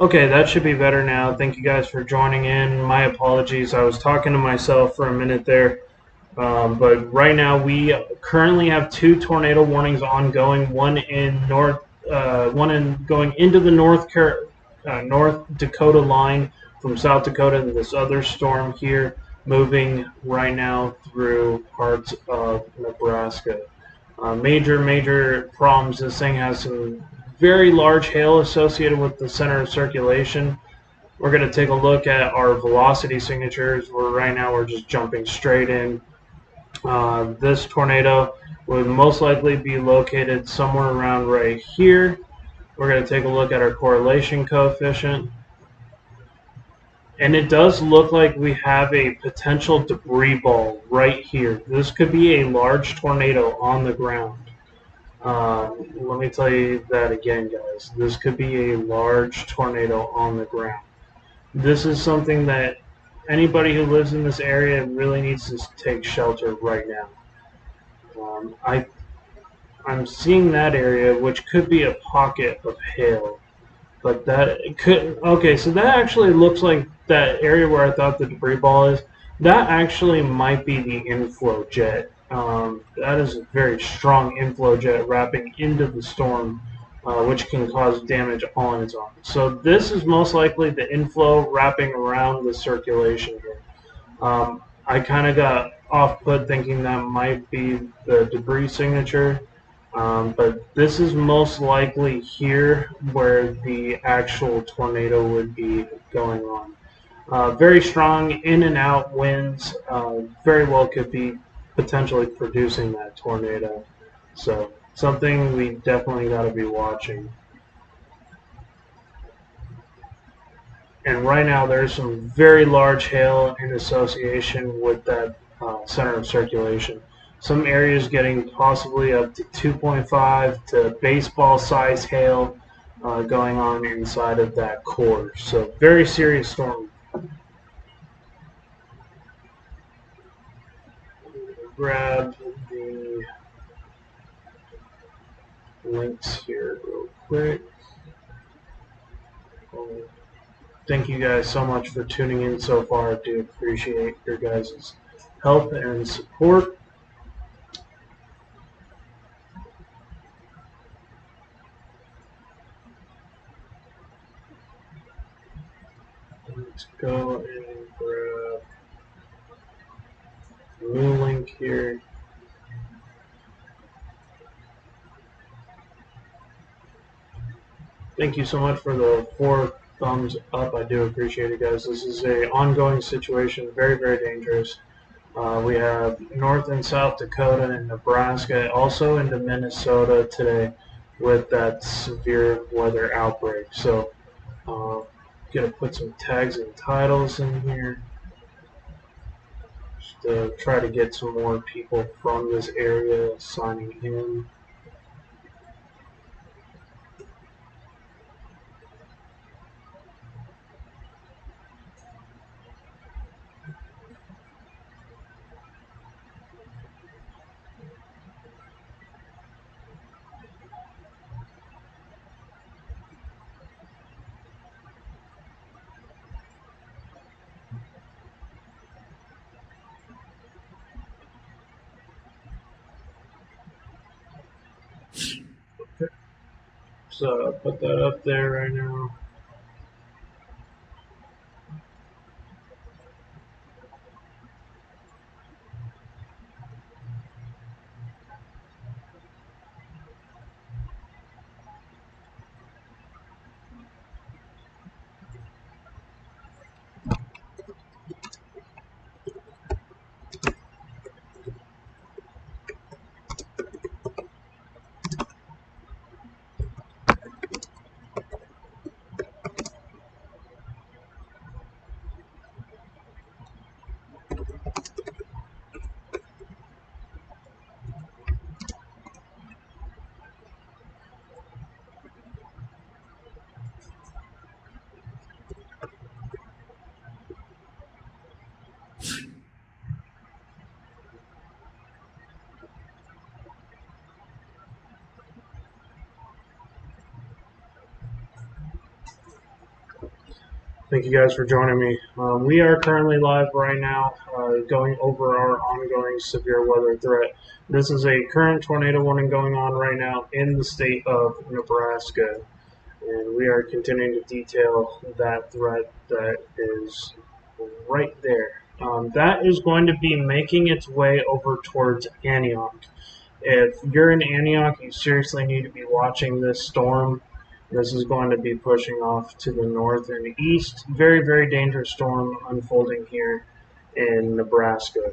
Okay, that should be better now. Thank you guys for joining in. My apologies. I was talking to myself for a minute there. But right now we currently have two tornado warnings ongoing. One in going into the North Dakota line from South Dakota, and this other storm here moving right now through parts of Nebraska. Major problems. This thing has some very large hail associated with the center of circulation. We're going to take a look at our velocity signatures. We're just jumping straight in. This tornado would most likely be located somewhere around right here. We're going to take a look at our correlation coefficient. And it does look like we have a potential debris ball right here. This could be a large tornado on the ground. Let me tell you that again, guys. This could be a large tornado on the ground. This is something that anybody who lives in this area really needs to take shelter right now. I'm seeing that area, which could be a pocket of hail, but that could. Okay, so that actually looks like that area where I thought the debris ball is. That actually might be the inflow jet. That is a very strong inflow jet wrapping into the storm, which can cause damage all on its own. So this is most likely the inflow wrapping around the circulation here. I kind of got off-put thinking that might be the debris signature, but this is most likely here where the actual tornado would be going on. Very strong in and out winds, very well could be potentially producing that tornado. So something we definitely got to be watching. And right now there's some very large hail in association with that center of circulation. Some areas getting possibly up to 2.5 to baseball size hail going on inside of that core. So very serious storm. Grab the links here real quick. Thank you guys so much for tuning in so far. I do appreciate your guys' help and support. Let's go and grab a new link here. Thank you so much for the 4 thumbs up. I do appreciate it, guys. This is an ongoing situation, very, very dangerous. We have North and South Dakota and Nebraska, also into Minnesota today with that severe weather outbreak. So, gonna put some tags and titles in here just to try to get some more people from this area signing in. So I'll put that up there right now. Thank you guys for joining me. We are currently live right now, going over our ongoing severe weather threat. This is a current tornado warning going on right now in the state of Nebraska, and we are continuing to detail that threat that is right there. That is going to be making its way over towards Antioch. If you're in Antioch, you seriously need to be watching this storm. This is going to be pushing off to the north and east. Very, very dangerous storm unfolding here in Nebraska.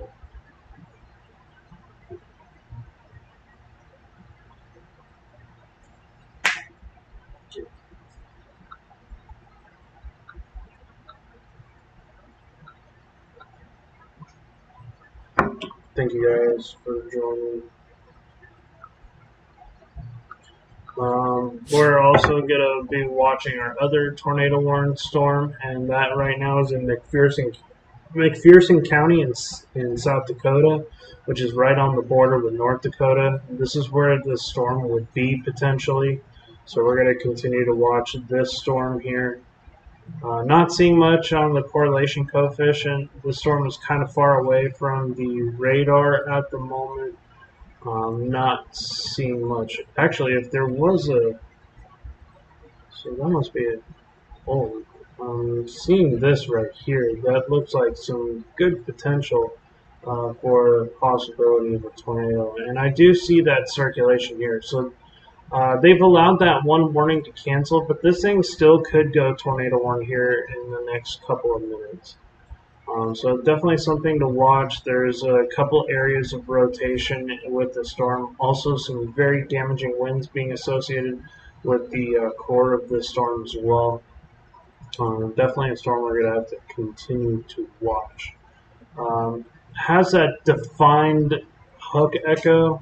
Thank you guys for joining. We're also going to be watching our other tornado warning storm, and that right now is in McPherson County in South Dakota, which is right on the border with North Dakota. This is where this storm would be potentially. So we're going to continue to watch this storm here. Not seeing much on the correlation coefficient. The storm is kind of far away from the radar at the moment. Not seeing much. Actually, if there was a... So that must be it. Oh, seeing this right here, that looks like some good potential for possibility of a tornado. And I do see that circulation here. So they've allowed that one warning to cancel, but this thing still could go tornado warning here in the next couple of minutes. So definitely something to watch. There's a couple areas of rotation with the storm. Also some very damaging winds being associated with the core of the storm as well. Definitely a storm we're going to have to continue to watch. Has that defined hook echo,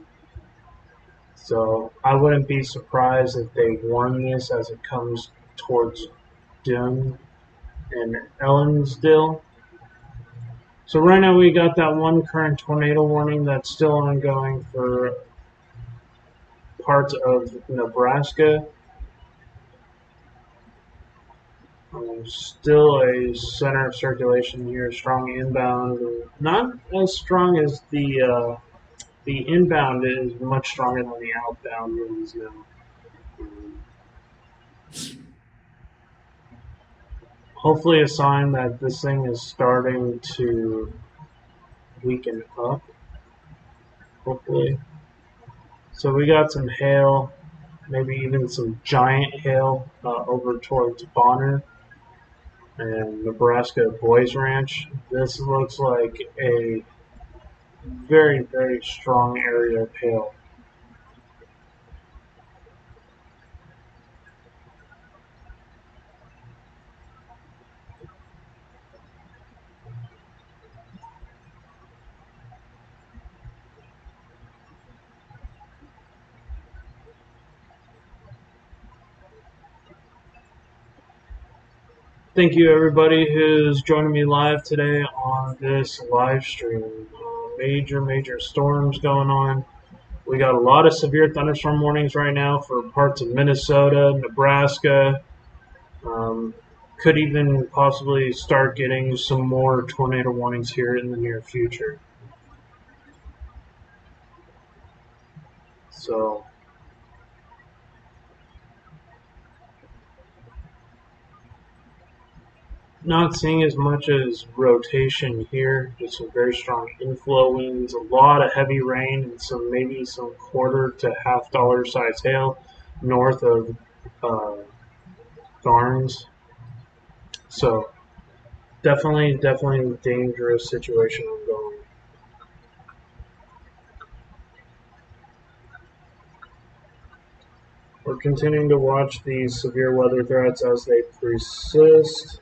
so I wouldn't be surprised if they warn this as it comes towards Dune and Ellensdale. So right now we got that one current tornado warning that's still ongoing for parts of Nebraska. Still a center of circulation here, strong inbound. Not as strong as the inbound is much stronger than the outbound winds now. Hopefully a sign that this thing is starting to weaken up. Hopefully. So we got some hail, maybe even some giant hail over towards Bonner and Nebraska Boys Ranch. This looks like a very, very strong area of hail. Thank you everybody who's joining me live today on this live stream. Major storms going on. We got a lot of severe thunderstorm warnings right now for parts of Minnesota, Nebraska. Could even possibly start getting some more tornado warnings here in the near future. So not seeing as much as rotation here, just some very strong inflow winds, a lot of heavy rain, and maybe some quarter to $half size hail north of Garnes. So definitely a dangerous situation ongoing. We're continuing to watch these severe weather threats as they persist.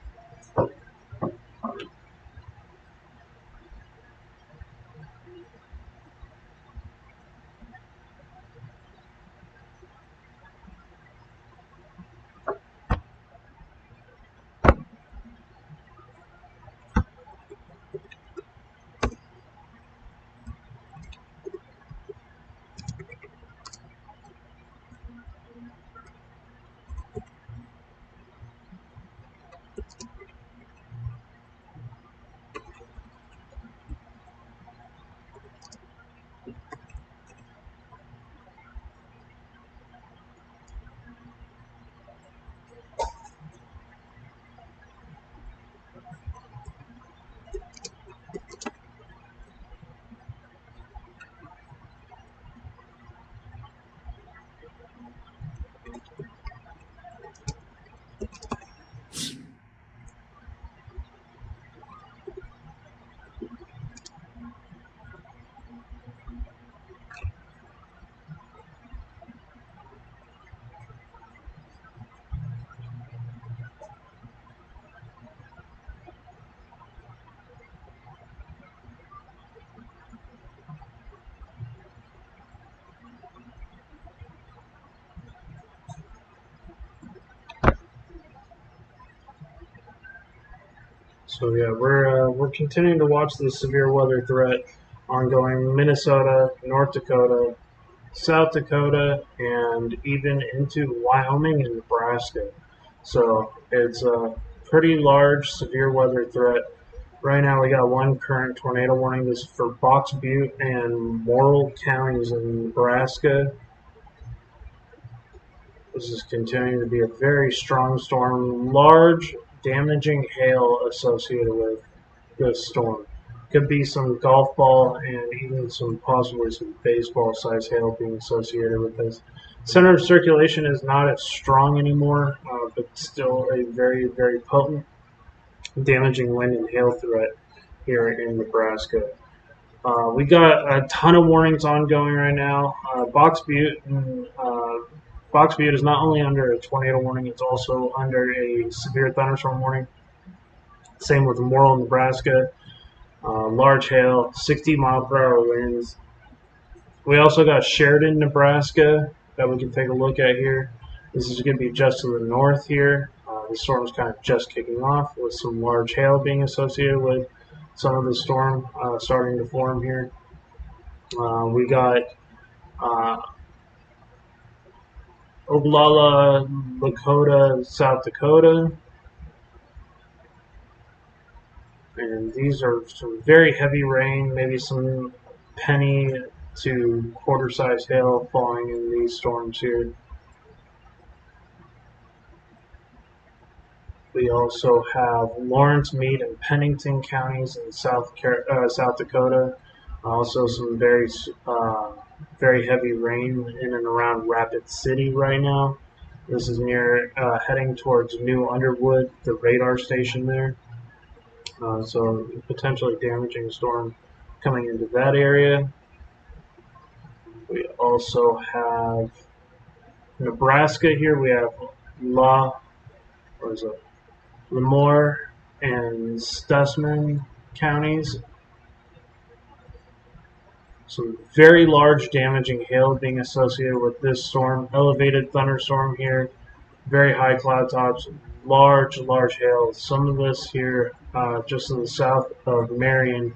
So yeah, we're continuing to watch the severe weather threat ongoing Minnesota, North Dakota, South Dakota, and even into Wyoming and Nebraska. So it's a pretty large severe weather threat. Right now we got one current tornado warning. This is for Box Butte and Morrill counties in Nebraska. This is continuing to be a very strong storm. Large damaging hail associated with this storm. Could be some golf ball and even some possibly some baseball size hail being associated with this. Center of circulation is not as strong anymore, but still a very, very potent damaging wind and hail threat here in Nebraska. We got a ton of warnings ongoing right now. Box Butte is not only under a tornado warning, it's also under a severe thunderstorm warning. Same with Morrill, Nebraska. Large hail, 60-mile-per-hour winds. We also got Sheridan, Nebraska, that we can take a look at here. This is going to be just to the north here. The storm's kind of just kicking off with some large hail being associated with some of the storm starting to form here. We got Oglala, Dakota, South Dakota. And these are some very heavy rain, maybe some penny to quarter-size hail falling in these storms here. We also have Lawrence, Meade, and Pennington counties in South Dakota. Also, some very heavy rain in and around Rapid City right now. This is near heading towards New Underwood, the radar station there. So potentially damaging storm coming into that area. We also have Nebraska here. We have Lemoore and Stussman counties. Some very large damaging hail being associated with this storm. Elevated thunderstorm here. Very high cloud tops. Large hail. Some of this here just to the south of Marion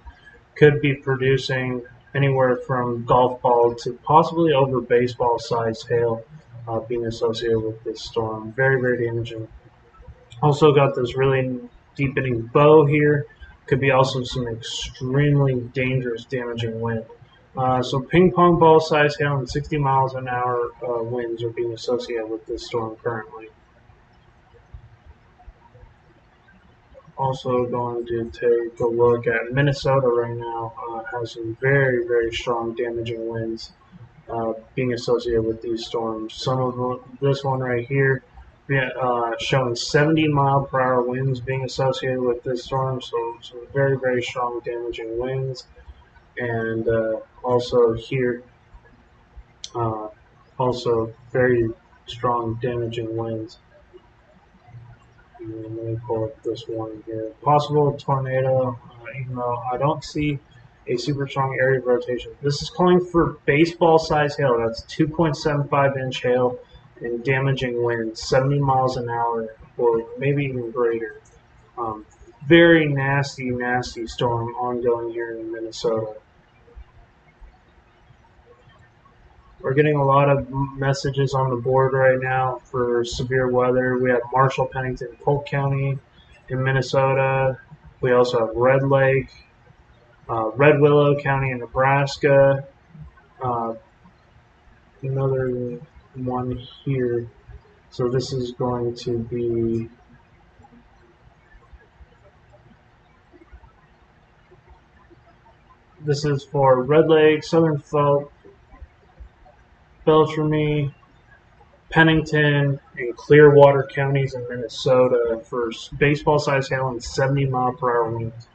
could be producing anywhere from golf ball to possibly over baseball sized hail being associated with this storm. Very, very damaging. Also got this really deepening bow here. Could be also some extremely dangerous damaging wind. So ping pong ball size hail and 60 miles an hour winds are being associated with this storm currently. Also going to take a look at Minnesota right now. Has some very, very strong damaging winds being associated with these storms. Some of this one right here showing 70-mile-per-hour winds being associated with this storm. So some very, very strong damaging winds. And also here, also very strong damaging winds. And let me pull up this one here. Possible tornado, even though I don't see a super strong area of rotation. This is calling for baseball size hail. That's 2.75-inch hail and damaging winds, 70 miles an hour or maybe even greater. Very nasty storm ongoing here in Minnesota. We're getting a lot of messages on the board right now for severe weather. We have Marshall, Pennington, Polk County in Minnesota. We also have Red Lake, Red Willow County in Nebraska. Another one here. So this is going to be this is for Red Lake, Southern Folk, Beltrami, Pennington, and Clearwater counties in Minnesota for baseball size hail and 70-mile-per-hour winds.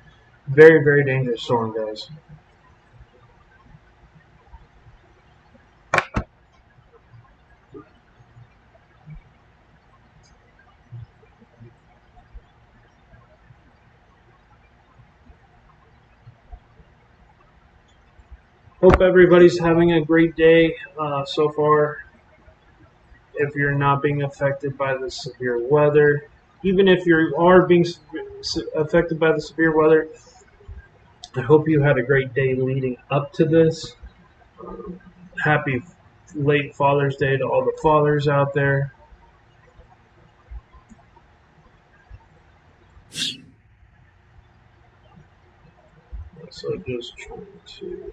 Very, very dangerous storm, guys. Hope everybody's having a great day so far. If you're not being affected by the severe weather, even if you are being affected by the severe weather. I hope you had a great day leading up to this. Happy late Father's Day to all the fathers out there. So just trying to.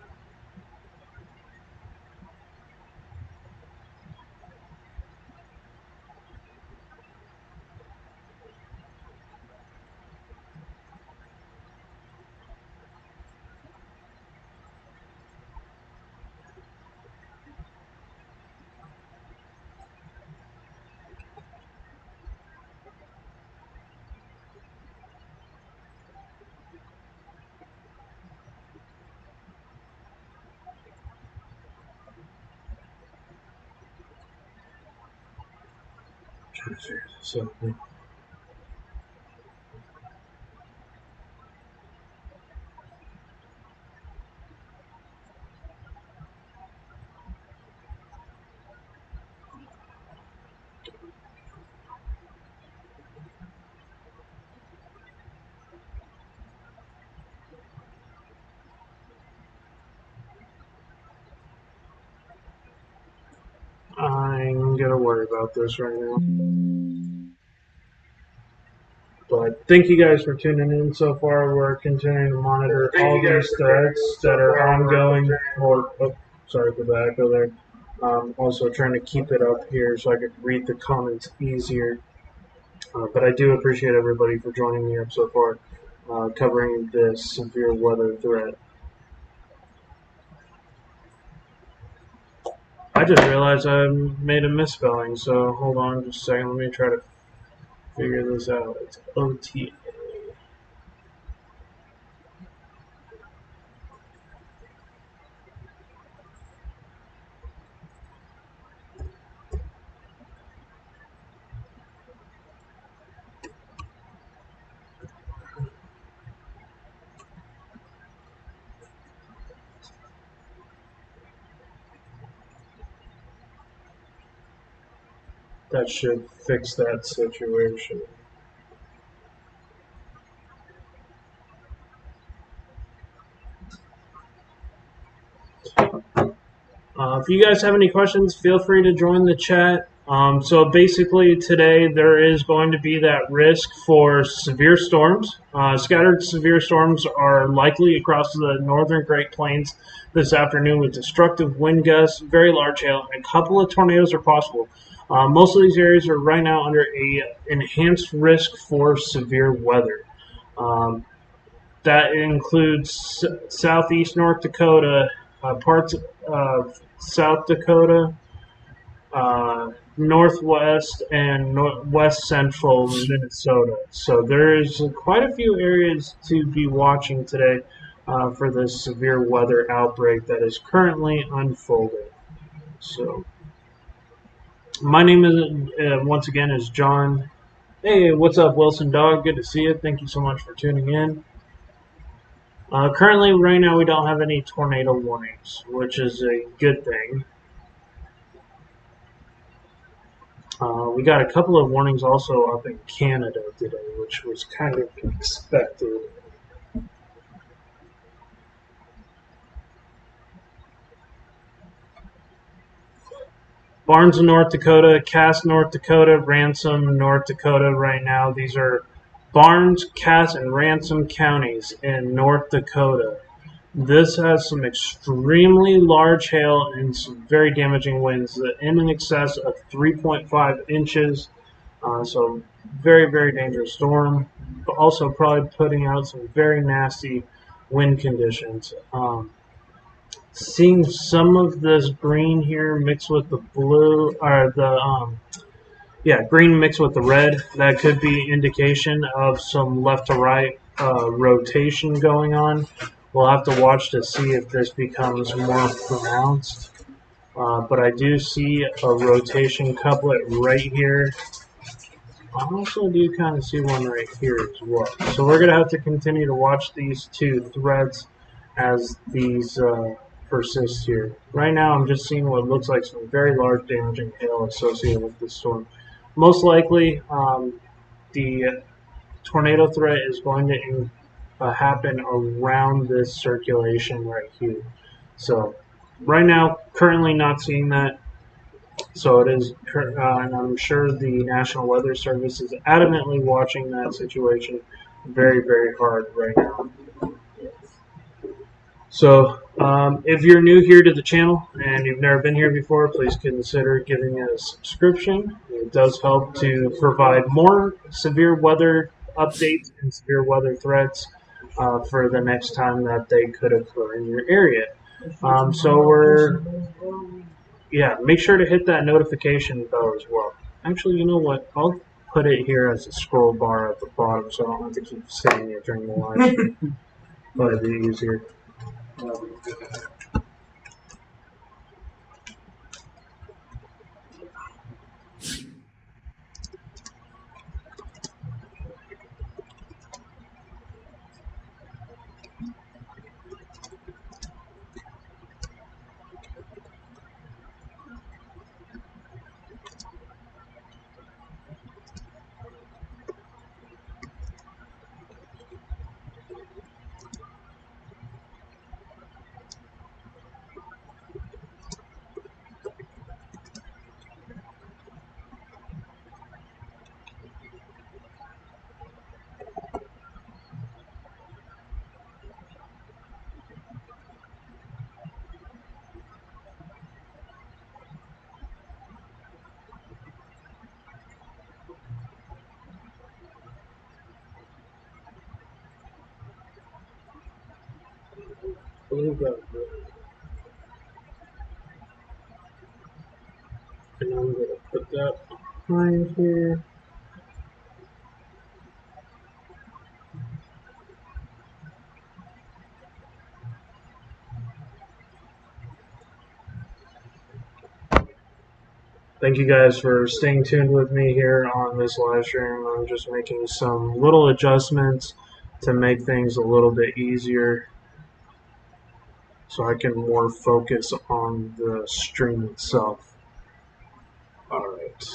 Trying to figure this out. I'm gonna worry about this right now. But thank you guys for tuning in so far. We're continuing to monitor all these threats that are ongoing. Sorry for the echo there. Also trying to keep it up here so I could read the comments easier. But I do appreciate everybody for joining me up so far, covering this severe weather threat. I just realized I made a misspelling, so hold on just a second. Let me try to figure this out. It's OTA. That should fix that situation. If you guys have any questions, feel free to join the chat. So basically today there is going to be that risk for severe storms. Scattered severe storms are likely across the northern Great Plains this afternoon with destructive wind gusts, very large hail, and a couple of tornadoes are possible. Most of these areas are right now under a enhanced risk for severe weather. That includes southeast North Dakota, parts of South Dakota, northwest, and west central Minnesota. So there is quite a few areas to be watching today for this severe weather outbreak that is currently unfolding. So my name is once again is John. Hey, what's up, Wilson Dog? Good to see you. Thank you so much for tuning in. Currently, right now, we don't have any tornado warnings, which is a good thing. We got a couple of warnings also up in Canada today, which was kind of expected. Barnes, North Dakota, Cass, North Dakota, Ransom, North Dakota right now. These are Barnes, Cass, and Ransom counties in North Dakota. This has some extremely large hail and some very damaging winds in excess of 3.5 inches. So very, very dangerous storm. But also probably putting out some very nasty wind conditions. Seeing some of this green here mixed with the blue, or green mixed with the red, that could be indication of some left to right rotation going on. We'll have to watch to see if this becomes more pronounced. But I do see a rotation couplet right here. I also do kind of see one right here as well. So we're going to have to continue to watch these two threads as these persist here. Right now I'm just seeing what looks like some very large damaging hail associated with this storm. Most likely the tornado threat is going to happen around this circulation right here. So right now, currently not seeing that. So it is, and I'm sure the National Weather Service is adamantly watching that situation very, very hard right now. So if you're new here to the channel and you've never been here before, please consider giving it a subscription. It does help to provide more severe weather updates and severe weather threats for the next time that they could occur in your area. Make sure to hit that notification bell as well. Actually, you know what? I'll put it here as a scroll bar at the bottom so I don't have to keep saying it during the live stream. That'd be easier. And I'm going to put that behind here. Thank you guys for staying tuned with me here on this live stream. I'm just making some little adjustments to make things a little bit easier so I can more focus on the stream itself. Alright.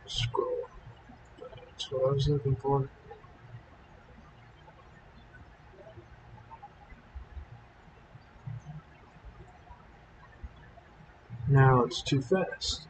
Scroll. That's what I was looking for. Now it's too fast.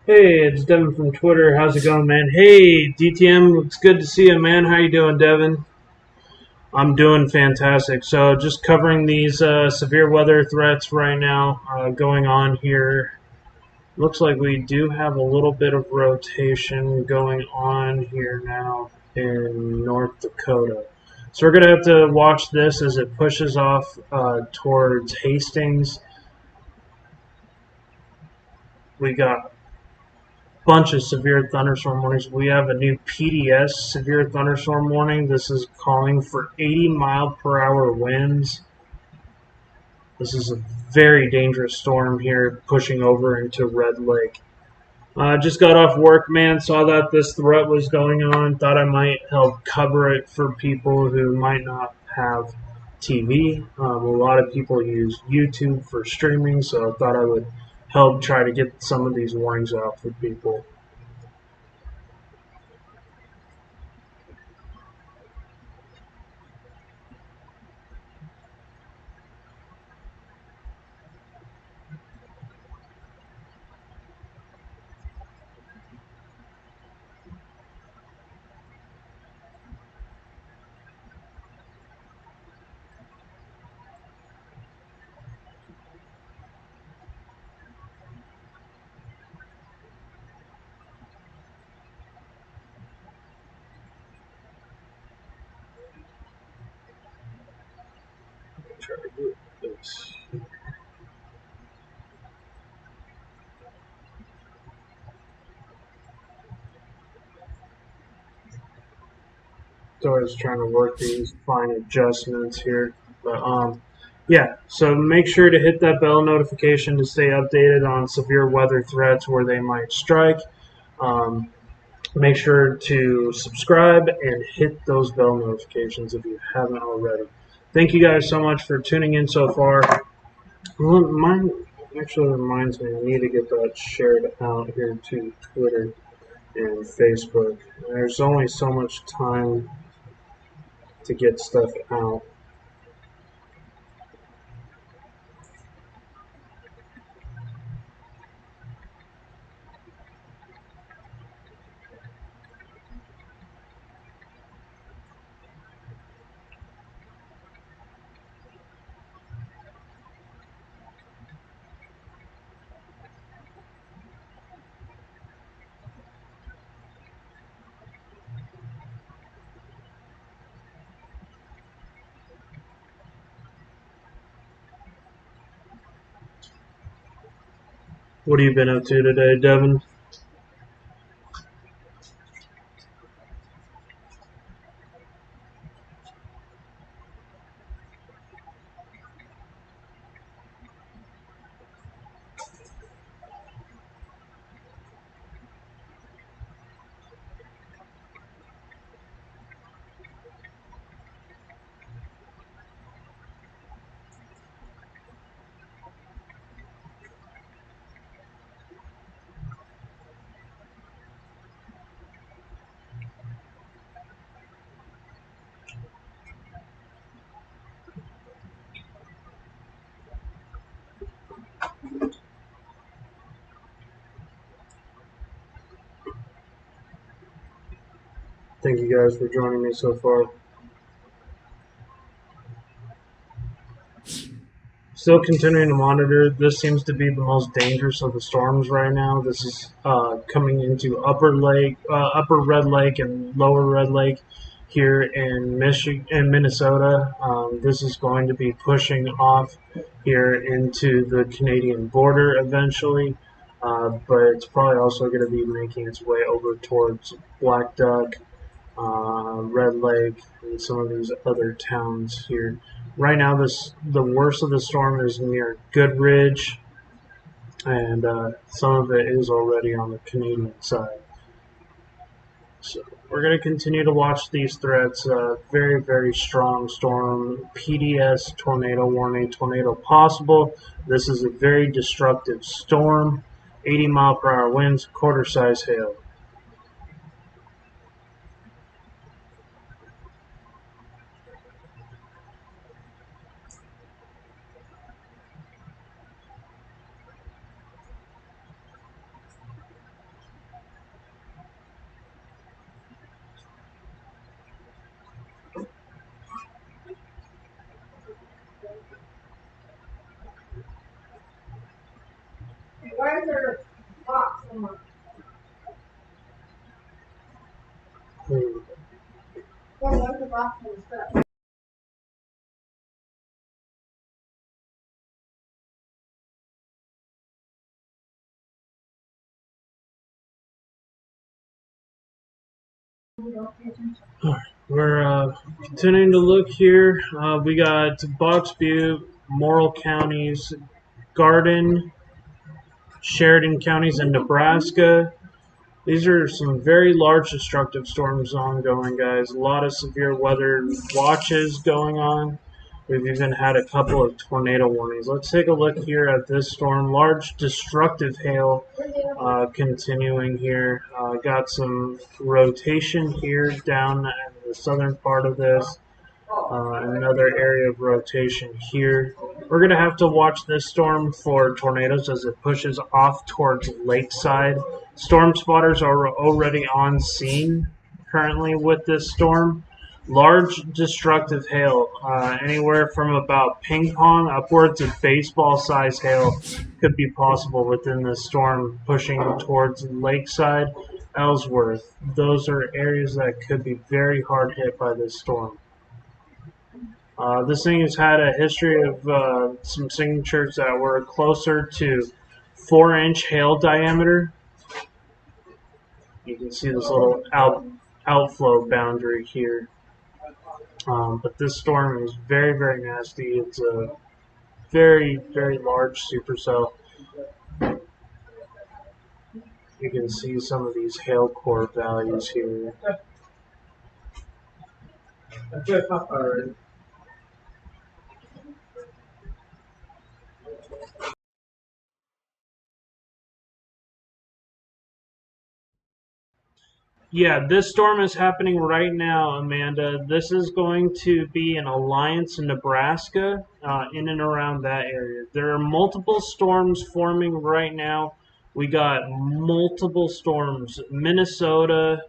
Hey, it's Devin from Twitter. How's it going, man? Hey, DTM, it's good to see you, man. How you doing, Devin? I'm doing fantastic. So just covering these severe weather threats right now going on here. Looks like we do have a little bit of rotation going on here now in North Dakota. So we're going to have to watch this as it pushes off towards Hastings. We got bunch of severe thunderstorm warnings. We have a new PDS severe thunderstorm warning. This is calling for 80-mile-per-hour winds. This is a very dangerous storm here, pushing over into Red Lake. Just got off work, man. Saw that this threat was going on. Thought I might help cover it for people who might not have TV. A lot of people use YouTube for streaming, so I thought I would help try to get some of these warnings out for people. Try to do this. So I was trying to work these fine adjustments here, but yeah. So make sure to hit that bell notification to stay updated on severe weather threats where they might strike. Um, Make sure to subscribe and hit those bell notifications if you haven't already. Thank you guys so much for tuning in so far. Mine actually reminds me I need to get that shared out here to Twitter and Facebook. There's only so much time to get stuff out. What have you been up to today, Devin? Thank you guys for joining me so far. Still continuing to monitor. This seems to be the most dangerous of the storms right now. This is coming into Upper Red Lake, and Lower Red Lake here in Minnesota. This is going to be pushing off here into the Canadian border eventually, but it's probably also going to be making its way over towards Black Duck, Red Lake, and some of these other towns here. Right now, the worst of the storm is near Goodridge, and some of it is already on the Canadian side. So we're going to continue to watch these threats. Very, very strong storm, PDS, tornado warning, tornado possible. This is a very destructive storm. 80-mile-per-hour winds, quarter-size hail. Why is there a box somewhere? Hmm. Yeah, where's the box and stuff? We're continuing to look here. We got Box Butte, Morrill counties, Garden, Sheridan counties in Nebraska. These are some very large destructive storms ongoing, guys. A lot of severe weather watches going on. We've even had a couple of tornado warnings. Let's take a look here at this storm. Large destructive hail continuing here. Got some rotation here down in the southern part of this. Another area of rotation here. We're going to have to watch this storm for tornadoes as it pushes off towards lakeside. Storm spotters are already on scene currently with this storm. Large destructive hail, anywhere from about ping pong upwards of baseball size hail could be possible within this storm pushing towards lakeside, Ellsworth. Those are areas that could be very hard hit by this storm. This thing has had a history of some signatures that were closer to 4-inch hail diameter. You can see this little outflow boundary here. But this storm is very, very nasty. It's a very, very large supercell. You can see some of these hail core values here. Yeah, this storm is happening right now, Amanda. This is going to be in Alliance, Nebraska, in and around that area. There are multiple storms forming right now. We got multiple storms. Minnesota,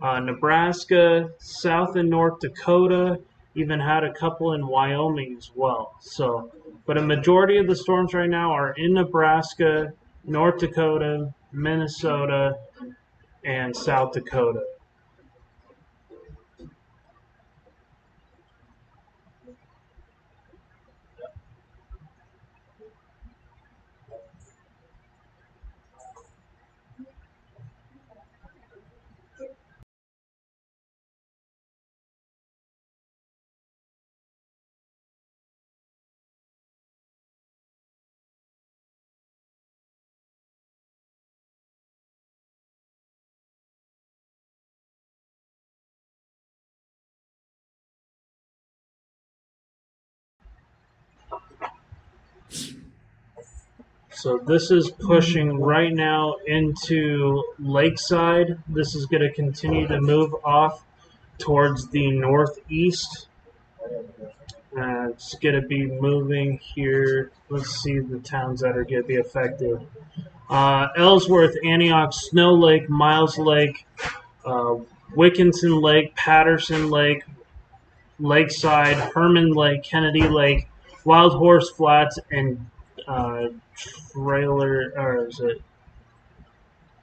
Nebraska, South and North Dakota, even had a couple in Wyoming as well. So, but a majority of the storms right now are in Nebraska, North Dakota, Minnesota, and South Dakota. So this is pushing right now into Lakeside. This is going to continue to move off towards the northeast. It's going to be moving here. Let's see the towns that are going to be affected. Ellsworth, Antioch, Snow Lake, Miles Lake, Wickinson Lake, Patterson Lake, Lakeside, Herman Lake, Kennedy Lake, Wild Horse Flats, and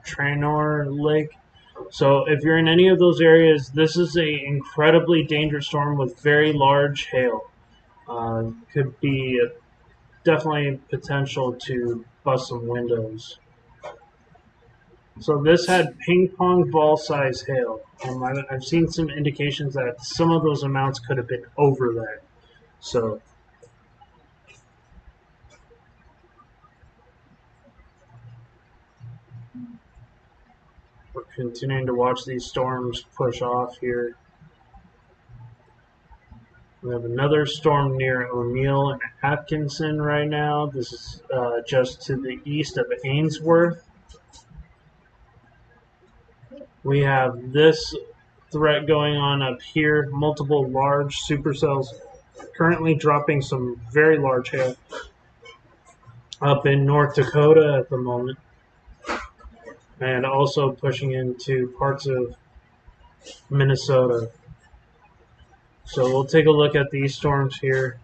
Tranor Lake. So if you're in any of those areas, this is an incredibly dangerous storm with very large hail. Could be definitely potential to bust some windows. So this had ping pong ball size hail. I've seen some indications that some of those amounts could have been over that. So we're continuing to watch these storms push off here. We have another storm near O'Neill and Atkinson right now. This is just to the east of Ainsworth. We have this threat going on up here. Multiple large supercells currently dropping some very large hail up in North Dakota at the moment. And also pushing into parts of Minnesota. So we'll take a look at these storms here.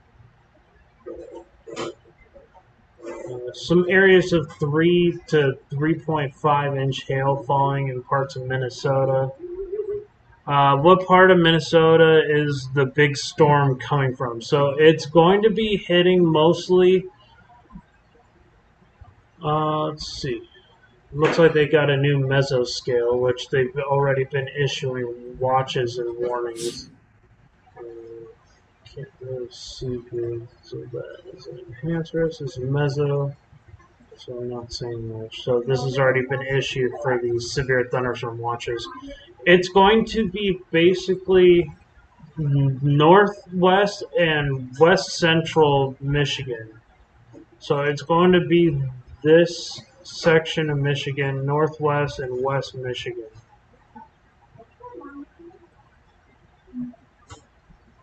Some areas of 3 to 3.5 inch hail falling in parts of Minnesota. What part of Minnesota is the big storm coming from? So it's going to be hitting mostly, let's see. Looks like they got a new mesoscale, which they've already been issuing watches and warnings. Can't really see here, so that is an enhancer. This is meso, so I'm not saying much. So this has already been issued for these severe thunderstorm watches. It's going to be basically northwest and west central Michigan. So it's going to be this section of Michigan, northwest and west Michigan.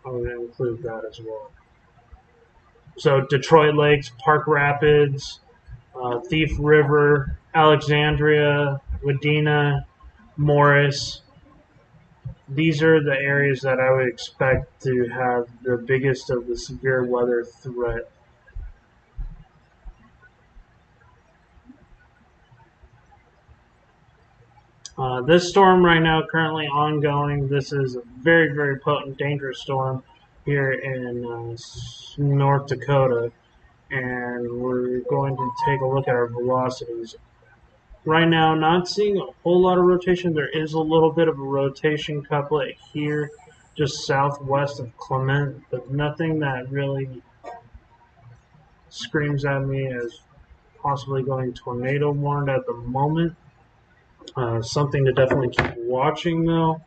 I'm going to include that as well. So Detroit Lakes, Park Rapids, Thief River, Alexandria, Wadena, Morris. These are the areas that I would expect to have the biggest of the severe weather threat. This storm right now currently ongoing. This is a very, very potent, dangerous storm here in North Dakota. And we're going to take a look at our velocities. Right now, not seeing a whole lot of rotation. There is a little bit of a rotation couplet here, just southwest of Clement, but nothing that really screams at me as possibly going tornado warned at the moment. Something to definitely keep watching though,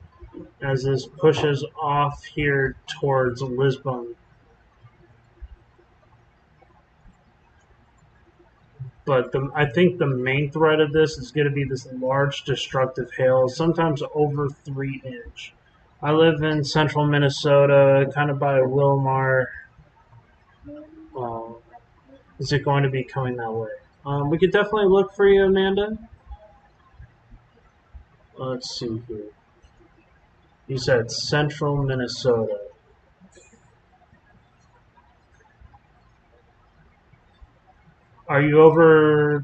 as this pushes off here towards Lisbon. But I think the main threat of this is going to be this large destructive hail, sometimes over 3 inch. I live in central Minnesota, kind of by Wilmar. Uh, is it going to be coming that way? We could definitely look for you, Amanda. Let's see here. You said central Minnesota. Are you over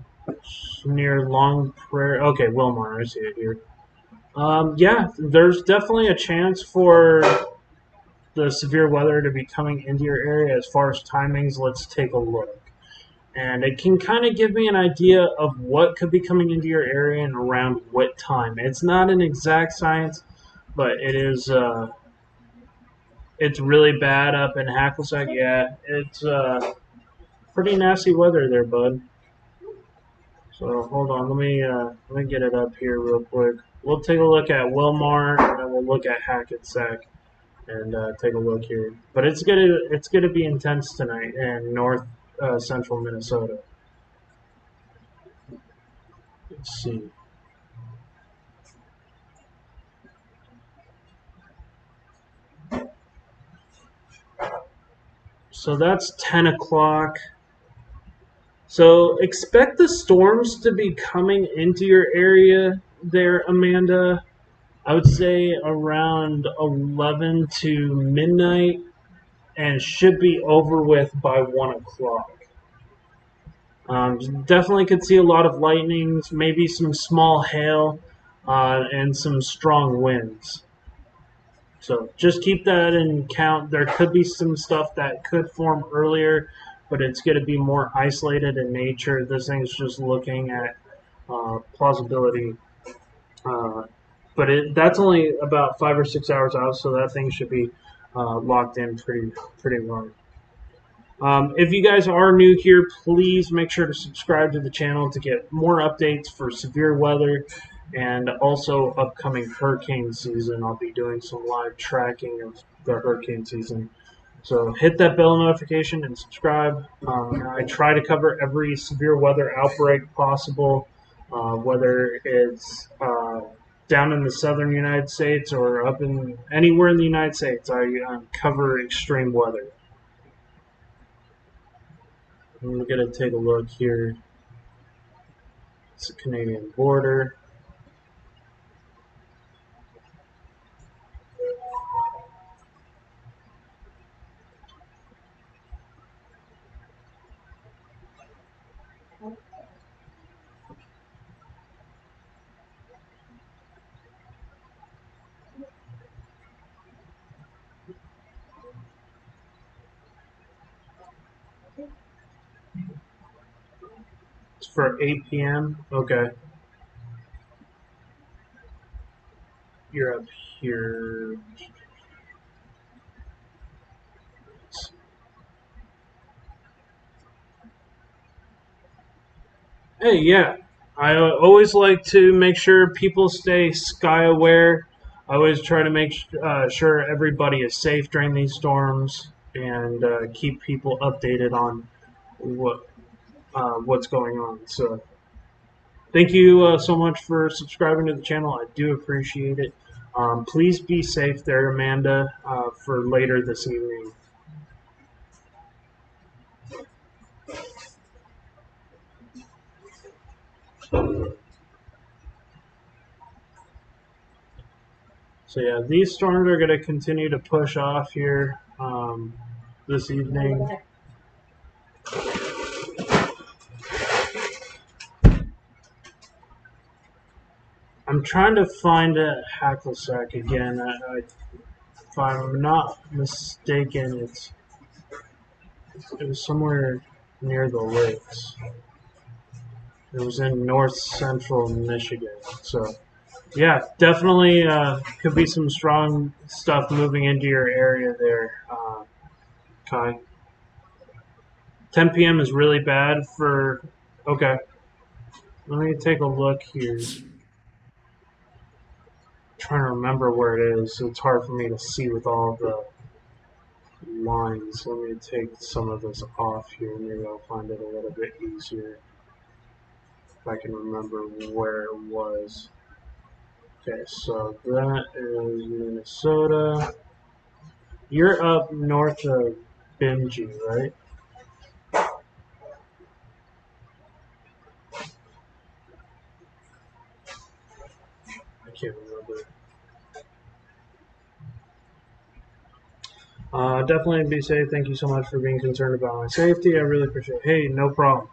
near Long Prairie? Okay, Wilmar, I see it here. Yeah, there's definitely a chance for the severe weather to be coming into your area. As far as timings, let's take a look. And it can kind of give me an idea of what could be coming into your area and around what time. It's not an exact science, but it is. It's really bad up in Hackelsack. Yeah, it's pretty nasty weather there, bud. So hold on, let me get it up here real quick. We'll take a look at Wilmar, and then we'll look at Hackensack and take a look here. But it's gonna be intense tonight in north central Minnesota. Let's see. So that's 10 o'clock. So expect the storms to be coming into your area there, Amanda. I would say around 11 to midnight and should be over with by 1 o'clock. Definitely could see a lot of lightnings, maybe some small hail, and some strong winds. So just keep that in count. There could be some stuff that could form earlier, but it's going to be more isolated in nature. This thing's just looking at plausibility. Uh, but that's only about 5 or 6 hours out, so that thing should be locked in pretty long. If you guys are new here, please make sure to subscribe to the channel to get more updates for severe weather and also upcoming hurricane season. I'll be doing some live tracking of the hurricane season. So hit that bell notification and subscribe. I try to cover every severe weather outbreak possible, whether it's down in the southern United States or up in anywhere in the United States. I cover extreme weather. We're going to take a look here. It's the Canadian border. It's for 8 p.m. Okay. you're up here. Hey, yeah. I always like to make sure people stay sky aware. I always try to make sure everybody is safe during these storms and keep people updated on what's going on. So, thank you so much for subscribing to the channel. I do appreciate it. Please be safe there, Amanda, for later this evening. So yeah, these storms are going to continue to push off here this evening. I'm trying to find a hackle sack again. If I'm not mistaken, it was somewhere near the lakes. It was in north central Michigan. So yeah, definitely could be some strong stuff moving into your area there, Kai. 10 p.m. is really bad for. Okay, let me take a look here. Trying to remember where it is. So it's hard for me to see with all the lines. Let me take some of this off here. Maybe I'll find it a little bit easier if I can remember where it was. Okay, so that is Minnesota. You're up north of Bemidji, right? I can't remember. Definitely be safe. Thank you so much for being concerned about my safety. I really appreciate it. Hey, no problem.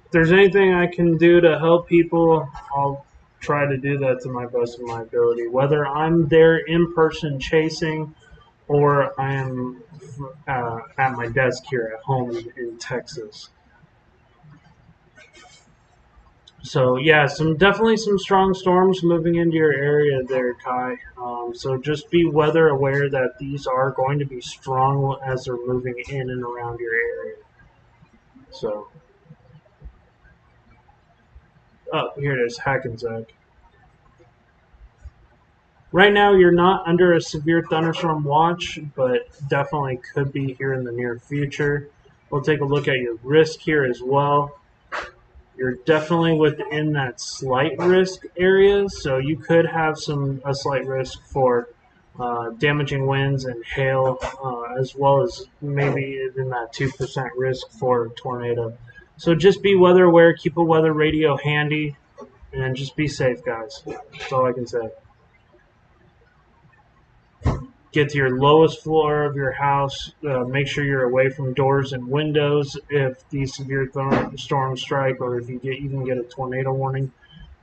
If there's anything I can do to help people, I'll try to do that to my best of my ability. Whether I'm there in person chasing or I am at my desk here at home in Texas. So yeah, definitely some strong storms moving into your area there, Kai. So just be weather aware that these are going to be strong as they're moving in and around your area. So, oh, here it is, Hackensack. Right now, you're not under a severe thunderstorm watch, but definitely could be here in the near future. We'll take a look at your risk here as well. You're definitely within that slight risk area, so you could have a slight risk for damaging winds and hail, as well as maybe even that 2% risk for a tornado. So just be weather aware, keep a weather radio handy, and just be safe, guys. That's all I can say. Get to your lowest floor of your house. Make sure you're away from doors and windows if these severe storms strike, or if you even get a tornado warning.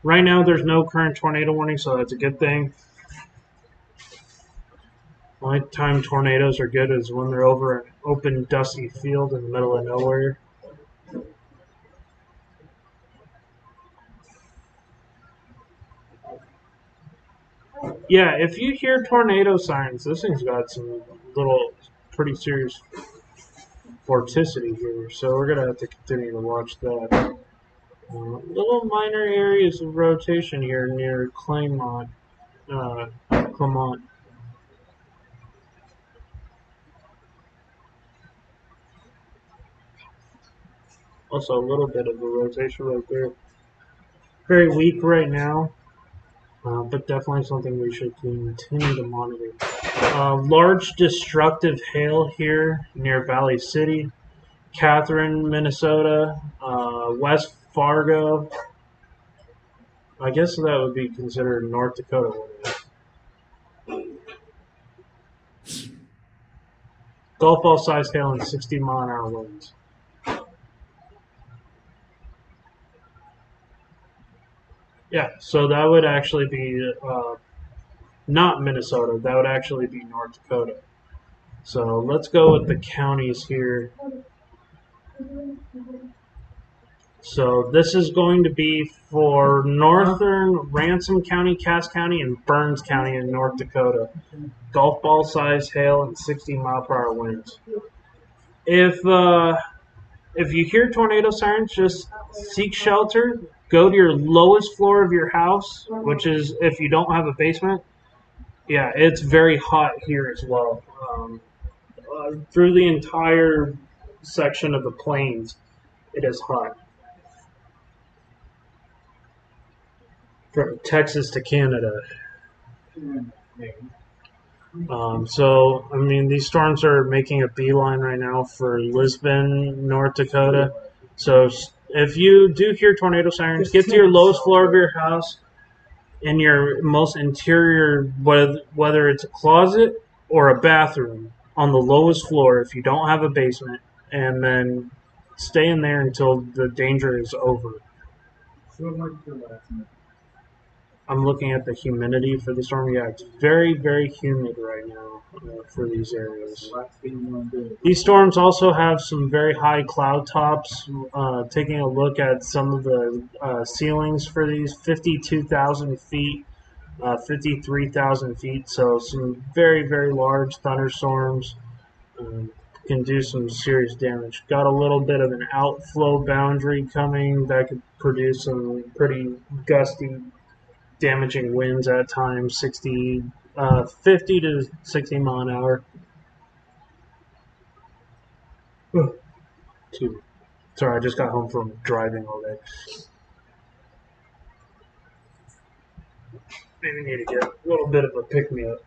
Right now, there's no current tornado warning, so that's a good thing. The only time tornadoes are good is when they're over an open, dusty field in the middle of nowhere. Yeah, if you hear tornado sirens, this thing's got some little pretty serious vorticity here, so we're going to have to continue to watch that. Little minor areas of rotation here near Clement. Also, a little bit of a rotation right there. Very weak right now, but definitely something we should continue to monitor. Large destructive hail here near Valley City, Catherine, Minnesota, West Fargo. I guess that would be considered North Dakota. Golf ball size hail and 60-mile-an-hour winds. Yeah, so that would actually be not Minnesota. That would actually be North Dakota. So let's go with the counties here. So this is going to be for northern Ransom County, Cass County, and Burns County in North Dakota. Golf ball size hail and 60-mile-per-hour winds. If you hear tornado sirens, just seek shelter. Go to your lowest floor of your house, which is if you don't have a basement. Yeah, it's very hot here as well. Through the entire section of the plains, it is hot. From Texas to Canada. So, I mean, these storms are making a beeline right now for Lisbon, North Dakota. So, if you do hear tornado sirens, get to your lowest floor of your house in your most interior, whether it's a closet or a bathroom, on the lowest floor if you don't have a basement, and then stay in there until the danger is over. I'm looking at the humidity for the storm. Yeah, it's very, very humid right now for these areas. These storms also have some very high cloud tops. Taking a look at some of the ceilings for these, 52,000 feet, 53,000 feet. So some very, very large thunderstorms can do some serious damage. Got a little bit of an outflow boundary coming that could produce some pretty gusty, damaging winds at times, 50 to 60 mile an hour. Sorry, I just got home from driving all day. Maybe need to get a little bit of a pick-me-up.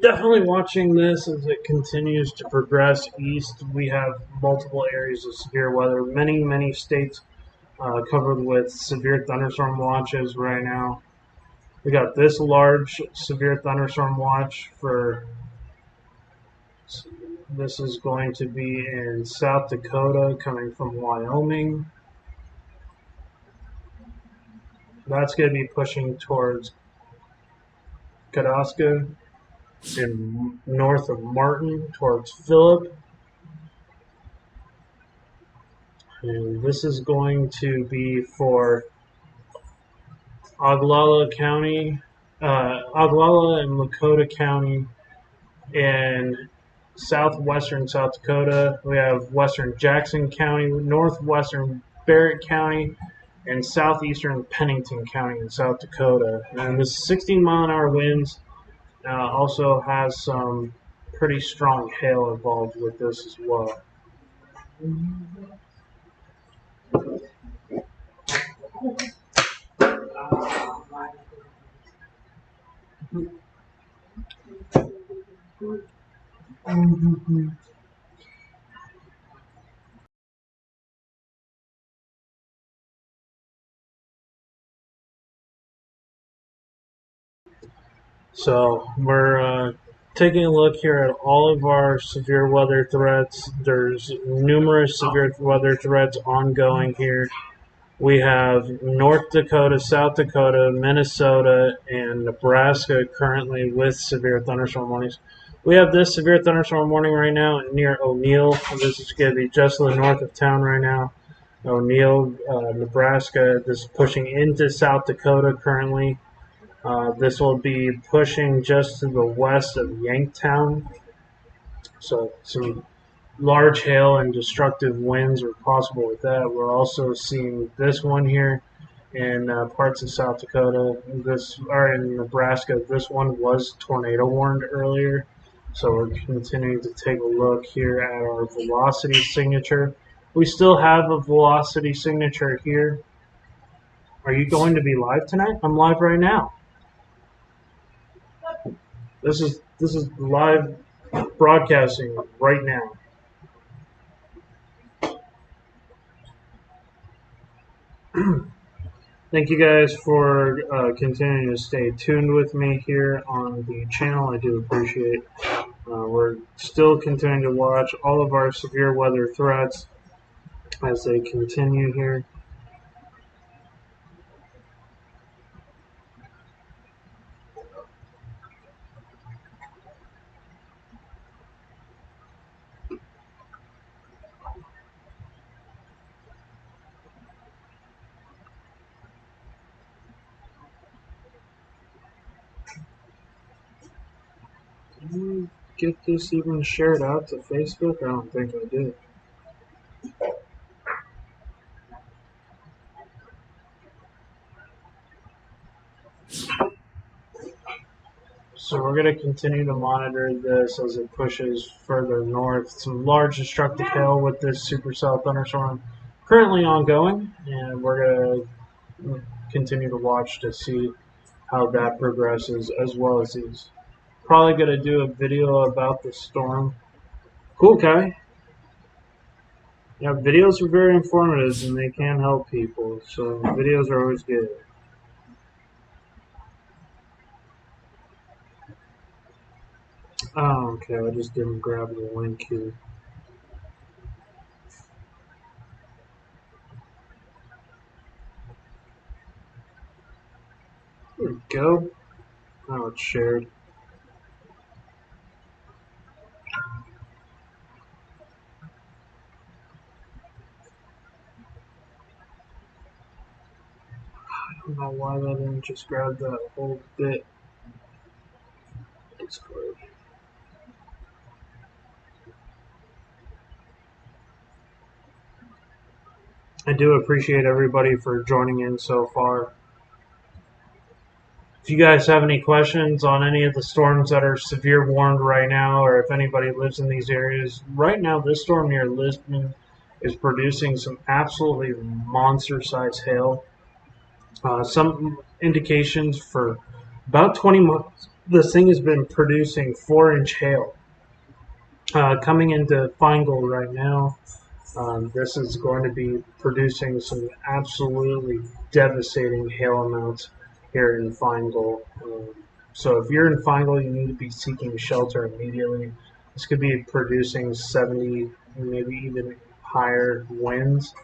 Definitely watching this as it continues to progress east. We have multiple areas of severe weather. Many, many states covered with severe thunderstorm watches right now. We got this large severe thunderstorm watch for. This is going to be in South Dakota, coming from Wyoming. That's going to be pushing towards Dakotas and north of Martin towards Phillip. And this is going to be for Oglala County, Oglala and Lakota County, and southwestern South Dakota. We have western Jackson County, northwestern Barrett County, and southeastern Pennington County in South Dakota. And this 16-mile-an-hour winds also has some pretty strong hail involved with this as well. So we're taking a look here at all of our severe weather threats. There's numerous severe weather threats ongoing here. We have North Dakota, South Dakota, Minnesota, and Nebraska currently with severe thunderstorm warnings. We have this severe thunderstorm warning right now near O'Neill. This is going to be just to the north of town right now. O'Neill, Nebraska. This is pushing into South Dakota currently. This will be pushing just to the west of Yanktown. So some large hail and destructive winds are possible with that. We're also seeing this one here in parts of South Dakota. Or in Nebraska. This one was tornado warned earlier. So we're continuing to take a look here at our velocity signature. We still have a velocity signature here. Are you going to be live tonight? I'm live right now. This is live broadcasting right now. Thank you guys for continuing to stay tuned with me here on the channel. I do appreciate it. We're still continuing to watch all of our severe weather threats as they continue here. Get this even shared out to Facebook? I don't think I did. So we're going to continue to monitor this as it pushes further north. Some large destructive hail with this supercell thunderstorm currently ongoing, and we're going to continue to watch to see how that progresses, as well as these. Probably going to do a video about the storm. Cool, Kai. Yeah, videos are very informative and they can help people, so videos are always good. Oh, okay, I just didn't grab the link here. There we go. Now it's shared. I don't know why that didn't just grab that whole bit. Discord. I do appreciate everybody for joining in so far. If you guys have any questions on any of the storms that are severe warned right now, or if anybody lives in these areas, right now this storm near Lisbon is producing some absolutely monster-sized hail. Some indications for about 20 months, this thing has been producing 4-inch hail. Coming into Feingold right now, this is going to be producing some absolutely devastating hail amounts here in Feingold. So if you're in Feingold, you need to be seeking shelter immediately. This could be producing 70, maybe even higher winds.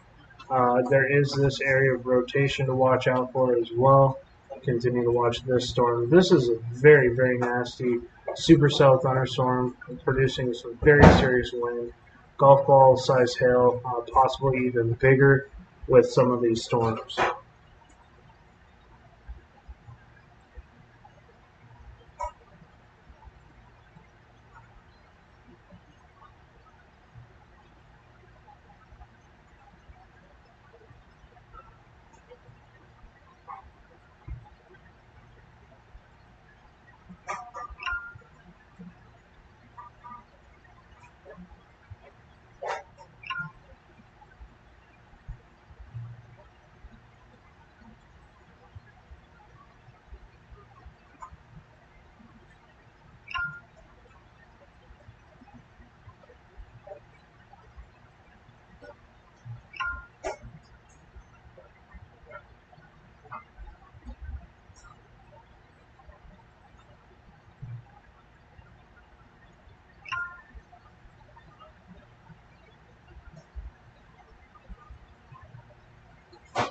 There is this area of rotation to watch out for as well. Continue to watch this storm. This is a very, very nasty supercell thunderstorm producing some very serious wind. Golf ball size hail, possibly even bigger with some of these storms.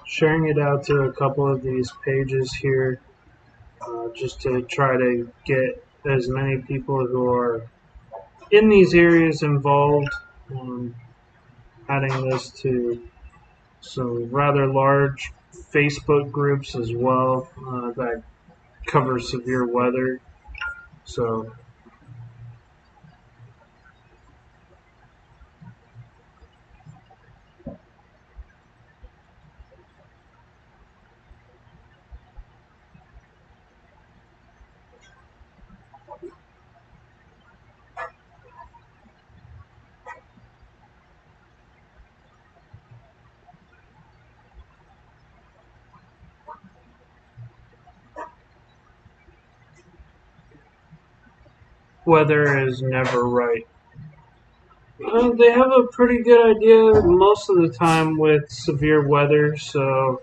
Sharing it out to a couple of these pages here, just to try to get as many people who are in these areas involved. Adding this to some rather large Facebook groups as well that cover severe weather. So weather is never right. They have a pretty good idea most of the time with severe weather, so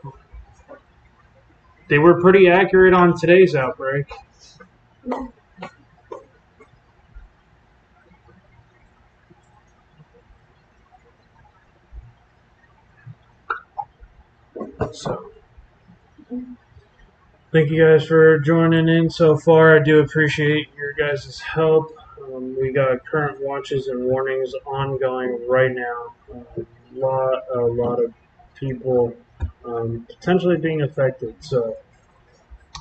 they were pretty accurate on today's outbreak. So, thank you guys for joining in so far. I do appreciate your guys' help. We got current watches and warnings ongoing right now. A lot of people potentially being affected. So,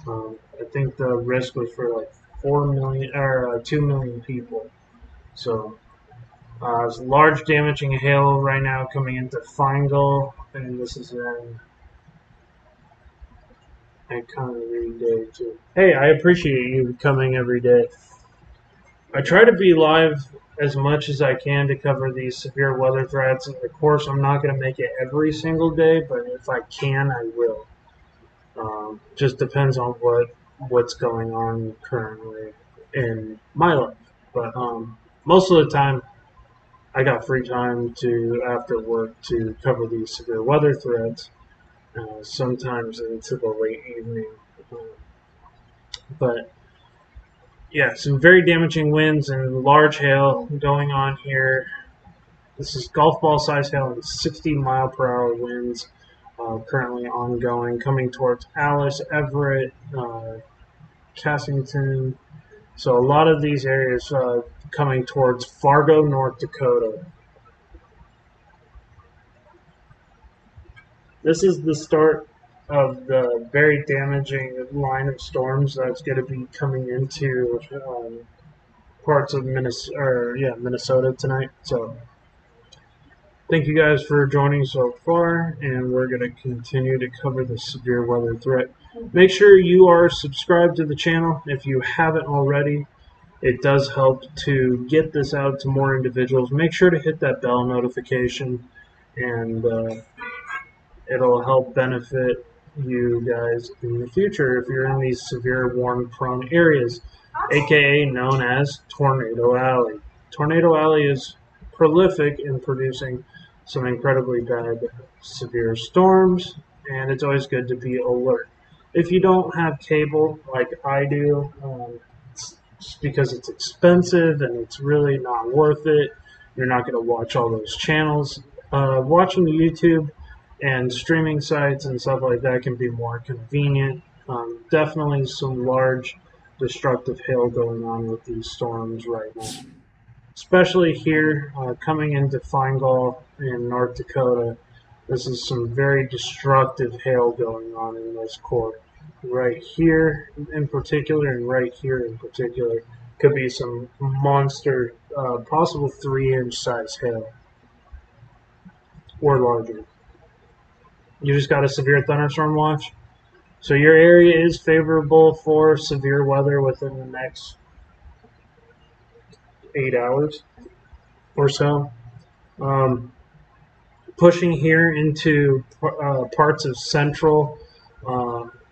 I think the risk was for like 2 million people. So there's large damaging hail right now coming into Feingold, and this is in every day too. Hey, I appreciate you coming every day. I try to be live as much as I can to cover these severe weather threats. And of course, I'm not going to make it every single day, but if I can, I will. Just depends on what's going on currently in my life. But most of the time, I got free time to after work to cover these severe weather threats. Sometimes into the late evening, but yeah, some very damaging winds and large hail going on here. This is golf ball size hail and 60-mile-per-hour winds currently ongoing, coming towards Alice, Everett, Cassington. So a lot of these areas coming towards Fargo, North Dakota. This is the start of the very damaging line of storms that's going to be coming into parts of Minnesota tonight. So thank you guys for joining so far, and we're going to continue to cover the severe weather threat. Make sure you are subscribed to the channel if you haven't already. It does help to get this out to more individuals. Make sure to hit that bell notification, and it'll help benefit you guys in the future if you're in these severe warm-prone areas, aka known as Tornado Alley. Tornado Alley is prolific in producing some incredibly bad severe storms, and it's always good to be alert. If you don't have cable like I do, just because it's expensive and it's really not worth it, you're not going to watch all those channels. Watching YouTube and streaming sites and stuff like that can be more convenient. Definitely some large destructive hail going on with these storms right now. Especially here, coming into Feingold in North Dakota, this is some very destructive hail going on in this core. Right here in particular, and right here in particular, could be some monster, possible 3-inch size hail or larger. You just got a severe thunderstorm watch. So your area is favorable for severe weather within the next 8 hours or so. Pushing here into parts of central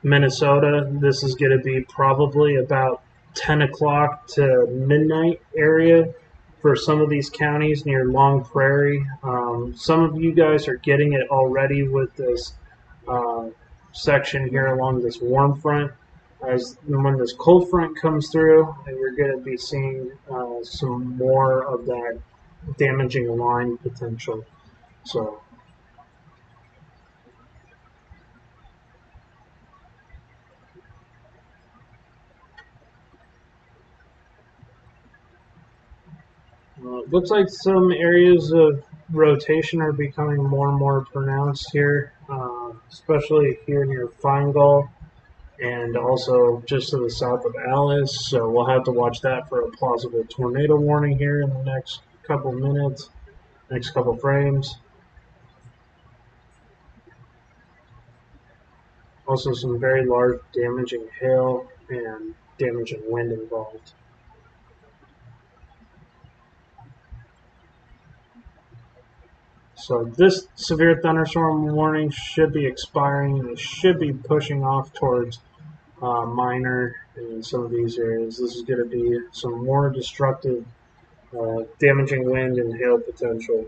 Minnesota, this is going to be probably about 10 o'clock to midnight area for some of these counties near Long Prairie. Some of you guys are getting it already with this section here along this warm front. As when this cold front comes through, and you're going to be seeing some more of that damaging line potential. So it looks like some areas of rotation are becoming more and more pronounced here, especially here near Feingold and also just to the south of Alice. So we'll have to watch that for a plausible tornado warning here in the next couple minutes, next couple frames. Also some very large damaging hail and damaging wind involved. So this severe thunderstorm warning should be expiring, and it should be pushing off towards Minor in some of these areas. This is going to be some more destructive, damaging wind and hail potential.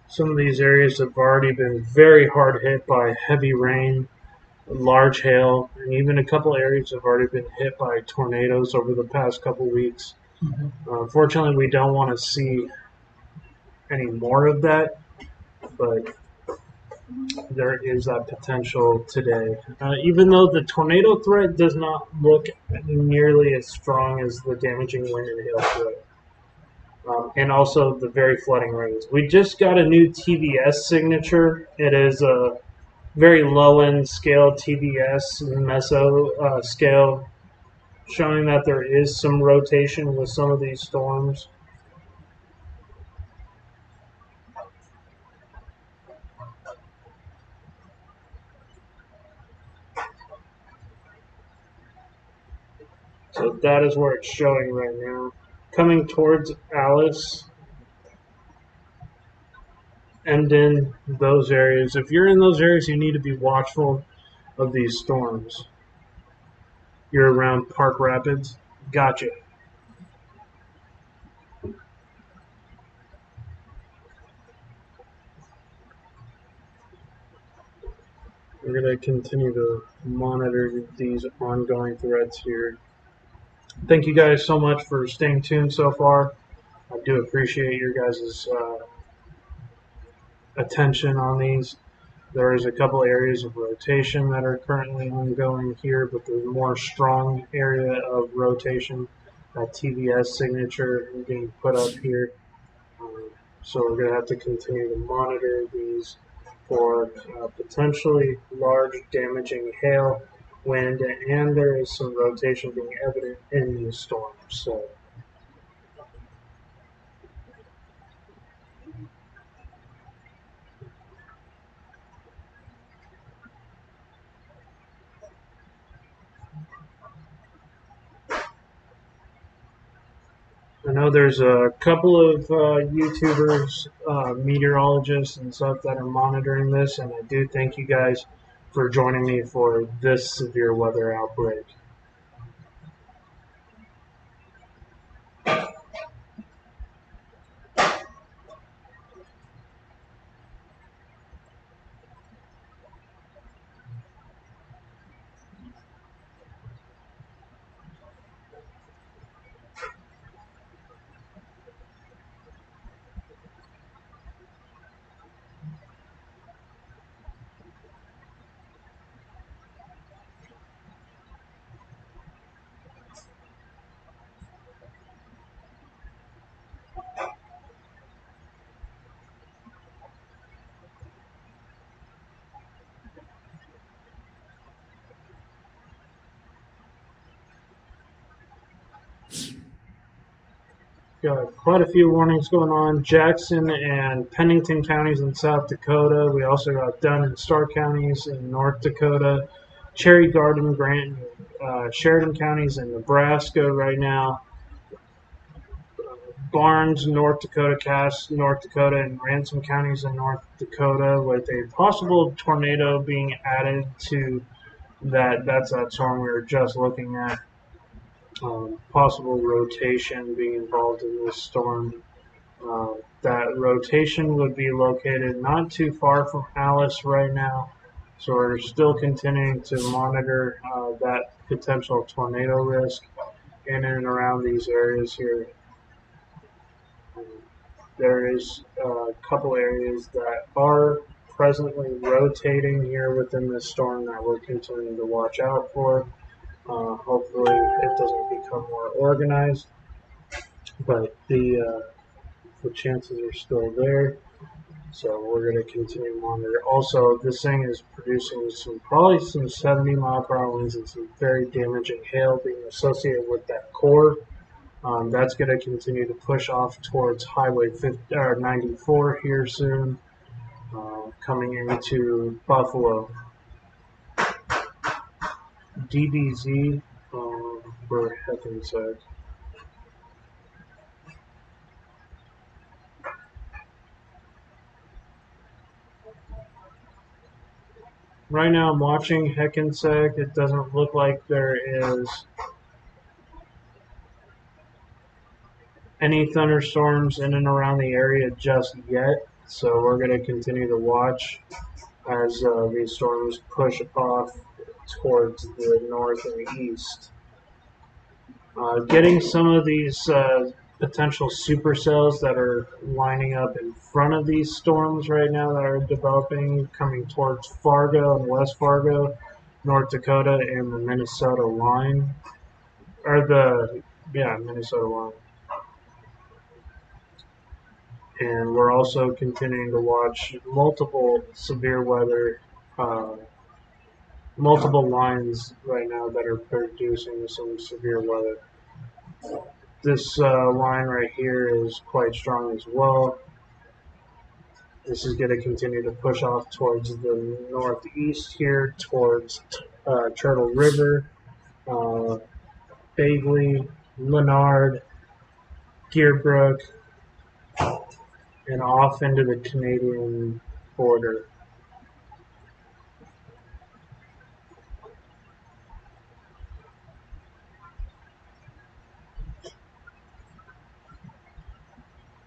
Some of these areas have already been very hard hit by heavy rain, large hail, and even a couple areas have already been hit by tornadoes over the past couple weeks. Unfortunately, we don't want to see any more of that, but there is that potential today. Even though the tornado threat does not look nearly as strong as the damaging wind and hail threat. And also the very flooding rains. We just got a new TVS signature. It is a very low-end scale TVS meso scale, showing that there is some rotation with some of these storms. So that is where it's showing right now. Coming towards Alice, Emden, those areas. If you're in those areas, you need to be watchful of these storms. You're around Park Rapids. Gotcha. We're going to continue to monitor these ongoing threats here. Thank you guys so much for staying tuned so far. I do appreciate your guys' attention on these. There is a couple areas of rotation that are currently ongoing here, but the more strong area of rotation, that TVS signature being put up here. So we're going to have to continue to monitor these for potentially large damaging hail, wind, and there is some rotation being evident in these storms. So I know there's a couple of YouTubers, meteorologists, and stuff that are monitoring this, and I do thank you guys for joining me for this severe weather outbreak. Got quite a few warnings going on. Jackson and Pennington counties in South Dakota. We also got Dunn and Stark counties in North Dakota. Cherry Garden, Grant, Sheridan counties in Nebraska right now. Barnes, North Dakota, Cass, North Dakota, and Ransom counties in North Dakota, with a possible tornado being added to that. That's that storm we were just looking at. Possible rotation being involved in this storm. That rotation would be located not too far from Alice right now, so we're still continuing to monitor that potential tornado risk in and around these areas here. There is a couple areas that are presently rotating here within this storm that we're continuing to watch out for. Hopefully it doesn't become more organized, but the chances are still there. So we're going to continue to monitor. Also, this thing is producing probably some 70-mile-per-hour winds and some very damaging hail being associated with that core. That's going to continue to push off towards Highway 94 here soon, coming into Buffalo. DBZ, for heaven's sake. Right now I'm watching Heckensack. It doesn't look like there is any thunderstorms in and around the area just yet. So we're going to continue to watch as these storms push off towards the north and east. Getting some of these potential supercells that are lining up in front of these storms right now that are developing, coming towards Fargo and West Fargo, North Dakota, and the Minnesota line, or Minnesota line. And we're also continuing to watch multiple severe weather, multiple lines right now that are producing some severe weather. This line right here is quite strong as well. This is going to continue to push off towards the northeast here, towards Turtle River, Bagley, Leonard, Gearbrook, and off into the Canadian border.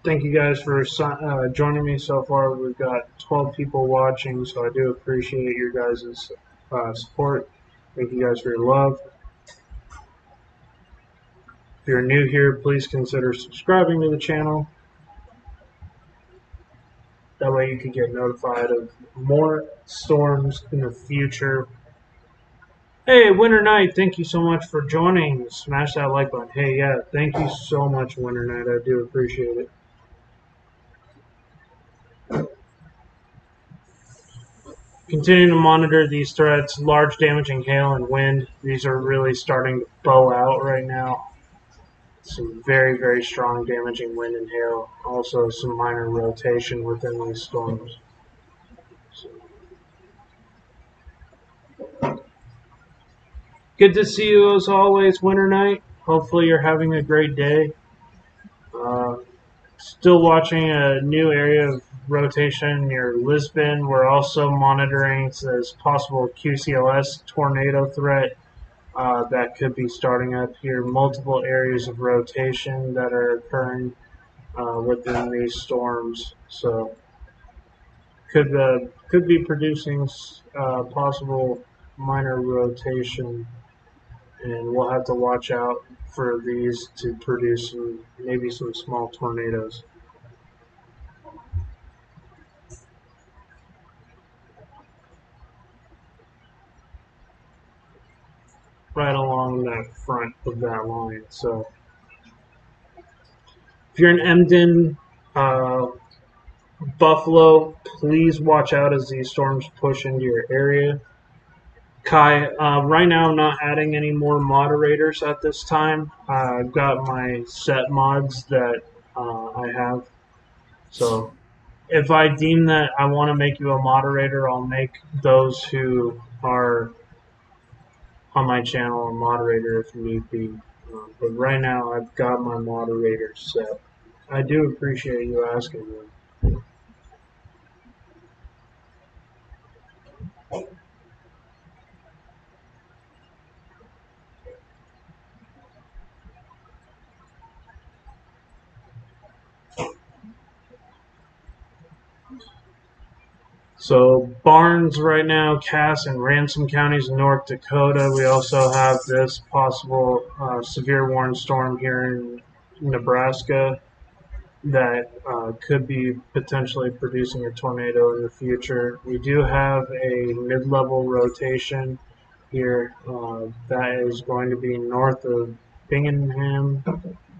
Thank you guys for joining me so far. We've got 12 people watching, so I do appreciate your guys' support. Thank you guys for your love. If you're new here, please consider subscribing to the channel. That way you can get notified of more storms in the future. Hey, Winter Knight, thank you so much for joining. Smash that like button. Hey, yeah, thank you so much, Winter Knight. I do appreciate it. Continuing to monitor these threats, large damaging hail and wind. These are really starting to bow out right now. Some very, very strong damaging wind and hail. Also some minor rotation within these storms. Good to see you as always, Winter Knight. Hopefully you're having a great day. Still watching a new area of rotation near Lisbon. We're also monitoring this possible QCLS tornado threat that could be starting up here. Multiple areas of rotation that are occurring within these storms. So could be producing possible minor rotation, and we'll have to watch out for these to produce maybe some small tornadoes. Right along that front of that line. So if you're in Emden, Buffalo, please watch out as these storms push into your area. Kai, right now I'm not adding any more moderators at this time. I've got my set mods that I have. So if I deem that I want to make you a moderator, I'll make those who are on my channel a moderator if need be. But right now I've got my moderators set. I do appreciate you asking them. So Barnes right now, Cass and Ransom counties in North Dakota. We also have this possible severe warning storm here in Nebraska that could be potentially producing a tornado in the future. We do have a mid-level rotation here that is going to be north of Bingham,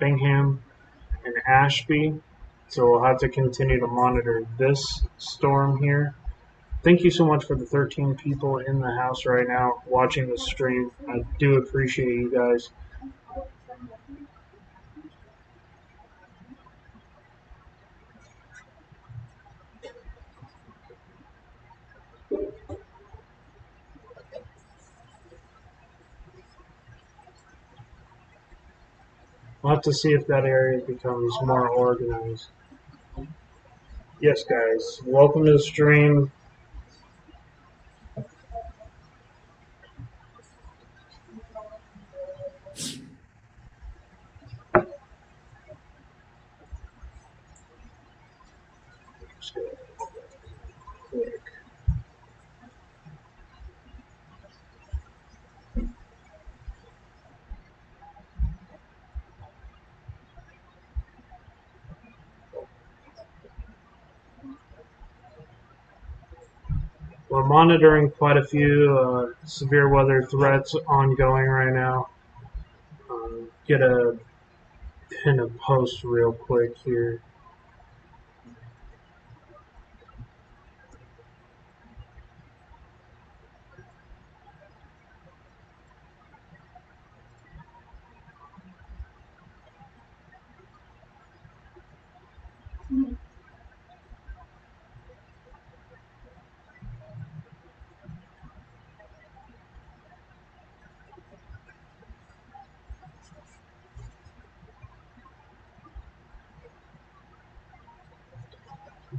and Ashby. So we'll have to continue to monitor this storm here. Thank you so much for the 13 people in the house right now watching the stream. I do appreciate you guys. We'll have to see if that area becomes more organized. Yes, guys. Welcome to the stream. we're monitoring quite a few severe weather threats ongoing right now. Get a pin a post real quick here.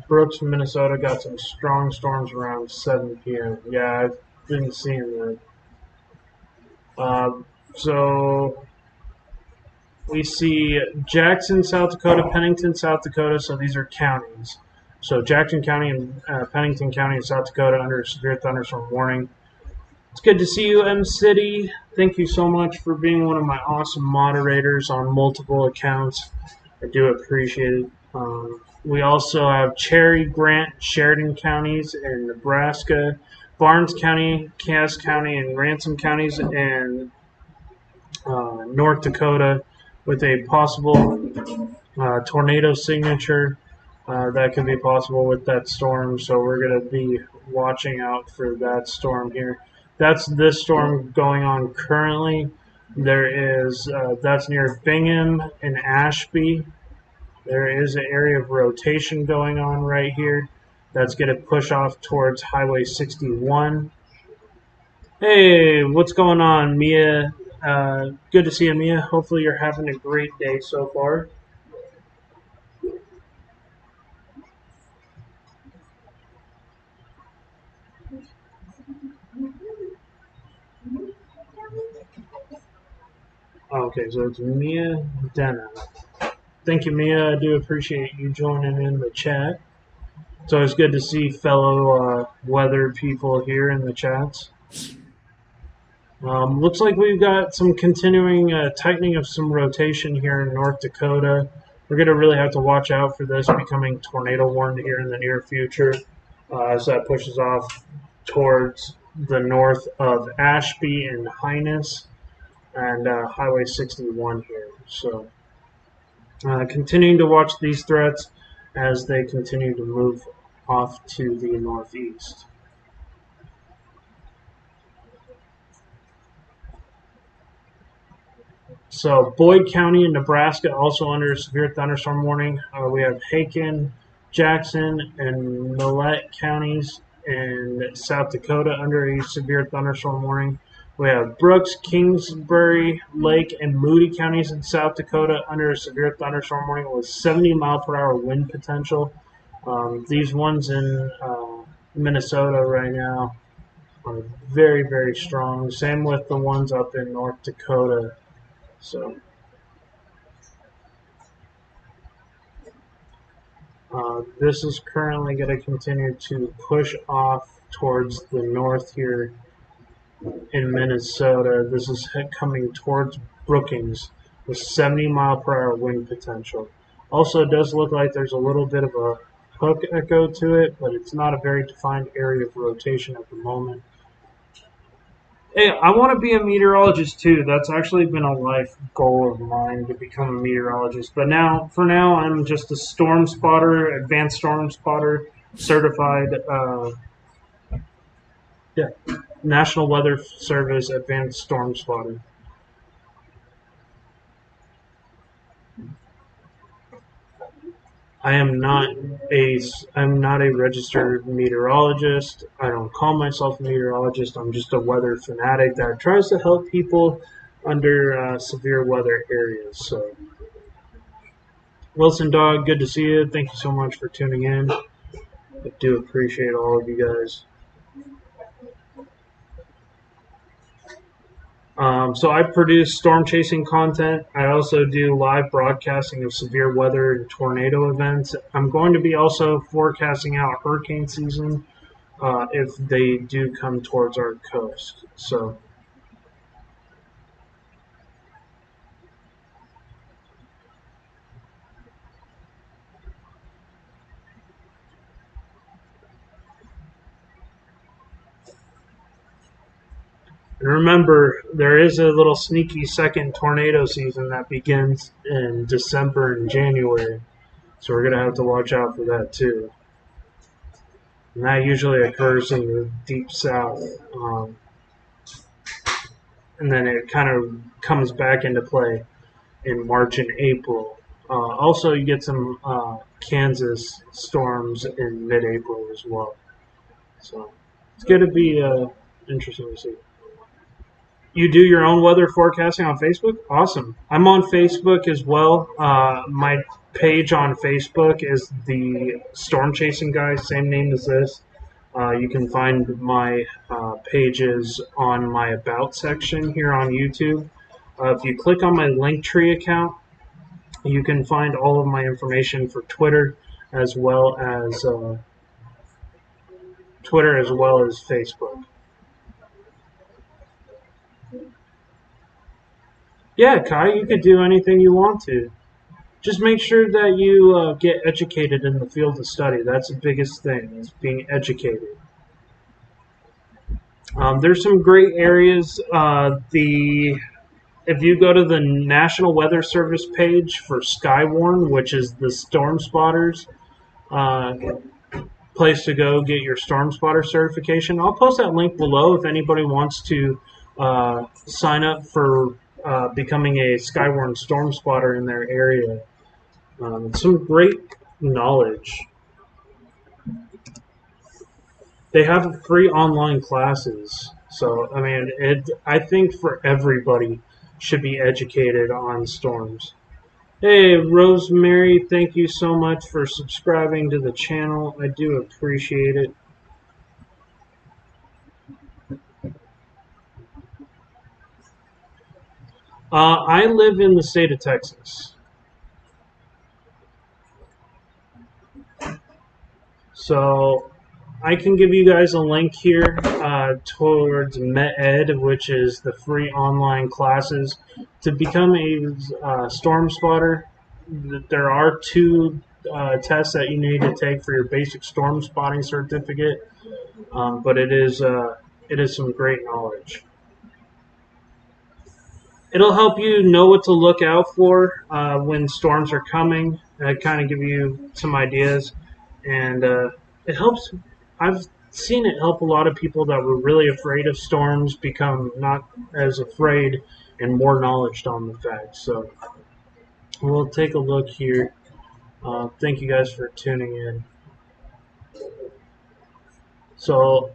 Brooks, Minnesota got some strong storms around 7 p.m. Yeah, I've been seeing that. So we see Jackson, South Dakota, Pennington, South Dakota. So these are counties. So Jackson County and Pennington County in South Dakota under severe thunderstorm warning. It's good to see you, M City. Thank you so much for being one of my awesome moderators on multiple accounts. I do appreciate it. We also have Cherry, Grant, Sheridan counties in Nebraska, Barnes County, Cass County, and Ransom counties in North Dakota with a possible tornado signature that could be possible with that storm. So we're going to be watching out for that storm here. That's this storm going on currently. There is that's near Bingham and Ashby. There is an area of rotation going on right here. That's going to push off towards Highway 61. Hey, what's going on, Mia? Good to see you, Mia. Hopefully you're having a great day so far. Okay, so it's Mia Denna. Thank you, Mia. I do appreciate you joining in the chat. It's always good to see fellow weather people here in the chats. Looks like we've got some continuing tightening of some rotation here in North Dakota. We're going to really have to watch out for this becoming tornado warned here in the near future as that pushes off towards the north of Ashby and Highness and Highway 61 here. So continuing to watch these threats as they continue to move off to the northeast. So Boyd County in Nebraska also under a severe thunderstorm warning. We have Haken, Jackson, and Millette counties in South Dakota under a severe thunderstorm warning. We have Brooks, Kingsbury, Lake, and Moody counties in South Dakota under a severe thunderstorm warning with 70-mile-per-hour wind potential. These ones in Minnesota right now are very, very strong. Same with the ones up in North Dakota. So this is currently going to continue to push off towards the north here in Minnesota. This is coming towards Brookings with 70-mile-per-hour wind potential. Also, it does look like there's a little bit of a hook echo to it, but it's not a very defined area of rotation at the moment. Hey, I want to be a meteorologist too. That's actually been a life goal of mine to become a meteorologist. But now, for now, I'm just a storm spotter, advanced storm spotter, certified, National Weather Service advanced storm spotter. I'm not a registered meteorologist. I don't call myself a meteorologist. I'm just a weather fanatic that tries to help people under severe weather areas. So, Wilson Dog, good to see you. Thank you so much for tuning in. I do appreciate all of you guys. So I produce storm chasing content. I also do live broadcasting of severe weather and tornado events. I'm going to be also forecasting out hurricane season if they do come towards our coast. So And remember, there is a little sneaky second tornado season that begins in December and January. So we're going to have to watch out for that too. And that usually occurs in the deep south. And then it kind of comes back into play in March and April. Also, you get some Kansas storms in mid-April as well. So it's going to be interesting to see. You do your own weather forecasting on Facebook? Awesome. I'm on Facebook as well. My page on Facebook is the Storm Chasing Guy, same name as this. You can find my pages on my About section here on YouTube. If you click on my Linktree account, you can find all of my information for Twitter as well as Facebook. Yeah, Kai, you could do anything you want to. Just make sure that you get educated in the field of study. That's the biggest thing, is being educated. There's some great areas. If you go to the National Weather Service page for Skywarn, which is the storm spotters uh, place to go get your storm spotter certification, I'll post that link below if anybody wants to sign up for becoming a Skywarn storm spotter in their area. Some great knowledge. They have free online classes. So, I mean, I think for everybody should be educated on storms. Hey, Rosemary, thank you so much for subscribing to the channel. I do appreciate it. I live in the state of Texas. So I can give you guys a link here towards MetEd, which is the free online classes to become a storm spotter. There are two tests that you need to take for your basic storm spotting certificate, but it is some great knowledge. It'll help you know what to look out for when storms are coming. Kind of give you some ideas, and it helps. I've seen it help a lot of people that were really afraid of storms become not as afraid and more knowledge on the facts. So we'll take a look here. Thank you guys for tuning in. So,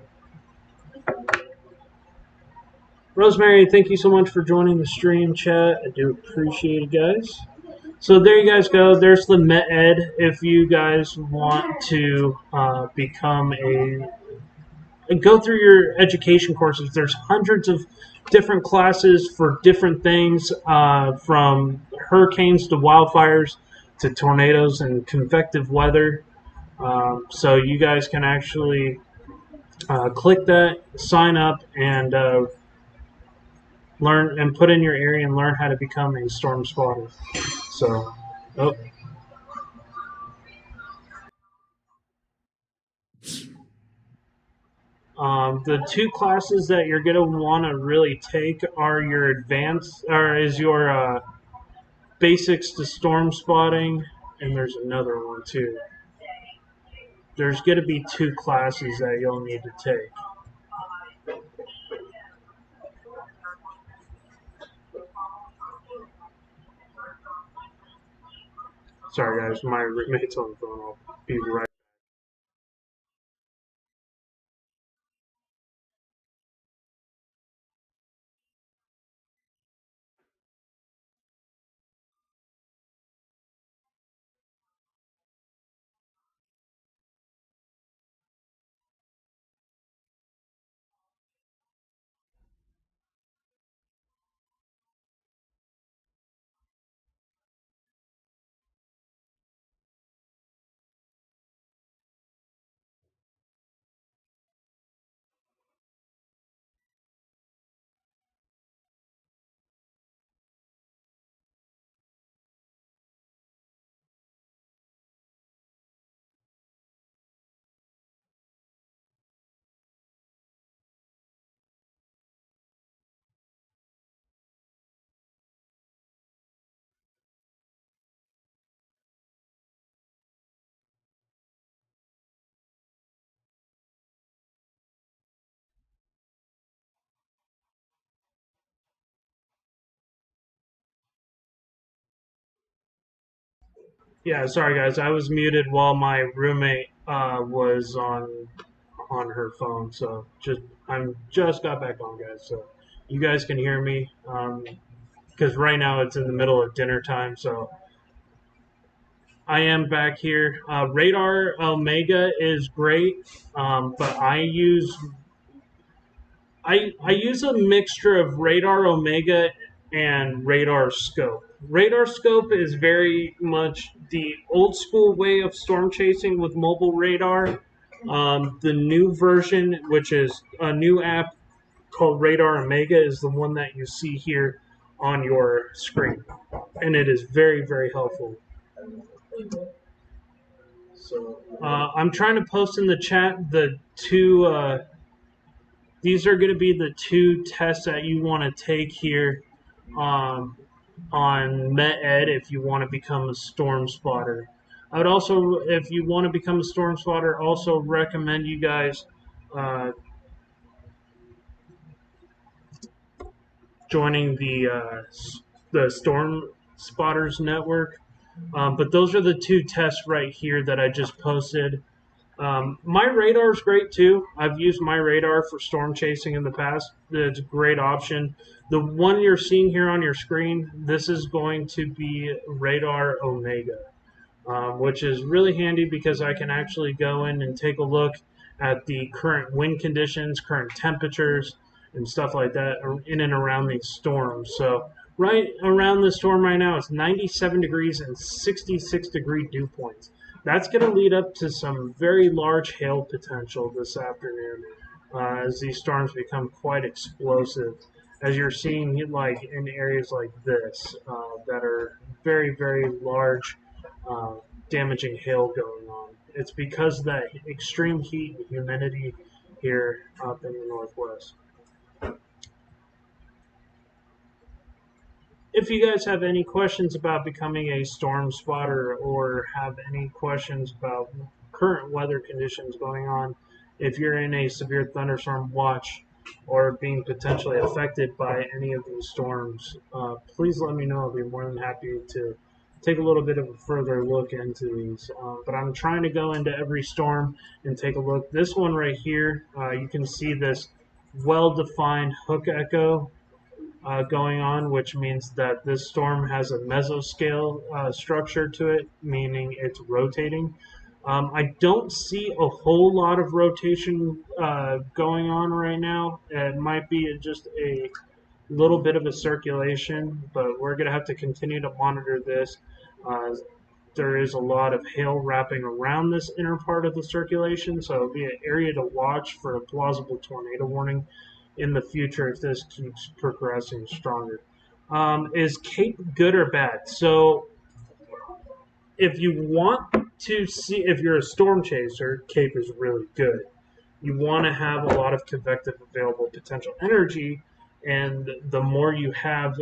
Rosemary, thank you so much for joining the stream chat. I do appreciate it, guys. So there you guys go. There's the MetEd. If you guys want to become go through your education courses, there's hundreds of different classes for different things, from hurricanes to wildfires to tornadoes and convective weather. So you guys can actually click that, sign up, and learn and put in your area and learn how to become a storm spotter. So, oh. The two classes that you're going to want to really take are your advanced, or is your basics to storm spotting, and there's another one too. There's going to be two classes that you'll need to take. Sorry, guys, my roommate's on the phone. I'll be right. Yeah, sorry guys, I was muted while my roommate was on her phone. So I'm just got back on, guys. So you guys can hear me because right now it's in the middle of dinner time. So I am back here. Radar Omega is great, but I use a mixture of Radar Omega and Radar Scope. Radar Scope is very much the old school way of storm chasing with mobile radar. The new version, which is a new app called Radar Omega, is the one that you see here on your screen, and it is very, very helpful. So I'm trying to post in the chat the two. These are going to be the two tests that you want to take here um, on MetEd if you want to become a storm spotter. I would also, if you want to become a storm spotter, also recommend you guys uh, joining the Storm Spotters Network. But those are the two tests right here that I just posted. My radar is great too. I've used my radar for storm chasing in the past. It's a great option. The one you're seeing here on your screen, this is going to be Radar Omega, which is really handy because I can actually go in and take a look at the current wind conditions, current temperatures, and stuff like that in and around these storms. So right around the storm right now, it's 97 degrees and 66-degree dew points. That's going to lead up to some very large hail potential this afternoon as these storms become quite explosive. As you're seeing, like in areas like this that are very, very large, uh, damaging hail going on. It's because of that extreme heat and humidity here up in the northwest. If you guys have any questions about becoming a storm spotter or have any questions about current weather conditions going on, if you're in a severe thunderstorm watch or being potentially affected by any of these storms, please let me know. I'll be more than happy to take a little bit of a further look into these. But I'm trying to go into every storm and take a look. This one right here, you can see this well-defined hook echo going on, which means that this storm has a mesoscale structure to it, meaning it's rotating. I don't see a whole lot of rotation going on right now. It might be just a little bit of a circulation, but we're going to have to continue to monitor this. Uh, there is a lot of hail wrapping around this inner part of the circulation, so it'll be an area to watch for a plausible tornado warning in the future if this keeps progressing stronger. Is Cape good or bad? So if you want to see, if you're a storm chaser, Cape is really good. You want to have a lot of convective available potential energy, and the more you have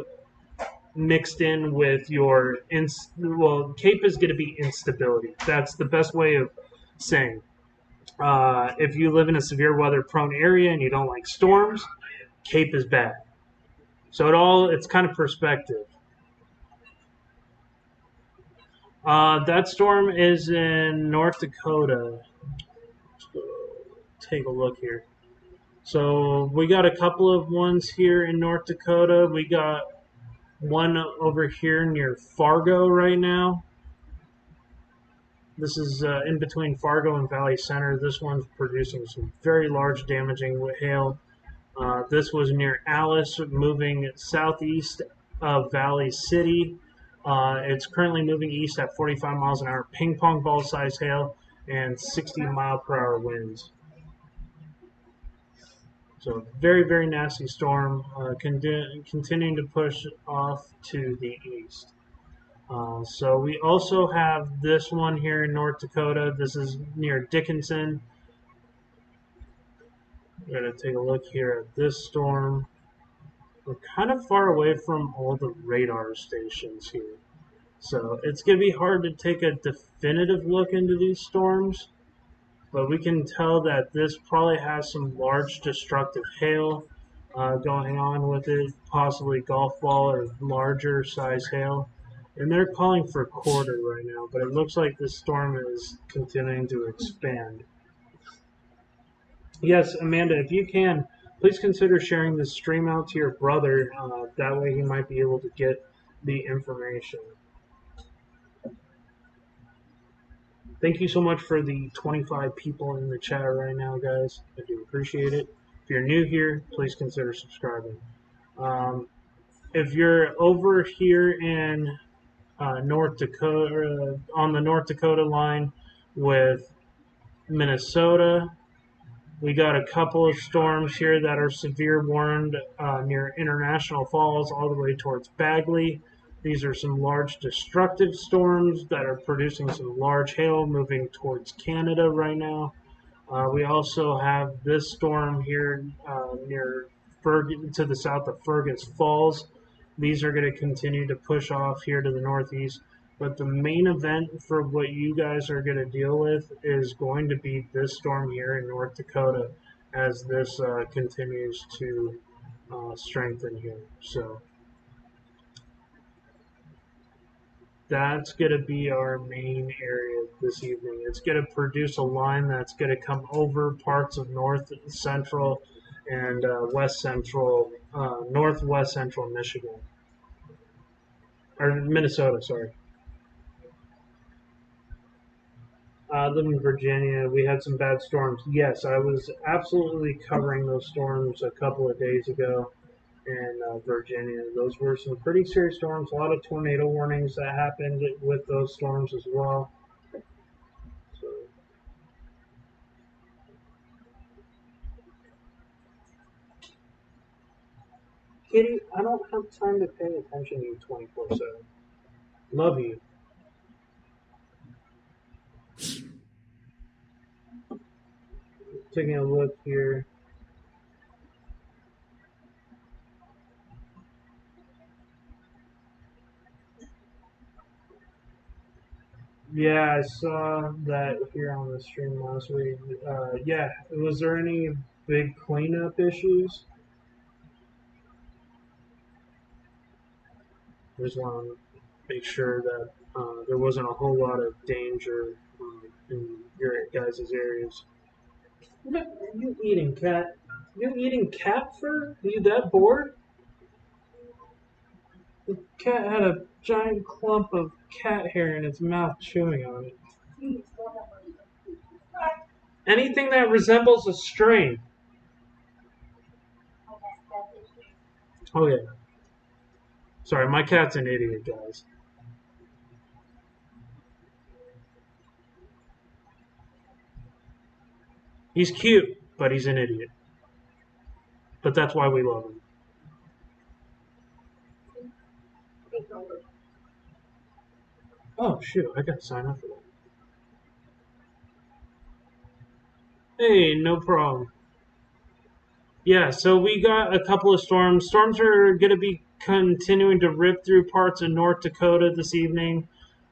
mixed in with your Cape is going to be instability. That's the best way of saying. If you live in a severe weather prone area and you don't like storms, Cape is bad. So it's kind of perspective. That storm is in North Dakota. Take a look here. So we got a couple of ones here in North Dakota. We got one over here near Fargo right now. This is in between Fargo and Valley Center. This one's producing some very large damaging hail. This was near Alice, moving southeast of Valley City. It's currently moving east at 45 miles an hour, ping pong ball size hail, and 60 mile per hour winds. So very, very nasty storm, continuing to push off to the east. So we also have this one here in North Dakota. This is near Dickinson. We're going to take a look here at this storm. We're kind of far away from all the radar stations here. So it's going to be hard to take a definitive look into these storms. But we can tell that this probably has some large destructive hail going on with it, possibly golf ball or larger size hail. And they're calling for quarter right now, but it looks like this storm is continuing to expand. Yes, Amanda, if you can, please consider sharing this stream out to your brother. That way he might be able to get the information. Thank you so much for the 25 people in the chat right now, guys. I do appreciate it. If you're new here, please consider subscribing. If you're over here in North Dakota, on the North Dakota line with Minnesota, we got a couple of storms here that are severe warned near International Falls all the way towards Bagley. These are some large destructive storms that are producing some large hail moving towards Canada right now. We also have this storm here near to the south of Fergus Falls. These are going to continue to push off here to the northeast. But the main event for what you guys are going to deal with is going to be this storm here in North Dakota as this continues to strengthen here. So that's going to be our main area this evening. It's going to produce a line that's going to come over parts of north central and west central, northwest central Michigan. Or Minnesota, sorry. I live in Virginia. We had some bad storms. Yes, I was absolutely covering those storms a couple of days ago in Virginia. Those were some pretty serious storms. A lot of tornado warnings that happened with those storms as well. So, Kitty, I don't have time to pay attention to you 24/7. Love you. Taking a look here. Yeah, I saw that here on the stream last week. Yeah, was there any big cleanup issues? I just want to make sure that there wasn't a whole lot of danger in your guys' areas. What are you eating, cat? You eating cat fur? Are you that bored? The cat had a giant clump of cat hair in its mouth chewing on it. Anything that resembles a string. Oh, yeah. Sorry, my cat's an idiot, guys. He's cute, but he's an idiot. But that's why we love him. Oh, shoot, I gotta sign up for that. Hey, no problem. Yeah, so we got a couple of storms. Storms are going to be continuing to rip through parts of North Dakota this evening.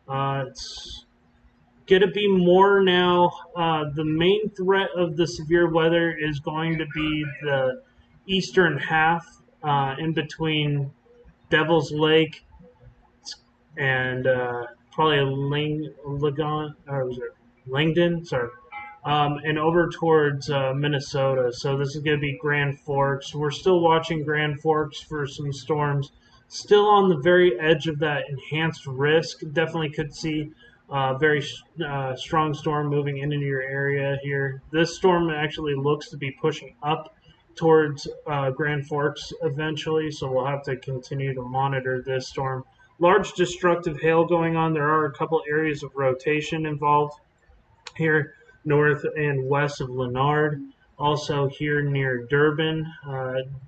It's going to be more now. The main threat of the severe weather is going to be the eastern half in between Devil's Lake and probably Langdon, sorry, and over towards Minnesota. So this is going to be Grand Forks. We're still watching Grand Forks for some storms. Still on the very edge of that enhanced risk. Definitely could see very strong storm moving into your area here. This storm actually looks to be pushing up towards Grand Forks eventually, so we'll have to continue to monitor this storm. Large destructive hail going on. There are a couple areas of rotation involved here north and west of Leonard. Also here near Durban.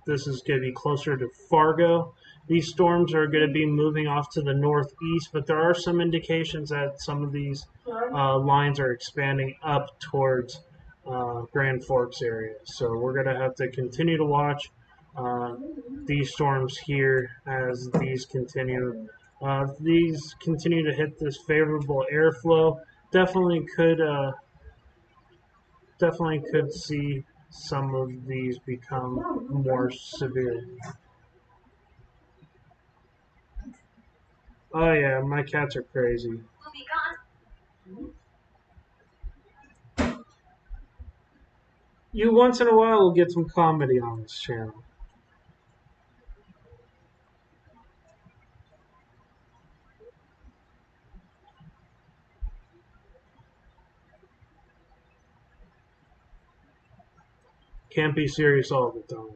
This is going to be closer to Fargo. These storms are going to be moving off to the northeast, but there are some indications that some of these lines are expanding up towards Grand Forks area. So we're going to have to continue to watch these storms here as these continue. These continue to hit this favorable airflow. Definitely could see some of these become more severe. Oh yeah, my cats are crazy. We'll be gone. You once in a while will get some comedy on this channel. Can't be serious all the time.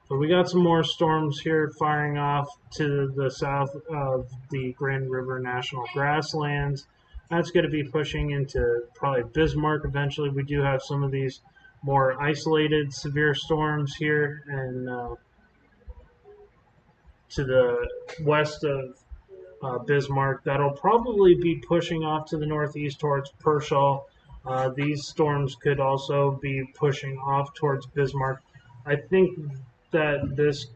But we got some more storms here firing off to the south of the Grand River National Grasslands. That's going to be pushing into probably Bismarck eventually. We do have some of these more isolated severe storms here and to the west of Bismarck. That'll probably be pushing off to the northeast towards Pershall. These storms could also be pushing off towards Bismarck. I think that this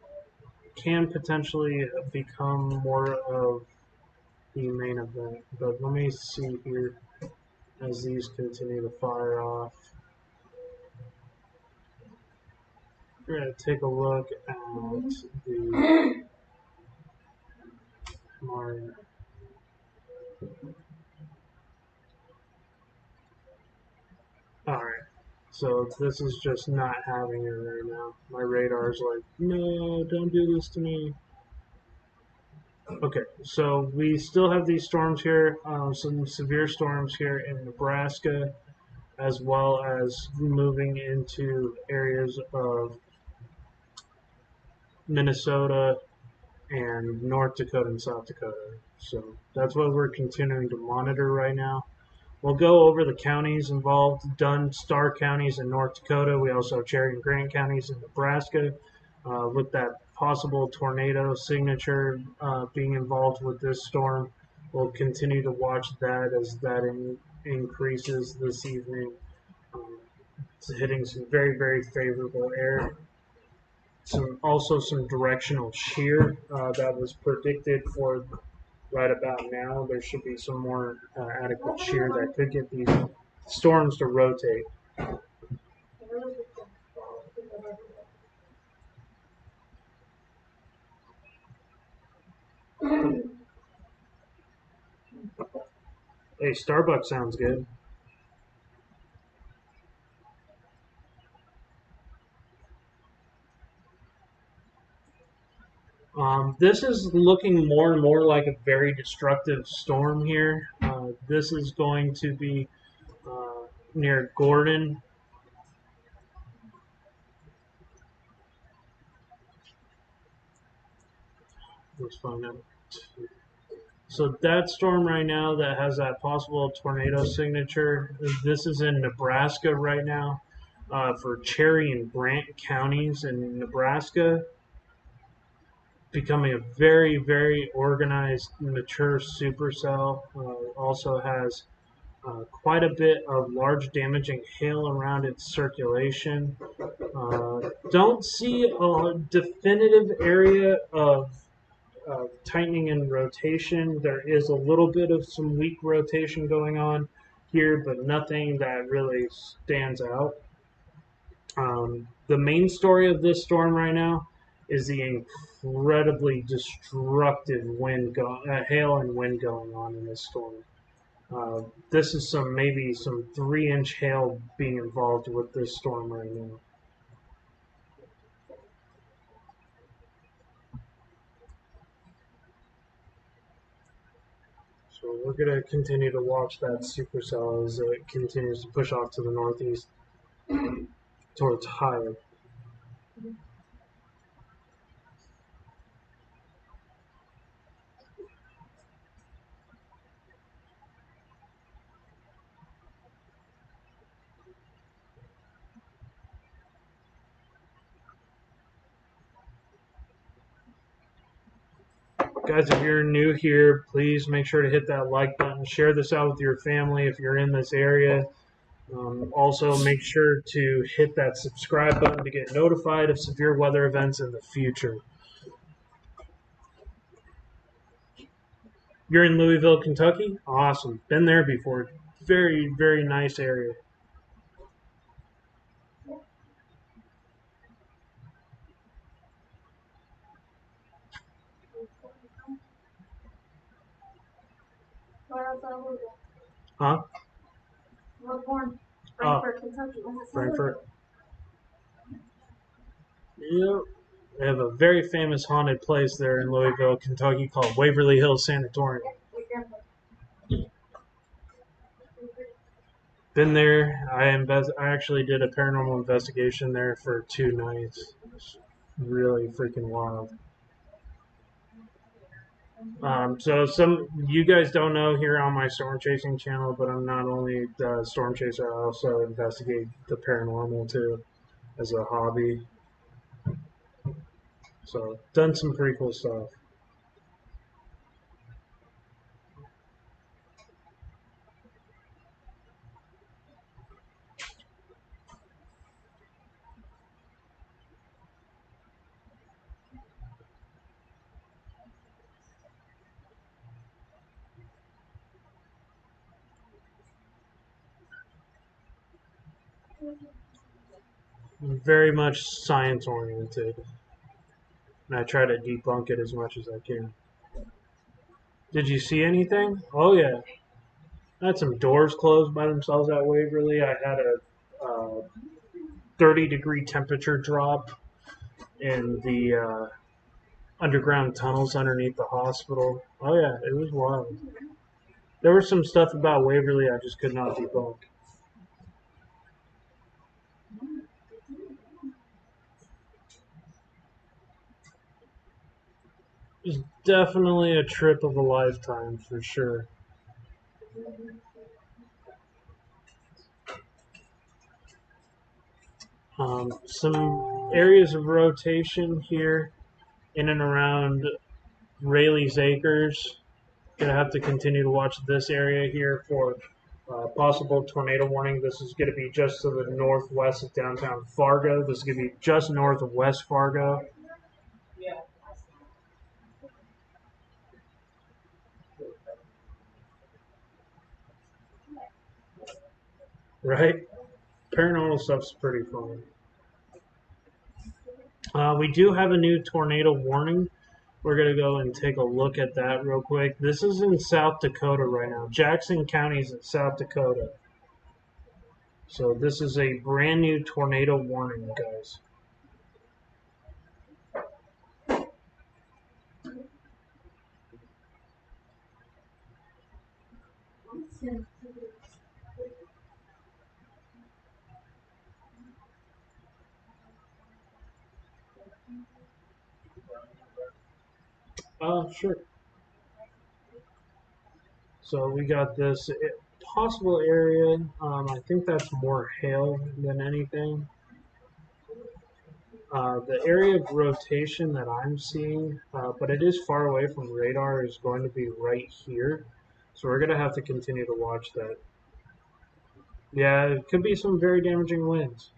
can potentially become more of the main event. But let me see here as these continue to fire off. We're going to take a look at the more. Alright, so this is just not having it right now. My radar's like, no, don't do this to me. Okay, so we still have these storms here, some severe storms here in Nebraska, as well as moving into areas of Minnesota and North Dakota and South Dakota. So that's what we're continuing to monitor right now. We'll go over the counties involved, Dunn, Starr counties in North Dakota. We also have Cherry and Grant counties in Nebraska. With that possible tornado signature being involved with this storm, we'll continue to watch that as that increases this evening. It's hitting some very, very favorable air. Also some directional shear that was predicted for right about now. There should be some more adequate shear that could get these storms to rotate. Hey, Starbucks sounds good. This is looking more and more like a very destructive storm here. This is going to be near Gordon. Let's find out. So that storm right now that has that possible tornado signature, this is in Nebraska right now for Cherry and Grant counties in Nebraska, becoming a very, very organized, mature supercell. Also has quite a bit of large damaging hail around its circulation. Don't see a definitive area of tightening and rotation. There is a little bit of some weak rotation going on here, but nothing that really stands out. The main story of this storm right now is the incredibly destructive hail and wind going on in this storm. This is maybe some 3-inch hail being involved with this storm right now. So we're going to continue to watch that supercell as it continues to push off to the northeast towards Hive. Guys, if you're new here, please make sure to hit that like button. Share this out with your family if you're in this area. Also, make sure to hit that subscribe button to get notified of severe weather events in the future. You're in Louisville, Kentucky? Awesome. Been there before. Very, very nice area. Huh? We're born Frankfort, Kentucky. Frankfort. Yep. They have a very famous haunted place there in Louisville, Kentucky called Waverly Hills Sanatorium. Been there. I actually did a paranormal investigation there for 2 nights. It's really freaking wild. So some you guys don't know here on my storm chasing channel, but I'm not only the storm chaser, I also investigate the paranormal too as a hobby. So done some pretty cool stuff. Very much science oriented, and I try to debunk it as much as I can. Did you see anything? Oh yeah, I had some doors closed by themselves at Waverly. I had a 30-degree temperature drop in the underground tunnels underneath the hospital. Oh yeah, it was wild. There was some stuff about Waverly I just could not debunk. It was definitely a trip of a lifetime for sure. Some areas of rotation here in and around Rayleigh's Acres. Gonna have to continue to watch this area here for possible tornado warning. This is going to be just to the northwest of downtown Fargo. This is going to be just north of West Fargo. Right? Paranormal stuff's pretty fun. We do have a new tornado warning. We're going to go and take a look at that real quick. This is in South Dakota right now. Jackson County is in South Dakota. So this is a brand new tornado warning, guys. Sure. So we got this possible area. I think that's more hail than anything. The area of rotation that I'm seeing, but it is far away from radar, is going to be right here. So we're going to have to continue to watch that. Yeah, it could be some very damaging winds.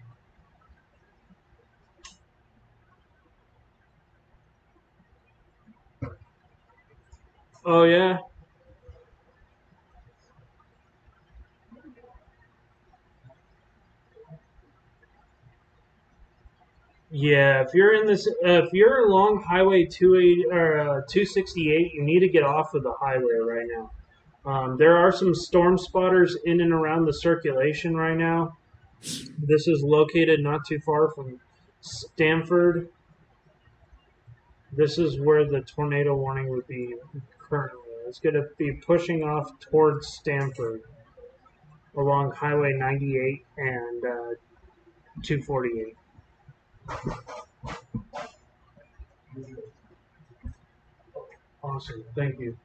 Oh, yeah? Yeah, if you're along Highway 28 or 268, you need to get off of the highway right now. There are some storm spotters in and around the circulation right now. This is located not too far from Stanford. This is where the tornado warning would be currently. It's going to be pushing off towards Stanford along Highway 98 and 248. Awesome. Thank you.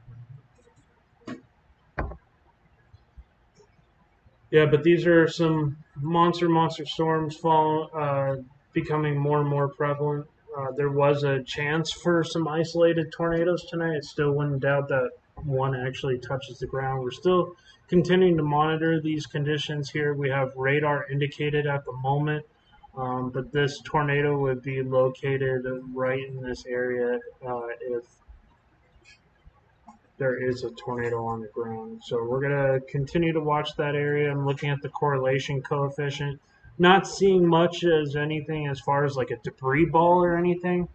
Yeah, but these are some monster storms becoming more and more prevalent. There was a chance for some isolated tornadoes tonight. I still wouldn't doubt that one actually touches the ground. We're still continuing to monitor these conditions here. We have radar indicated at the moment, but this tornado would be located right in this area if there is a tornado on the ground. So we're going to continue to watch that area. I'm looking at the correlation coefficient. Not seeing much as anything as far as like a debris ball or anything.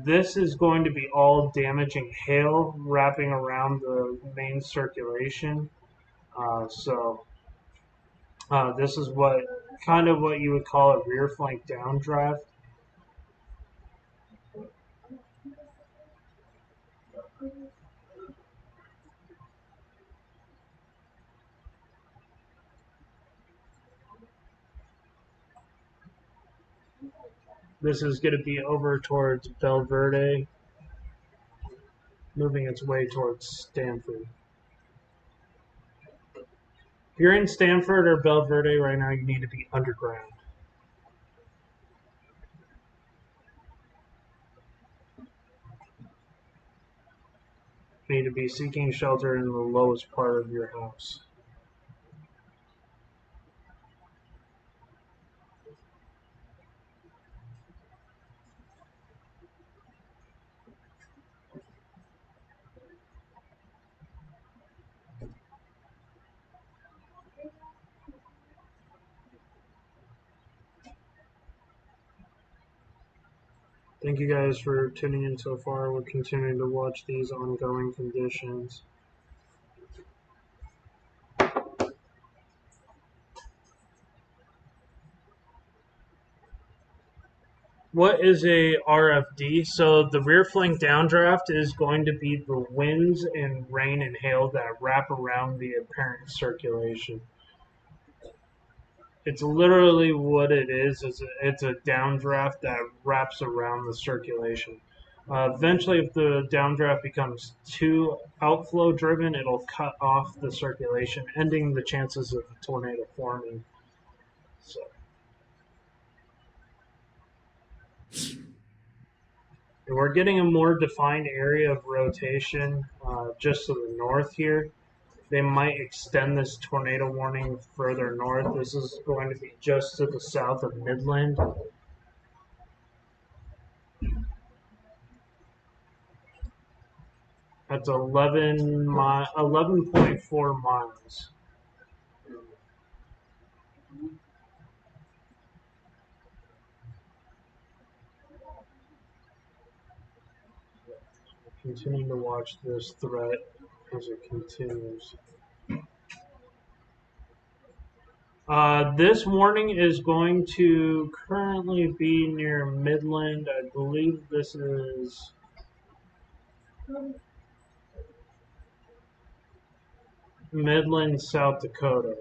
This is going to be all damaging hail wrapping around the main circulation. This is what you would call a rear flank downdraft. This is going to be over towards Bel Verde, moving its way towards Stanford. If you're in Stanford or Bel Verde right now, you need to be underground. You need to be seeking shelter in the lowest part of your house. Thank you guys for tuning in so far. We're continuing to watch these ongoing conditions. What is a RFD? So the rear flank downdraft is going to be the winds and rain and hail that wrap around the apparent circulation. It's literally what it is. It's a downdraft that wraps around the circulation. Eventually, if the downdraft becomes too outflow driven, it'll cut off the circulation, ending the chances of a tornado forming. So, we're getting a more defined area of rotation just to the north here. They might extend this tornado warning further north. This is going to be just to the south of Midland. That's 11.4 miles. Continuing to watch this threat as it continues. This warning is going to currently be near Midland. I believe this is Midland, South Dakota.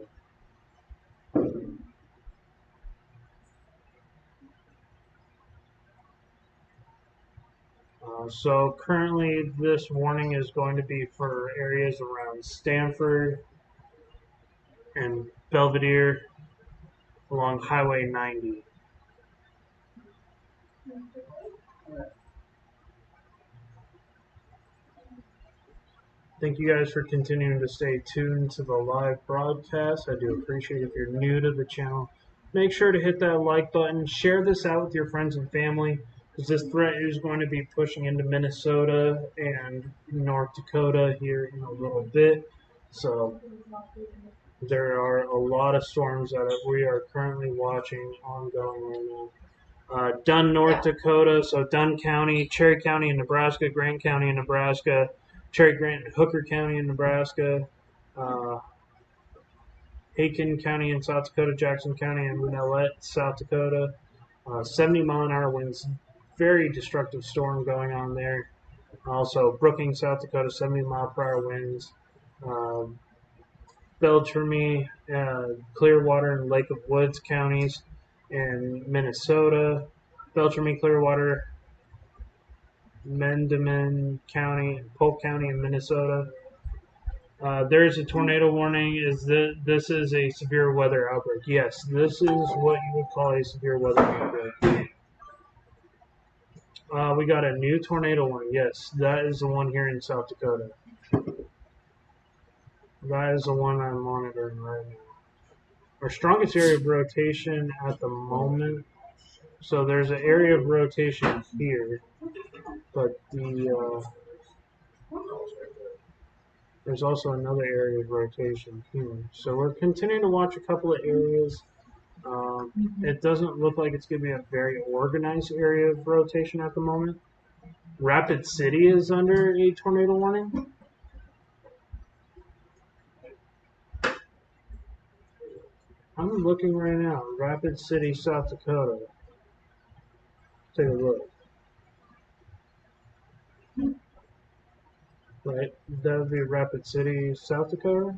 So currently this warning is going to be for areas around Stanford and Belvedere along Highway 90. Thank you guys for continuing to stay tuned to the live broadcast. I do appreciate it. If you're new to the channel, make sure to hit that like button. Share this out with your friends and family, because this threat is going to be pushing into Minnesota and North Dakota here in a little bit. So there are a lot of storms that we are currently watching ongoing right now. Dunn, North Dakota, so Dunn County, Cherry County in Nebraska, Grant County in Nebraska, Cherry Grant and Hooker County in Nebraska, Aiken County in South Dakota, Jackson County and Winnelet, South Dakota. 70-mile-an-hour winds, very destructive storm going on there. Also, Brookings, South Dakota, 70-mile-per-hour winds. Beltrami, Clearwater, and Lake of Woods counties in Minnesota. Beltrami, Clearwater, Mendeman County, Polk County in Minnesota. There is a tornado warning. This is a severe weather outbreak? Yes, this is what you would call a severe weather outbreak. We got a new tornado warning. Yes, that is the one here in South Dakota. That is the one I'm monitoring right now. Our strongest area of rotation at the moment. So there's an area of rotation here, but there's also another area of rotation here. So we're continuing to watch a couple of areas. It doesn't look like it's going to be a very organized area of rotation at the moment. Rapid City is under a tornado warning. I'm looking right now. Rapid City, South Dakota. Take a look. Right, that would be Rapid City, South Dakota.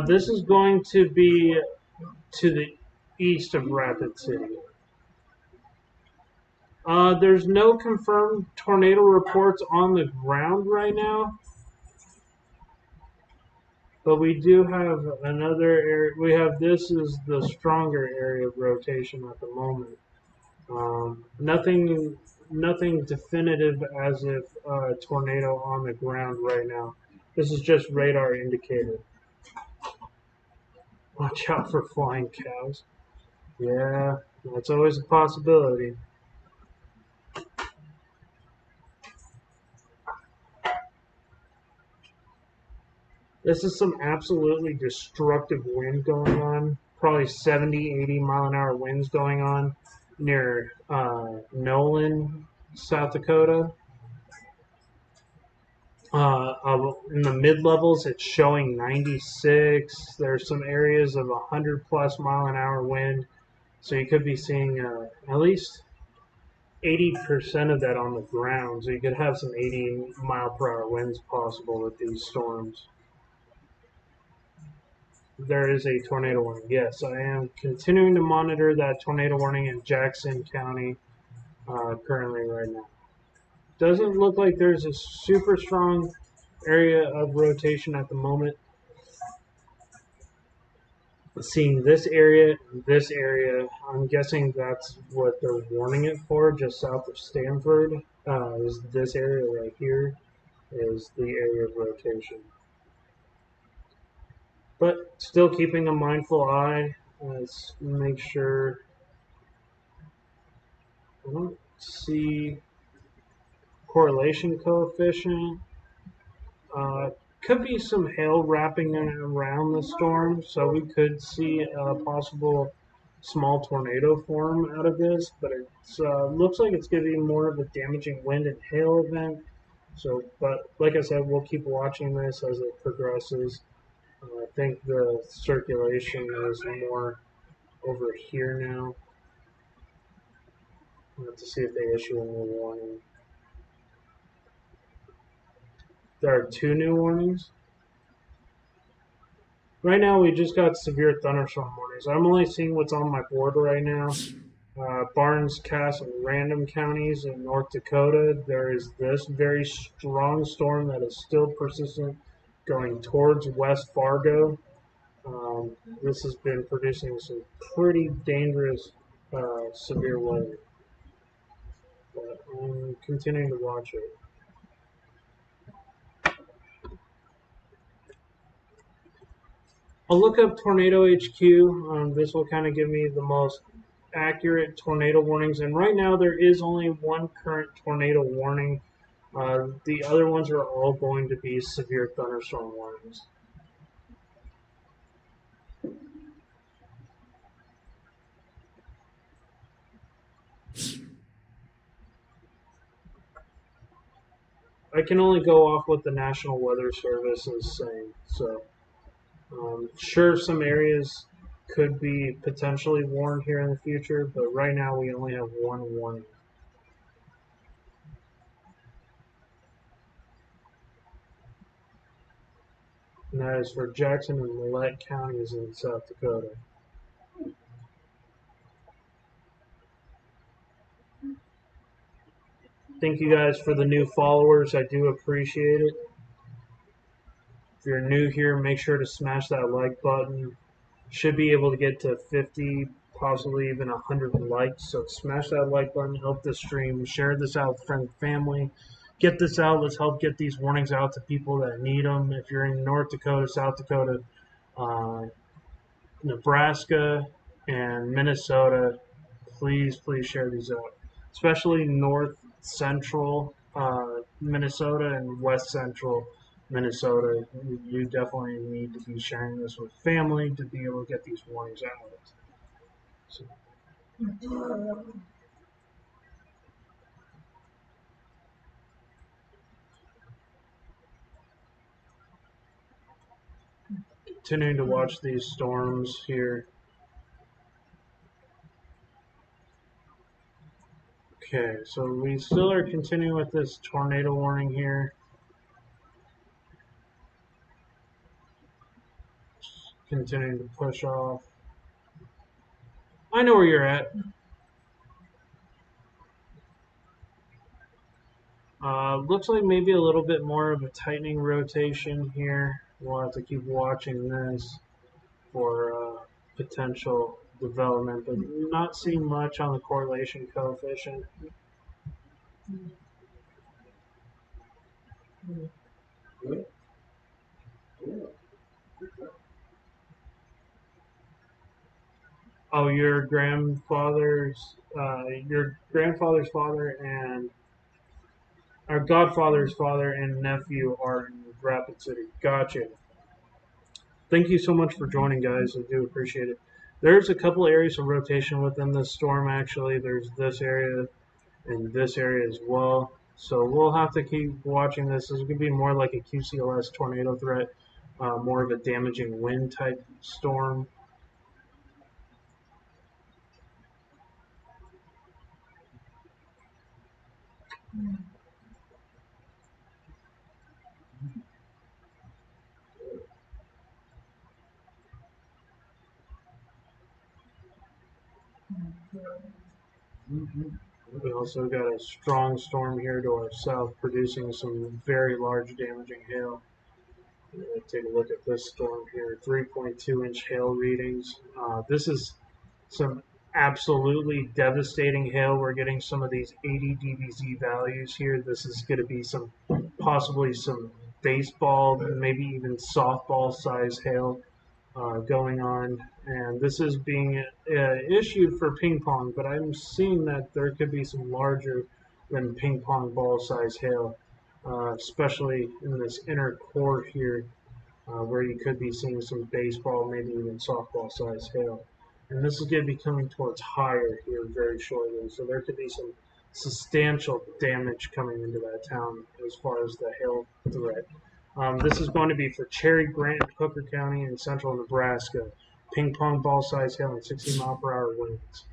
This is going to be to the east of Rapid City. There's no confirmed tornado reports on the ground right now, but we do have another area. We have this is the stronger area of rotation at the moment. Nothing definitive as if a tornado on the ground right now. This is just radar indicated. Watch out for flying cows. Yeah, that's always a possibility. This is some absolutely destructive wind going on. Probably 70, 80 mile an hour winds going on near Nolan, South Dakota. In the mid levels, it's showing 96. There's some areas of 100 plus mile an hour wind. So you could be seeing at least 80% of that on the ground. So you could have some 80 mile per hour winds possible with these storms. There is a tornado warning. Yes, I am continuing to monitor that tornado warning in Jackson County currently right now. Doesn't look like there's a super strong area of rotation at the moment. Seeing this area, I'm guessing that's what they're warning it for, just south of Stanford. Is this area right here is the area of rotation. But still keeping a mindful eye. Let's make sure. I don't see correlation coefficient. Could be some hail wrapping around the storm, so we could see a possible small tornado form out of this, but it looks like it's going to be more of a damaging wind and hail event. So, but like I said, we'll keep watching this as it progresses. I think the circulation is more over here now. We'll have to see if they issue a new warning. There are 2 new warnings. Right now, we just got severe thunderstorm warnings. I'm only seeing what's on my board right now. Barnes, Cass, and Random counties in North Dakota. There is this very strong storm that is still persistent going towards West Fargo. This has been producing some pretty dangerous, severe weather. But I'm continuing to watch it. I'll look up Tornado HQ. This will kind of give me the most accurate tornado warnings. And right now, there is only one current tornado warning. The other ones are all going to be severe thunderstorm warnings. I can only go off what the National Weather Service is saying. So, sure, some areas could be potentially warned here in the future, but right now we only have one warning. And that is for Jackson and Millette counties in South Dakota. Thank you guys for the new followers. I do appreciate it. If you're new here, make sure to smash that like button. Should be able to get to 50, possibly even 100 likes. So smash that like button, help the stream, share this out with friends and family. Get this out. Let's help get these warnings out to people that need them. If you're in North Dakota, South Dakota, Nebraska, and Minnesota, please share these out. Especially north central Minnesota and west central Minnesota, you definitely need to be sharing this with family to be able to get these warnings out. So, continuing to watch these storms here. Okay, so we still are continuing with this tornado warning here. Continuing to push off. I know where you're at. Looks like maybe a little bit more of a tightening rotation here. We'll have to keep watching this for potential development, but not seeing much on the correlation coefficient. Oh, your grandfather's father and our godfather's father and nephew are in Rapid City. Gotcha. Thank you so much for joining, guys. I do appreciate it. There's a couple areas of rotation within this storm, actually. There's this area and this area as well. So we'll have to keep watching this. This is going to be more like a QCLS tornado threat, more of a damaging wind type storm. We also got a strong storm here to our south, producing some very large damaging hail. Take a look at this storm here, 3.2-inch hail readings. This is some absolutely devastating hail. We're getting some of these 80 dBz values here. This is going to be some possibly some baseball, maybe even softball size hail going on. And this is being issued for ping pong, but I'm seeing that there could be some larger than ping pong ball size hail, especially in this inner core here, where you could be seeing some baseball, maybe even softball size hail. And this is going to be coming towards higher here very shortly, so there could be some substantial damage coming into that town as far as the hail threat. This is going to be for Cherry, Grant, Hooker County, and central Nebraska. Ping pong ball size hail and 60-mile-per-hour winds.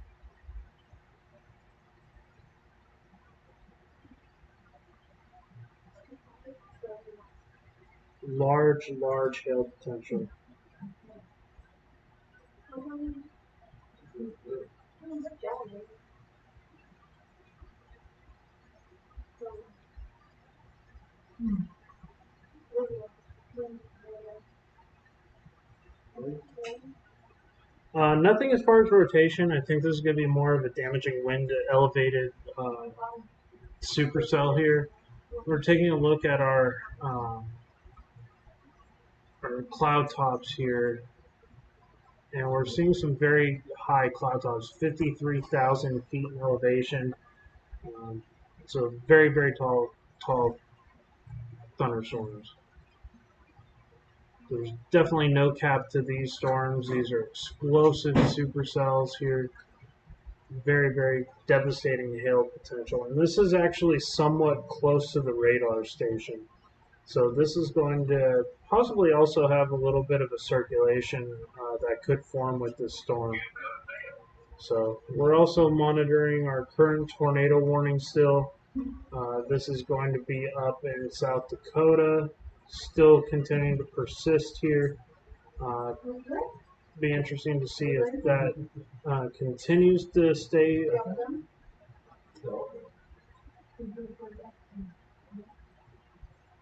Large, large hail potential. Nothing as far as rotation. I think this is going to be more of a damaging wind elevated supercell here. We're taking a look at our cloud tops here, and we're seeing some very high cloud tops, 53,000 feet in elevation. So very, very tall thunderstorms. There's definitely no cap to these storms. These are explosive supercells here. Very, very devastating hail potential. And this is actually somewhat close to the radar station. So this is going to possibly also have a little bit of a circulation that could form with this storm. So we're also monitoring our current tornado warning still. This is going to be up in South Dakota, still continuing to persist here. Be interesting to see if that continues to stay.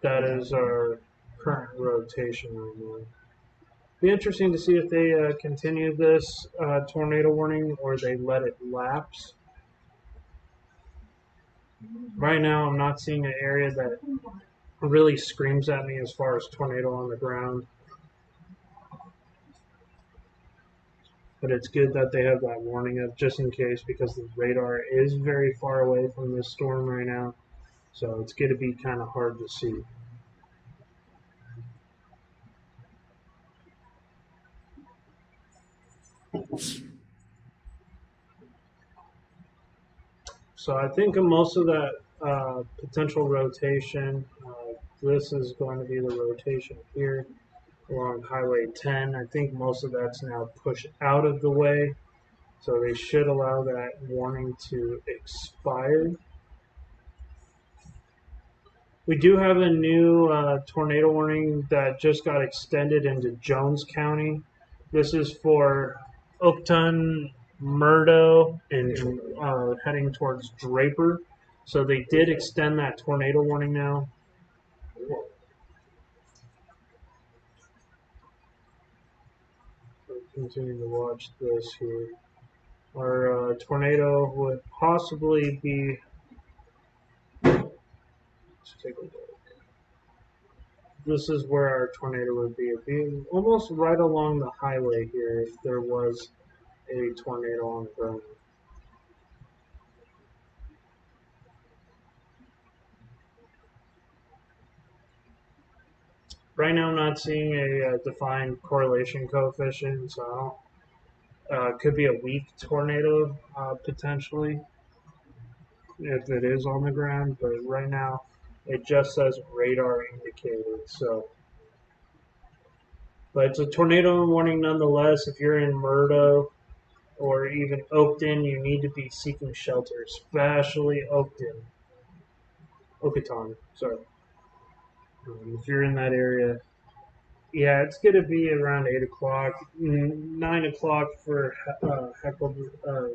That is our current rotation right now. Be interesting to see if they continue this tornado warning or they let it lapse. Right now, I'm not seeing an area that really screams at me as far as tornado on the ground. But it's good that they have that warning up just in case, because the radar is very far away from this storm right now. So it's going to be kind of hard to see. So I think most of that potential rotation, this is going to be the rotation here along Highway 10. I think most of that's now pushed out of the way. So they should allow that warning to expire. We do have a new tornado warning that just got extended into Jones County. This is for Oakton, Murdo, and heading towards Draper. So they did extend that tornado warning now. We'll continue to watch this here. Our tornado would possibly be. Let's take a look. This is where our tornado would be. It'd be almost right along the highway here if there was a tornado on the ground. Right now, I'm not seeing a defined correlation coefficient, so could be a weak tornado potentially if it is on the ground. But right now, it just says radar indicated. So, but it's a tornado warning nonetheless. If you're in Murdo or even Oakton, you need to be seeking shelter, especially Okoton. Sorry, if you're in that area. Yeah, it's going to be around 8 o'clock, 9 o'clock for Heckle,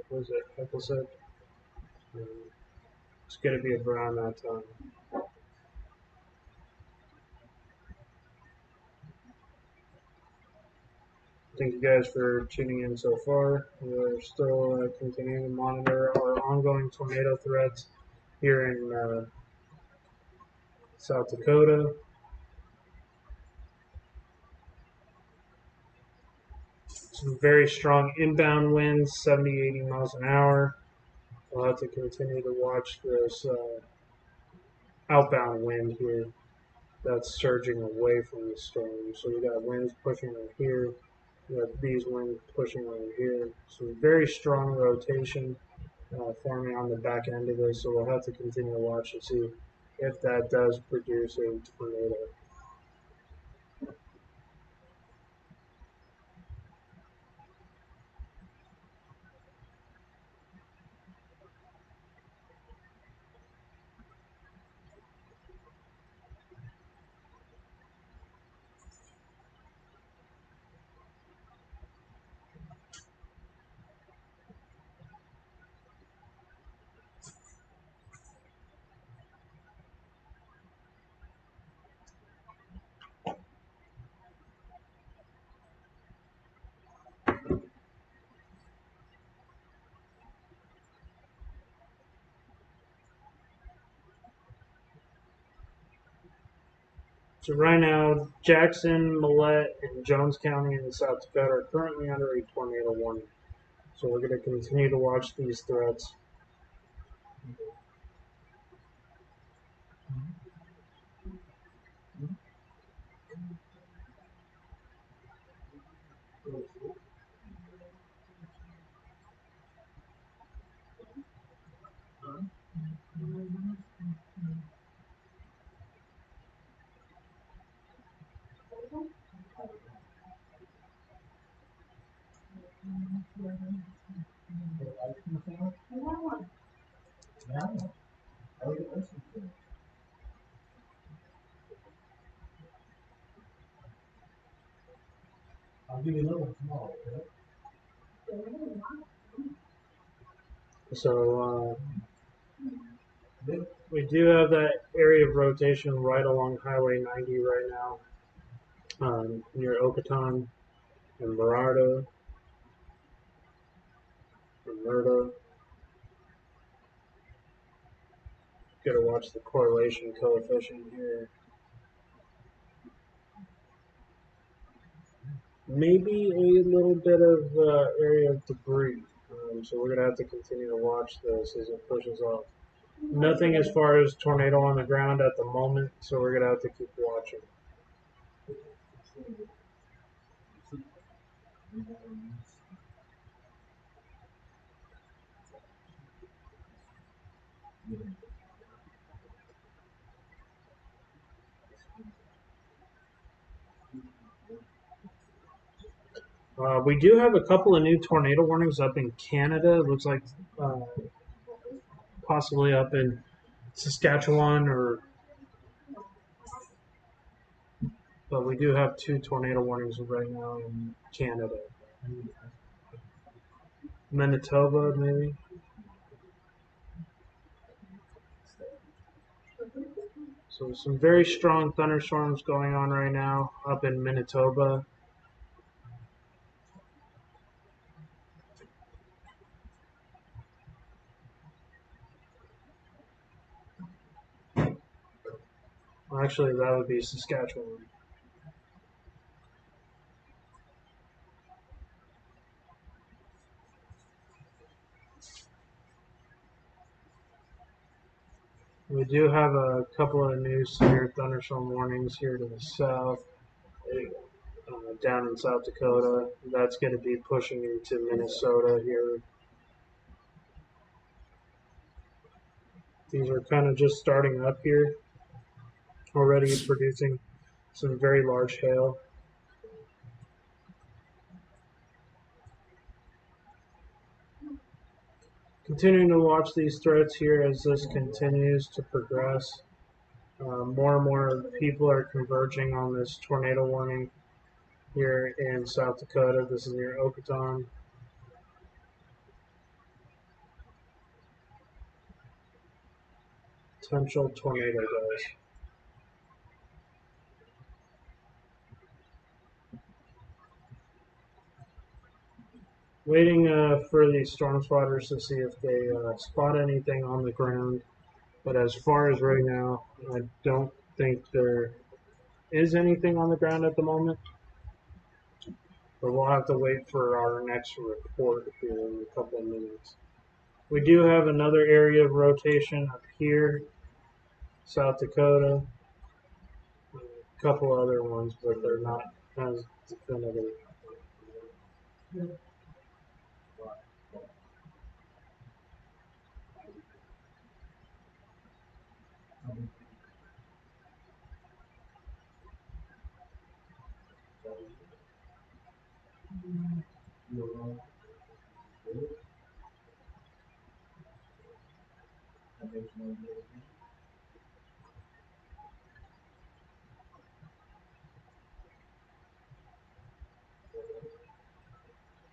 was it Heckle said? It's going to be around that time. Thank you guys for tuning in so far. We're still continuing to monitor our ongoing tornado threats here in South Dakota. Some very strong inbound winds, 70, 80 miles an hour. We'll have to continue to watch this outbound wind here that's surging away from the storm. So we got winds pushing over here. We got these winds pushing over here. So very strong rotation forming on the back end of this. So we'll have to continue to watch to see if that does produce a tornado. So right now, Jackson, Millette, and Jones County in South Dakota are currently under a tornado warning. So we're going to continue to watch these threats. I'll give you another one tomorrow, okay? So we do have that area of rotation right along Highway 90 right now, near Okoton and Murdo. Got to watch the correlation coefficient here. Maybe a little bit of area of debris. So we're going to have to continue to watch this as it pushes off. Nothing as far as tornado on the ground at the moment, so we're going to have to keep watching. We do have a couple of new tornado warnings up in Canada. It looks like possibly up in Saskatchewan, but we do have two tornado warnings right now in Canada. Manitoba, maybe. So some very strong thunderstorms going on right now up in Manitoba. Well, actually, that would be Saskatchewan. We do have a couple of new severe thunderstorm warnings here to the south, down in South Dakota. That's going to be pushing into Minnesota here. These are kind of just starting up here, already producing some very large hail. Continuing to watch these threats here as this continues to progress. More and more people are converging on this tornado warning here in South Dakota. This is near Okoton. Potential tornado, guys. Waiting for the storm spotters to see if they spot anything on the ground. But as far as right now, I don't think there is anything on the ground at the moment. But we'll have to wait for our next report here in a couple of minutes. We do have another area of rotation up here, South Dakota. A couple other ones, but they're not as definitive.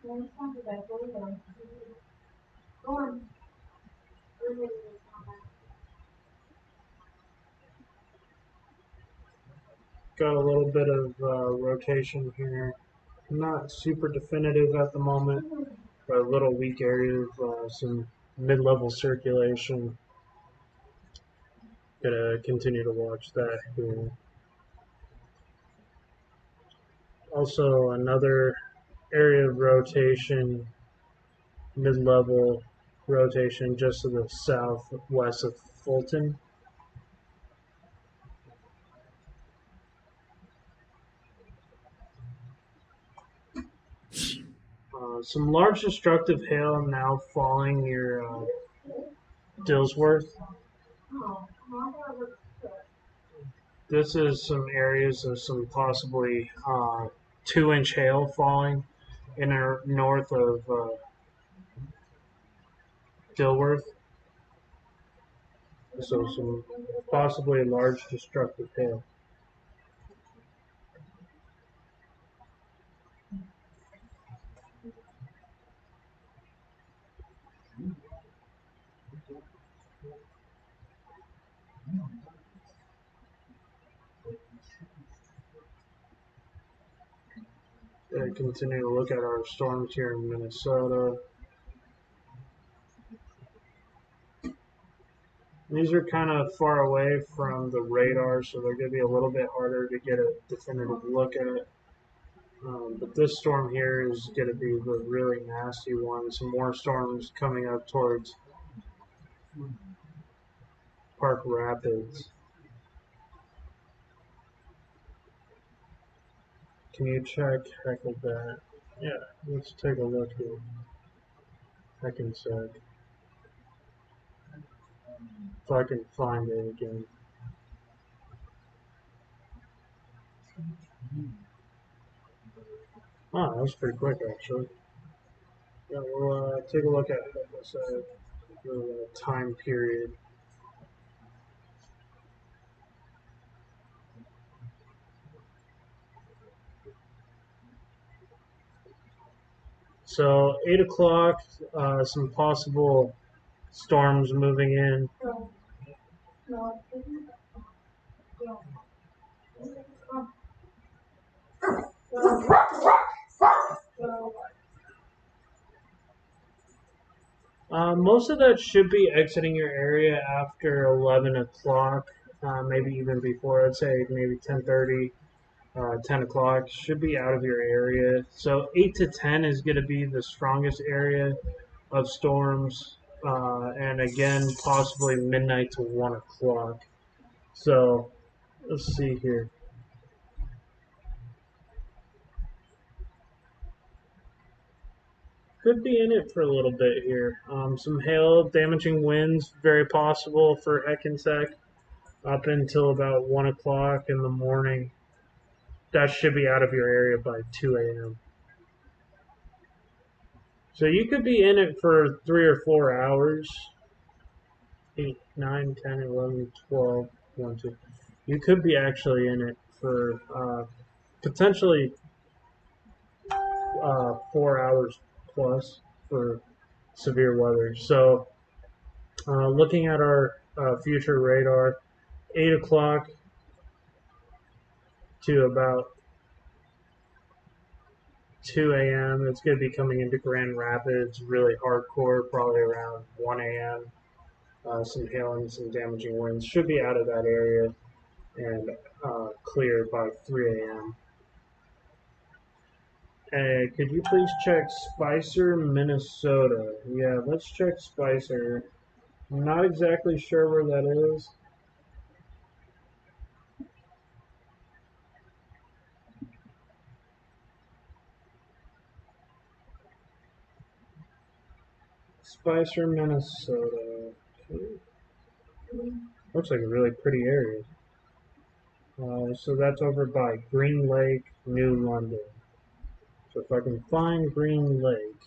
Well, it's not that I go there. Go on. Got a little bit of rotation here. Not super definitive at the moment, but a little weak area of some mid-level circulation. Gonna continue to watch that here. Also, another area of rotation, mid-level rotation just to the southwest of Fulton. Some large destructive hail now falling near Dillsworth. This is some areas of some possibly 2-inch hail falling in or north of Dilworth. So some possibly large destructive hail. Continue to look at our storms here in Minnesota. These are kind of far away from the radar, so they're going to be a little bit harder to get a definitive look at. But this storm here is going to be the really nasty one. Some more storms coming up towards Park Rapids. Can you check Hecklebat? Yeah, let's take a look here. Heckensack. If I can find it again. Oh, that was pretty quick, actually. Yeah, we'll take a look at this time period. So 8 o'clock, some possible storms moving in. Most of that should be exiting your area after 11 o'clock, maybe even before. I'd say maybe 10:30, 10 o'clock should be out of your area. So 8 to 10 is going to be the strongest area of storms, and again, possibly midnight to 1 o'clock. So let's see here. Could be in it for a little bit here. Some hail, damaging winds, very possible for Heckensack up until about 1 o'clock in the morning. That should be out of your area by 2 a.m. So you could be in it for 3 or 4 hours. 8, 9, 10, 11, 12, 1, 2. You could be actually in it for potentially 4 hours plus for severe weather. So looking at our future radar, 8 o'clock to about 2 a.m. It's going to be coming into Grand Rapids, really hardcore, probably around 1 a.m. Some hail and some damaging winds should be out of that area and clear by 3 a.m. Hey, could you please check Spicer, Minnesota? Yeah, let's check Spicer. I'm not exactly sure where that is. Spicer, Minnesota. Looks like a really pretty area. So that's over by Green Lake, New London. So if I can find Green Lake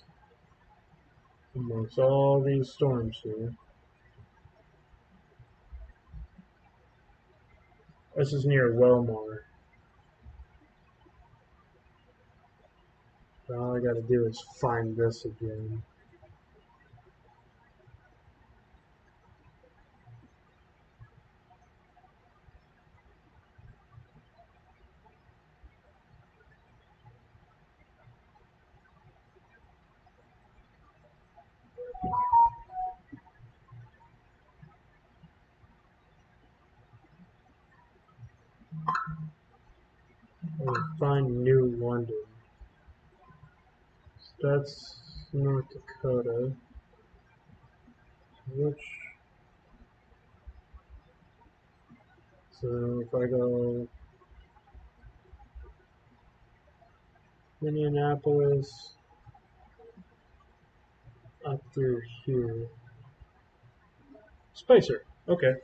amongst all these storms here. This is near Wellmar. So all I gotta do is find this again. Find New London. So that's North Dakota. So if I go Minneapolis up through here. Spicer. Okay.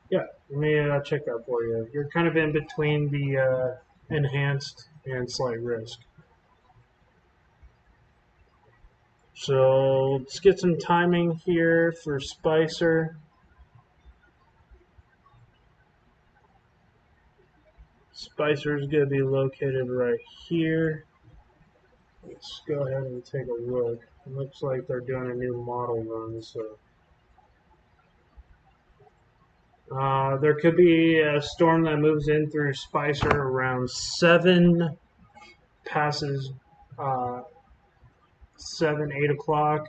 Yeah, let me check that for you. You're kind of in between the enhanced and slight risk. So let's get some timing here for Spicer. Spicer is going to be located right here. Let's go ahead and take a look. It looks like they're doing a new model run, so there could be a storm that moves in through Spicer around 7, passes 7, 8 o'clock.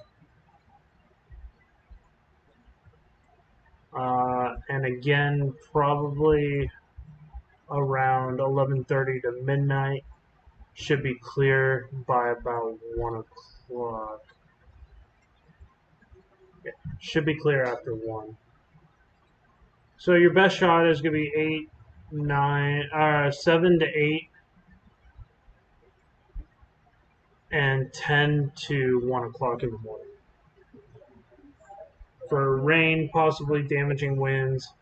And again, probably around 11:30 to midnight. Should be clear by about 1 o'clock. Yeah, should be clear after 1. So your best shot is going to be 8, 9, 7 to 8, and 10 to 1 o'clock in the morning. for rain, possibly damaging winds.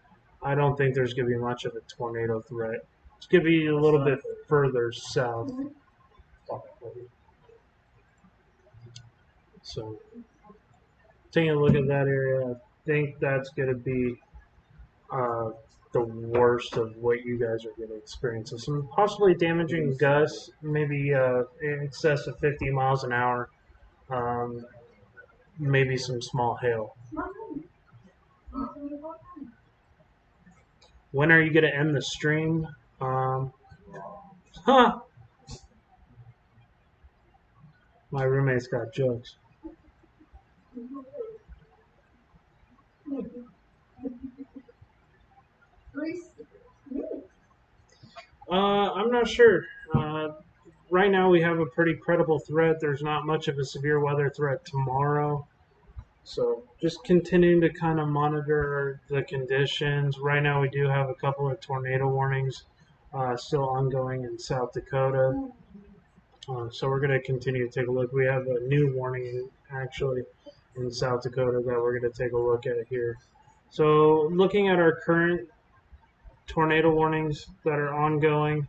I don't think there's going to be much of a tornado threat. It's going to be a little bit further south. So, taking a look at that area, I think that's going to be the worst of what you guys are going to experience. So some possibly damaging gusts, maybe in excess of 50 miles an hour, maybe some small hail. When are you going to end the stream? Huh! My roommate's got jokes. I'm not sure. Right now we have a pretty credible threat. There's not much of a severe weather threat tomorrow. So just continuing to kind of monitor the conditions. Right now we do have a couple of tornado warnings still ongoing in South Dakota. So we're going to continue to take a look. We have a new warning actually in South Dakota that we're going to take a look at here. So looking at our current tornado warnings that are ongoing,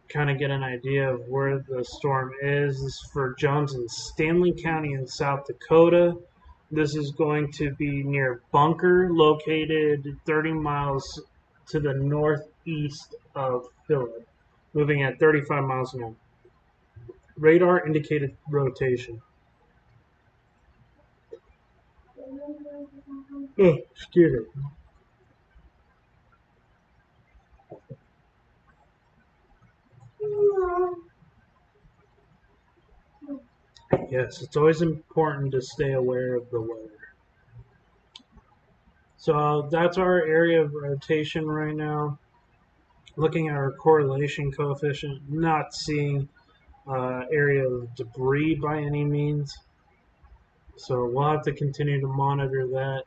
kind of get an idea of where the storm is. This is for Jones and Stanley County in South Dakota. This is going to be near Bunker, located 30 miles to the northeast of Philly, moving at 35 miles an hour. Radar indicated rotation. Oh, excuse me. Yes, it's always important to stay aware of the weather. So that's our area of rotation right now. Looking at our correlation coefficient, not seeing area of debris by any means. So we'll have to continue to monitor that.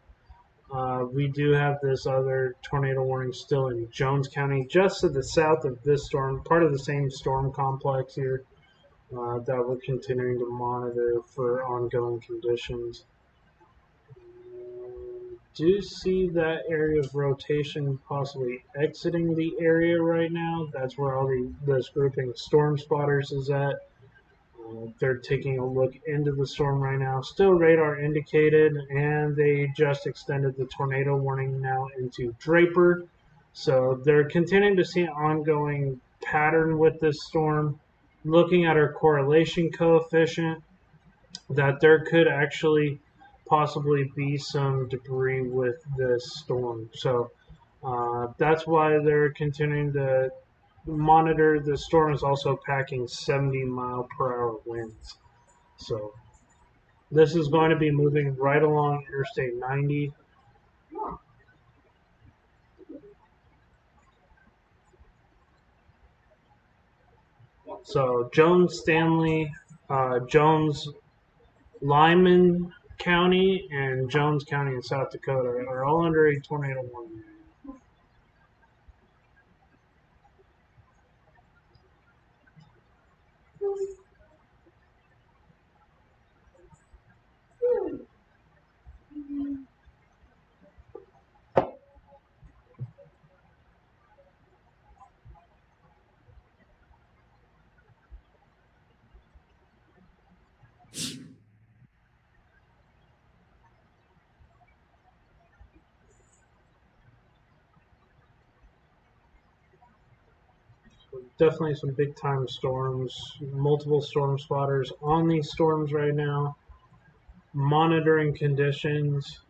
We do have this other tornado warning still in Jones County, just to the south of this storm, part of the same storm complex here that we're continuing to monitor for ongoing conditions. Do see that area of rotation possibly exiting the area right now. That's where all this grouping of storm spotters is at. They're taking a look into the storm right now. Still radar indicated, and they just extended the tornado warning now into Draper. So they're continuing to see an ongoing pattern with this storm. Looking at our correlation coefficient, that there could actually possibly be some debris with this storm. So that's why they're continuing to monitor. The storm is also packing 70-mile-per-hour winds. So this is going to be moving right along Interstate 90. So Jones, Stanley, Jones, Lyman County, and Jones County in South Dakota are all under a tornado warning. Definitely some big time storms, multiple storm spotters on these storms right now, monitoring conditions.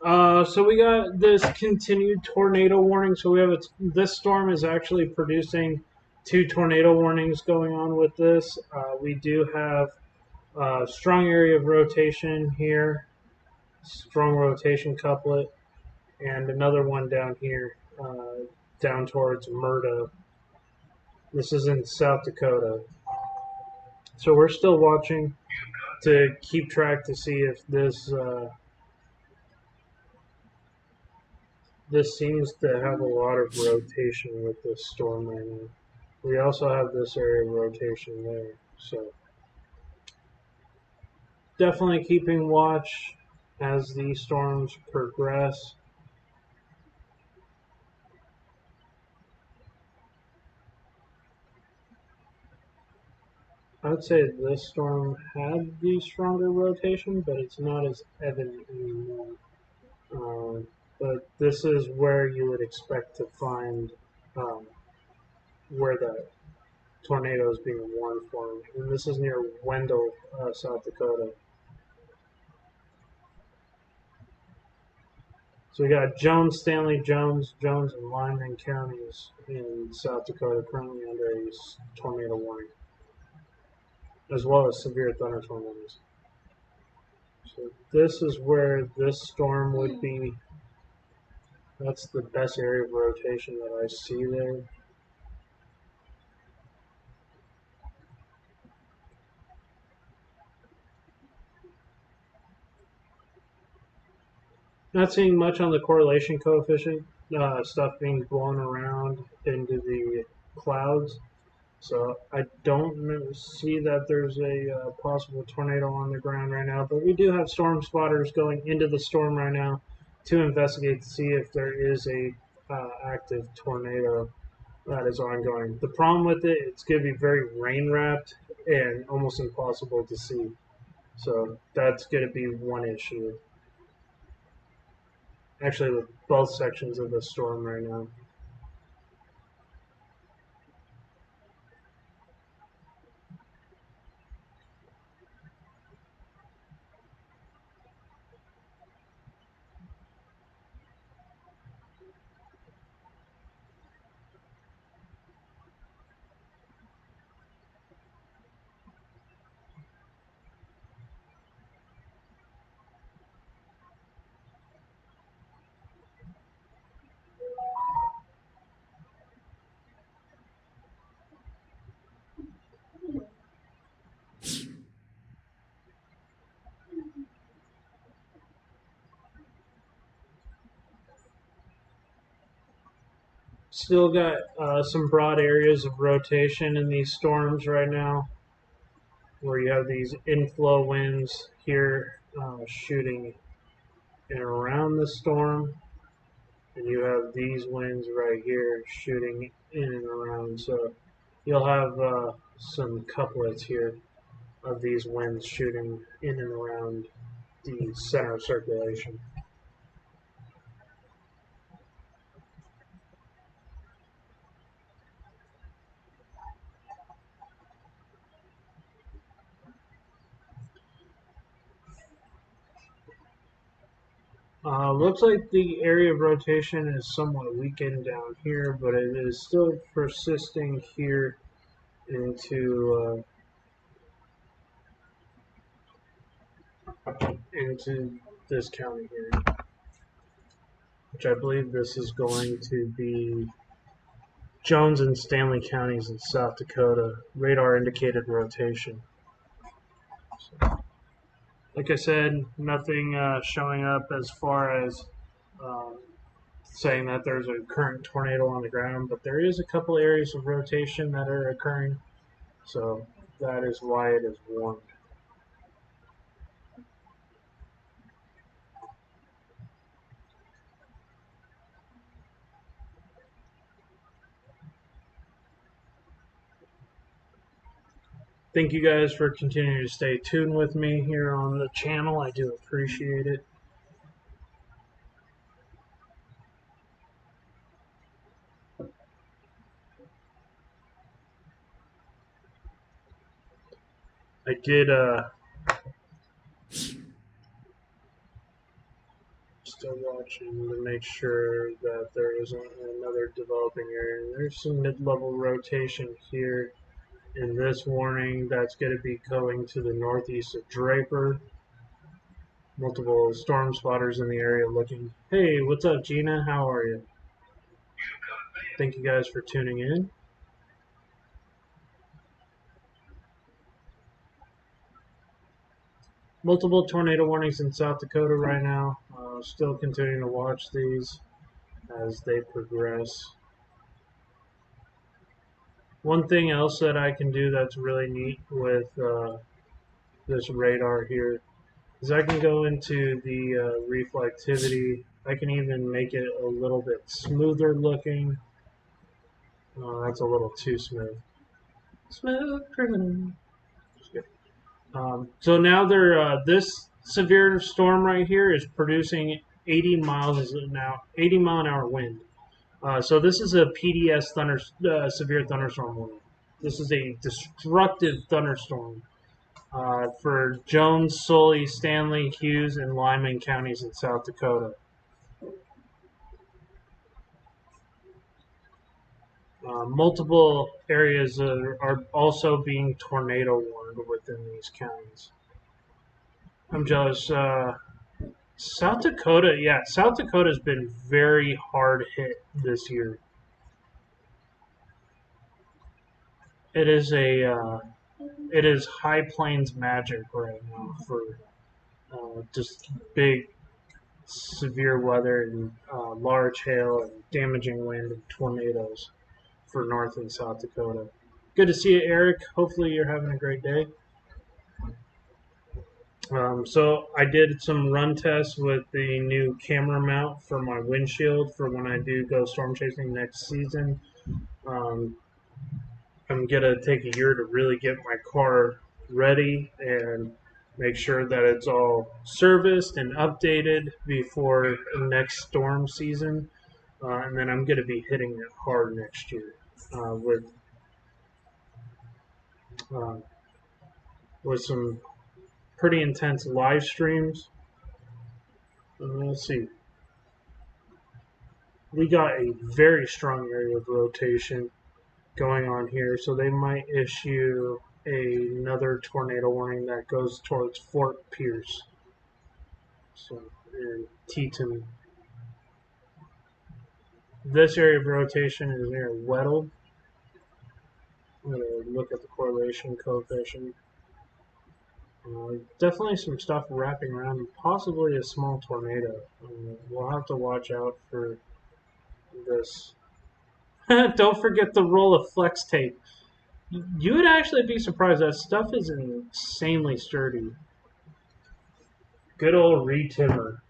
So we got this continued tornado warning. So we have this storm is actually producing 2 tornado warnings going on with this. We do have a strong area of rotation here, strong rotation couplet, and another one down here, down towards Murda. This is in South Dakota. So we're still watching to keep track to see if this seems to have a lot of rotation with this storm right now. We also have this area of rotation there, so definitely keeping watch as these storms progress. I would say this storm had the stronger rotation, but it's not as evident anymore. But this is where you would expect to find um, where the tornado is being warned for. And this is near Wendell, South Dakota. So we got Jones, Stanley, Jones, and Lyman counties in South Dakota currently under a tornado warning, as well as severe thunderstorm warnings. So this is where this storm would be. That's the best area of rotation that I see there. Not seeing much on the correlation coefficient, stuff being blown around into the clouds. So I don't see that there's a possible tornado on the ground right now, but we do have storm spotters going into the storm right now to investigate to see if there is a active tornado that is ongoing. The problem with it, it's going to be very rain wrapped and almost impossible to see. So that's going to be one issue. Actually, with both sections of the storm right now. Still got some broad areas of rotation in these storms right now, where you have these inflow winds here shooting in and around the storm, and you have these winds right here shooting in and around. So you'll have some couplets here of these winds shooting in and around the center of circulation. Looks like the area of rotation is somewhat weakened down here, but it is still persisting here into this county here, which I believe this is going to be Jones and Stanley counties in South Dakota, radar indicated rotation. So, like I said, nothing showing up as far as saying that there's a current tornado on the ground, but there is a couple areas of rotation that are occurring, so that is why it is warned. Thank you guys for continuing to stay tuned with me here on the channel. I do appreciate it. I did still watching to make sure that there isn't another developing area. There's some mid-level rotation here in this warning that's going to be going to the northeast of Draper. Multiple storm spotters in the area looking. Hey, what's up, Gina? How are you? Thank you guys for tuning in. Multiple tornado warnings in South Dakota right now. Still continuing to watch these as they progress. One thing else that I can do that's really neat with this radar here is I can go into the reflectivity. I can even make it a little bit smoother looking. That's a little too smooth. Smooth criminal. So now this severe storm right here is producing 80 miles an hour, 80 mile an hour wind. So this is a PDS severe thunderstorm warning. This is a destructive thunderstorm for Jones, Sully, Stanley, Hughes, and Lyman counties in South Dakota. Multiple areas are also being tornado warned within these counties. I'm jealous. South Dakota, yeah, South Dakota's been very hard hit this year. It is it is high plains magic right now for just big, severe weather and large hail and damaging wind and tornadoes for North and South Dakota. Good to see you, Eric. Hopefully you're having a great day. So I did some run tests with the new camera mount for my windshield for when I do go storm chasing next season. Um, I'm gonna take a year to really get my car ready and make sure that it's all serviced and updated before next storm season, and then I'm gonna be hitting it hard next year with uh, with some pretty intense live streams. Let's see. We got a very strong area of rotation going on here, so they might issue another tornado warning that goes towards Fort Pierce. So, in Teton. This area of rotation is near Weddell. I'm going to look at the correlation coefficient. Definitely some stuff wrapping around, possibly a small tornado. We'll have to watch out for this. Don't forget the roll of flex tape. You would actually be surprised. That stuff is insanely sturdy. Good old re-timmer.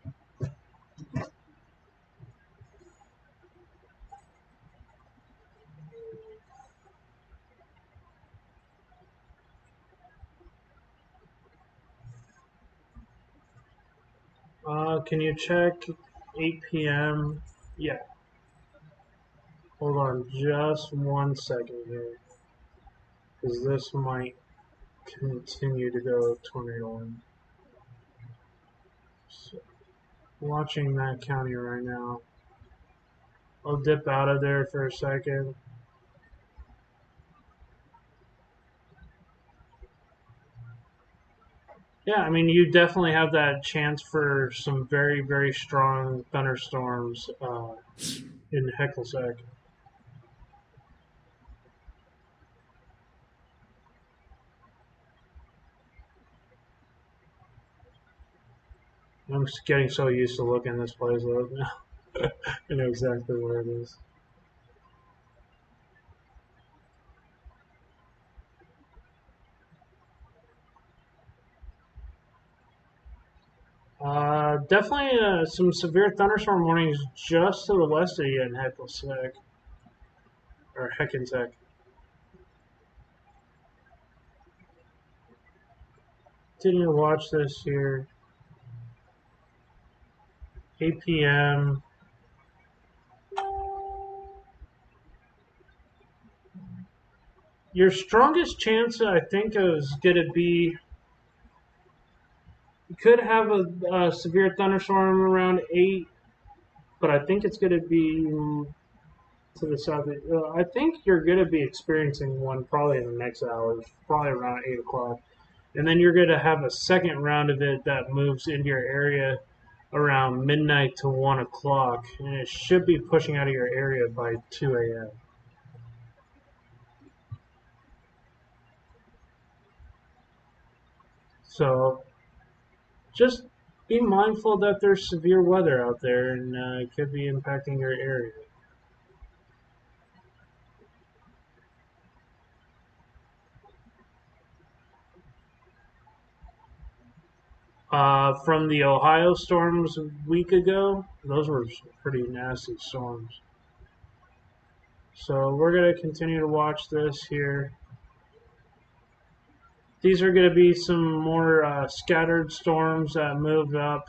Can you check 8 p.m.? Yeah. Hold on just 1 second here. Because this might continue to go tornado wind. So, watching that county right now. I'll dip out of there for a second. Yeah, I mean, you definitely have that chance for some very, very strong thunderstorms in Hecklesack. I'm just getting so used to looking at this place up now. I know exactly where it is. Definitely some severe thunderstorm warnings just to the west of you in Hecklesack. Or Heckensack. Didn't watch this here. 8 p.m. Your strongest chance, I think, is going to be. You could have a severe thunderstorm around 8, but I think it's going to be to the south. I think you're going to be experiencing one probably in the next hour, probably around 8 o'clock. And then you're going to have a second round of it that moves into your area around midnight to 1 o'clock. And it should be pushing out of your area by 2 a.m. So just be mindful that there's severe weather out there and it could be impacting your area. From the Ohio storms a week ago, those were pretty nasty storms. So we're going to continue to watch this here. These are going to be some more scattered storms that move up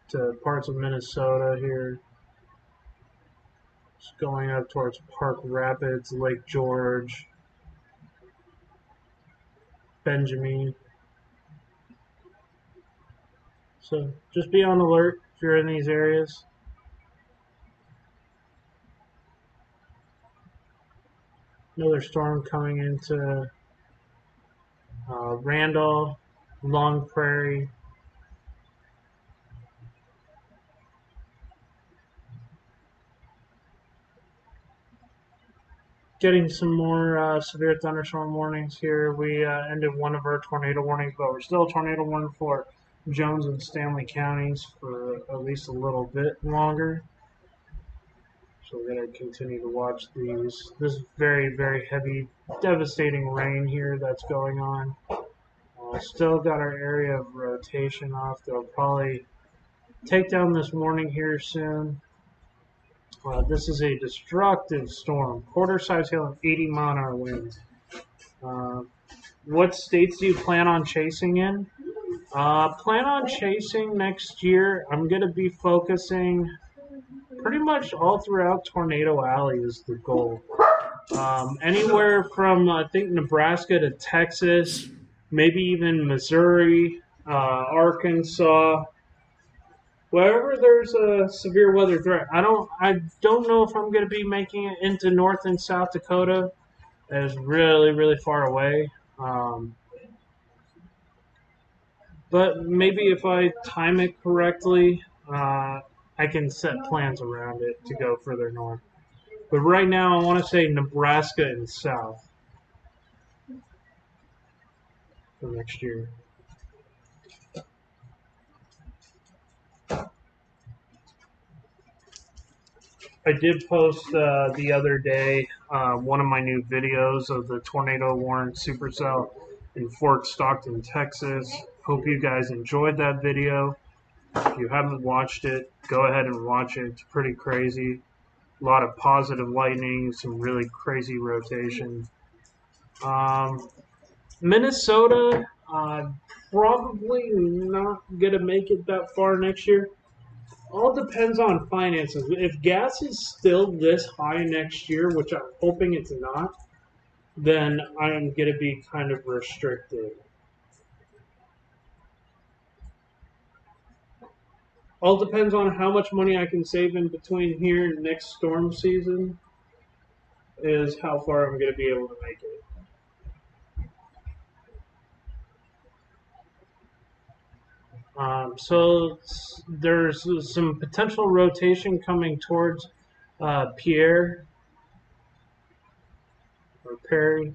to parts of Minnesota here. Just going up towards Park Rapids, Lake George, Benjamin. So just be on alert if you're in these areas. Another storm coming into Randall, Long Prairie. Getting some more severe thunderstorm warnings here. We ended one of our tornado warnings, but we're still tornado warning for Jones and Stanley counties for at least a little bit longer. So we're going to continue to watch these. This very, very heavy, devastating rain here that's going on. Still got our area of rotation off. They'll probably take down this warning here soon. This is a destructive storm. Quarter-size hail and 80-mile-an-hour winds. What states do you plan on chasing in? Plan on chasing next year. I'm going to be focusing pretty much all throughout Tornado Alley is the goal. Anywhere from, I think, Nebraska to Texas, maybe even Missouri, Arkansas. Wherever there's a severe weather threat. I don't know if I'm going to be making it into North and South Dakota. That is really, really far away. But maybe if I time it correctly, I can set plans around it to go further north. But right now, I want to say Nebraska and south for next year. I did post the other day one of my new videos of the tornado warned supercell in Fort Stockton, Texas. Hope you guys enjoyed that video. If you haven't watched it, go ahead and watch it. It's pretty crazy. A lot of positive lightning, some really crazy rotation. Minnesota, probably not going to make it that far next year. All depends on finances. If gas is still this high next year, which I'm hoping it's not, then I'm going to be kind of restricted. All depends on how much money I can save in between here and next storm season is how far I'm going to be able to make it. So there's some potential rotation coming towards Pierre or Perry.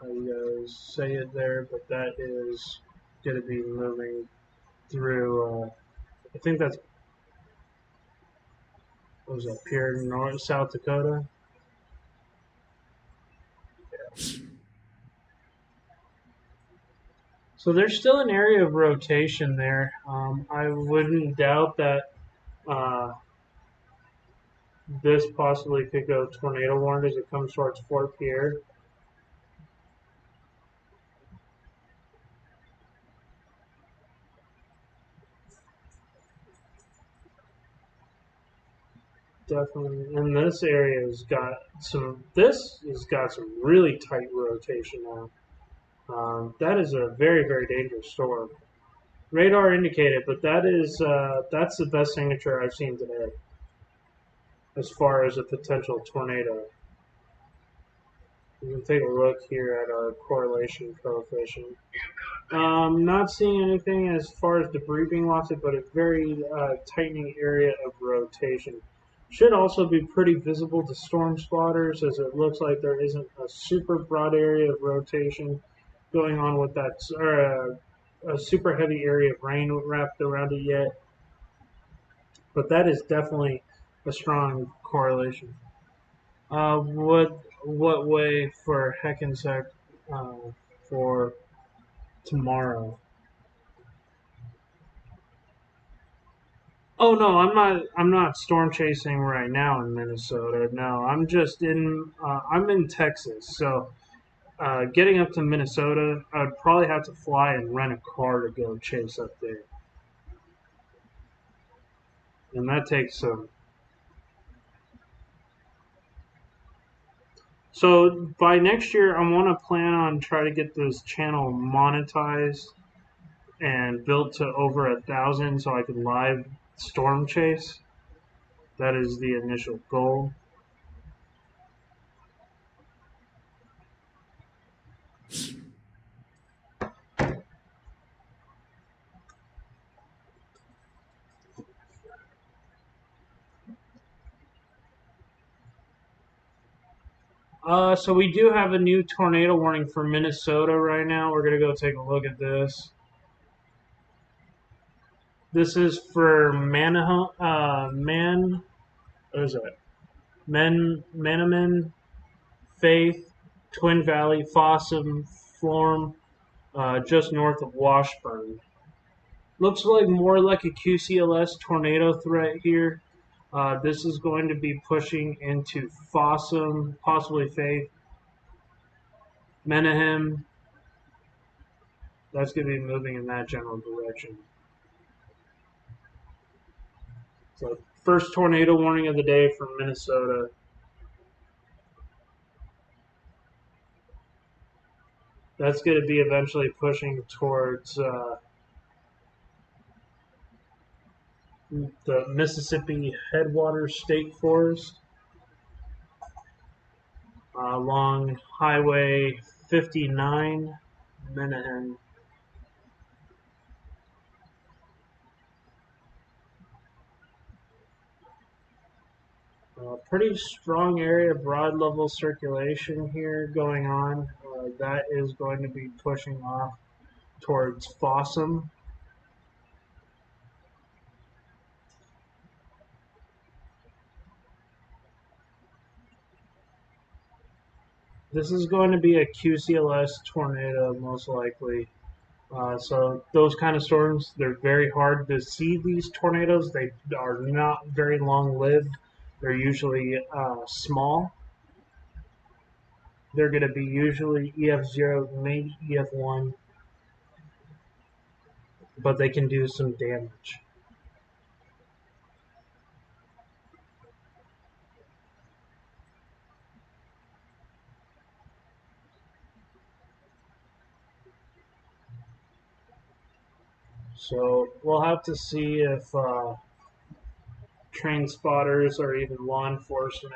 How you guys say it there, but that is going to be moving through. I think that's what was that Pierre, North South Dakota. Yeah. So there's still an area of rotation there. I wouldn't doubt that this possibly could go tornado warned as it comes towards Fort Pierre. Definitely, and this area has got some. This has got some really tight rotation now. That is a very, very dangerous storm. Radar indicated, but that's the best signature I've seen today as far as a potential tornado. You can take a look here at our correlation coefficient. Not seeing anything as far as debris being lost, but a very tightening area of rotation. Should also be pretty visible to storm spotters, as it looks like there isn't a super broad area of rotation going on with that, or a super heavy area of rain wrapped around it yet. But that is definitely a strong correlation. What way for Heckensack? for tomorrow. Oh no, I'm not storm chasing right now in Minnesota. No, I'm just in. I'm in Texas, so getting up to Minnesota, I'd probably have to fly and rent a car to go chase up there, and that takes some. So by next year, I want to plan on try to get this channel monetized and built to over 1,000, so I can live storm chase. That is the initial goal. So we do have a new tornado warning for Minnesota right now. We're gonna go take a look at this. This is for what is that? Manaman, Faith, Twin Valley, Fossum, Florm, just north of Washburn. Looks like more like a QCLS tornado threat here. This is going to be pushing into Fossum, possibly Faith, Menahem. That's going to be moving in that general direction. So, first tornado warning of the day from Minnesota. That's going to be eventually pushing towards the Mississippi Headwaters State Forest along Highway 59, Menahem. Pretty strong area of broad level circulation here going on. That is going to be pushing off towards Fossum. This is going to be a QCLS tornado, most likely. So those kind of storms, they're very hard to see these tornadoes. They are not very long-lived. They're usually small. They're going to be usually EF0, maybe EF1, but they can do some damage. So we'll have to see if train spotters or even law enforcement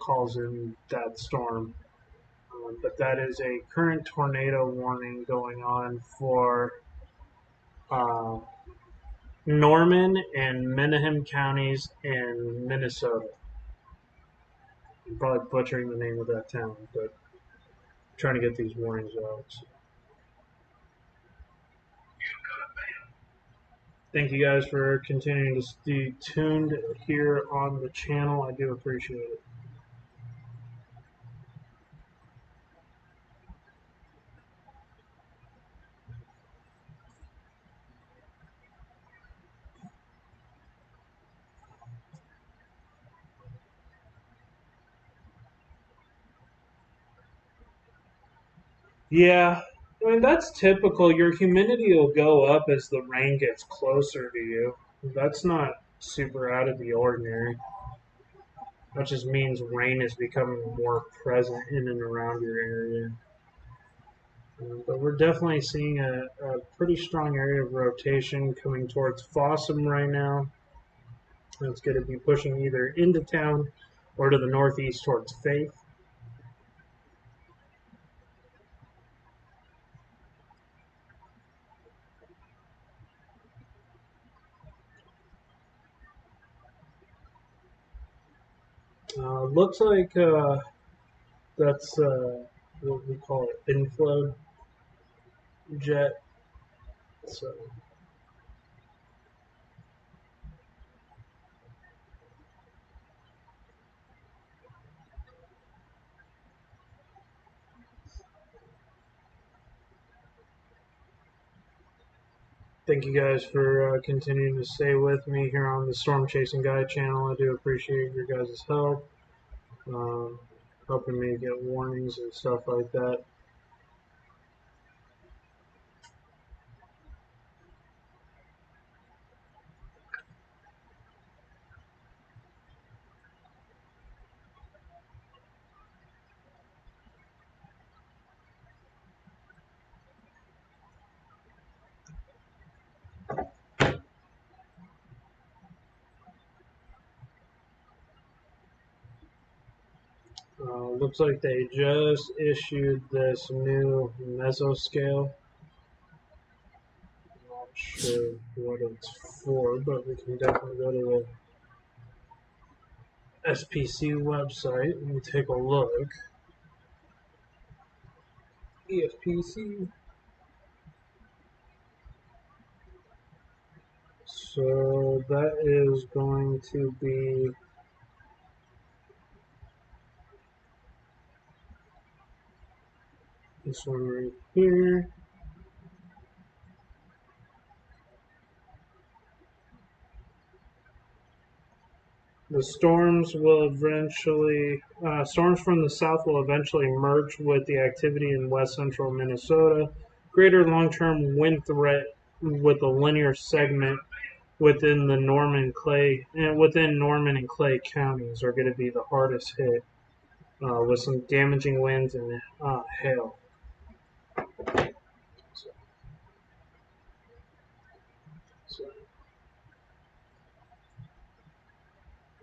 calls in that storm. But that is a current tornado warning going on for uh, Norman and Menahem counties in Minnesota. I'm probably butchering the name of that town, but I'm trying to get these warnings out. So. Thank you guys for continuing to stay tuned here on the channel. I do appreciate it. Yeah, I mean, that's typical. Your humidity will go up as the rain gets closer to you. That's not super out of the ordinary. That just means rain is becoming more present in and around your area. But we're definitely seeing a pretty strong area of rotation coming towards Fossum right now. It's going to be pushing either into town or to the northeast towards Faith. Looks like that's what we call it, inflow jet. So Thank you guys for continuing to stay with me here on the Storm Chasing Guide channel. I do appreciate your guys' help, helping me get warnings and stuff like that. Looks like they just issued this new mesoscale. Not sure what it's for, but we can definitely go to the SPC website and take a look. ESPC. So that is going to be this one right here. The storms will eventually, storms from the south will eventually merge with the activity in west central Minnesota. Greater long-term wind threat with a linear segment within the Norman and Clay counties are going to be the hardest hit, with some damaging winds and hail.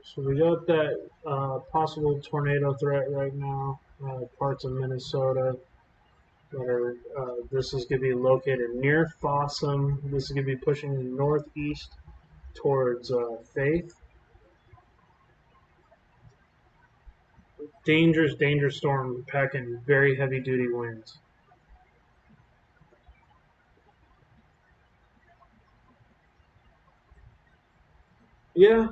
So we got that possible tornado threat right now, parts of Minnesota. This is going to be located near Fossum. This is going to be pushing northeast towards Faith. Dangerous storm, packing very heavy duty winds. Yeah,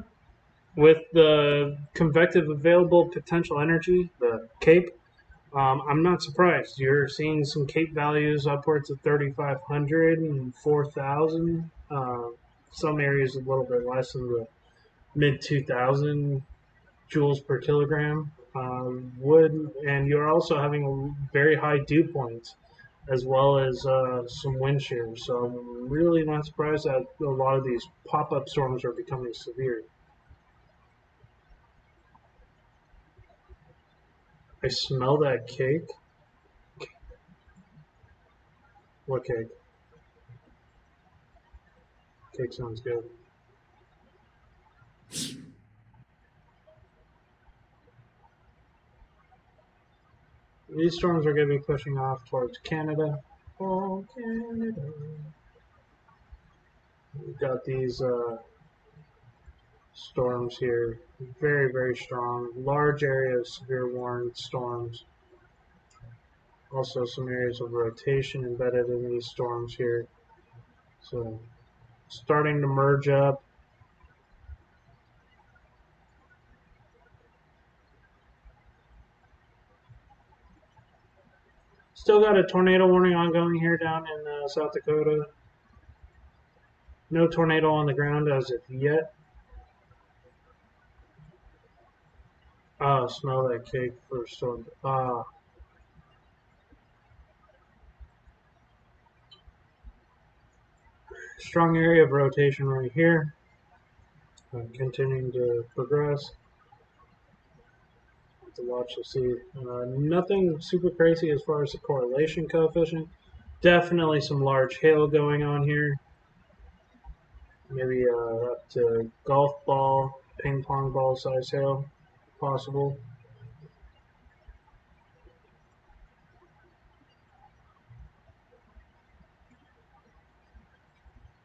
with the convective available potential energy, the CAPE, I'm not surprised. You're seeing some CAPE values upwards of 3,500 and 4,000. Some areas a little bit less than the mid 2,000 joules per kilogram. And you're also having very high dew points as well as some wind shear. So I'm really not surprised that a lot of these pop-up storms are becoming severe. I smell that cake. What cake? Cake sounds good. These storms are going to be pushing off towards Canada. Oh, Canada. We've got these storms here. Very strong. Large area of severe warned storms. Also some areas of rotation embedded in these storms here. So starting to merge up. Still got a tornado warning ongoing here down in South Dakota. No tornado on the ground as of yet. Oh, smell that cake for storm. Strong area of rotation right here. Continuing to progress. To watch to see. Nothing super crazy as far as the correlation coefficient. Definitely some large hail going on here. Maybe up to golf ball, ping pong ball size hail possible.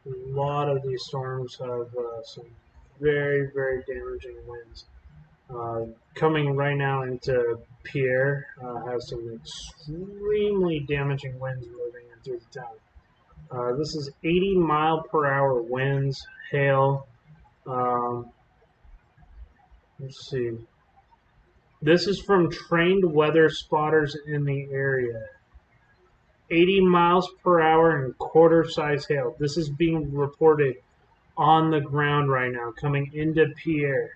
A lot of these storms have some very damaging winds. Coming right now into Pierre has some extremely damaging winds moving into the town. This is 80-mile-per-hour winds, hail. Let's see. This is from trained weather spotters in the area. 80 miles per hour and quarter-size hail. This is being reported on the ground right now, coming into Pierre.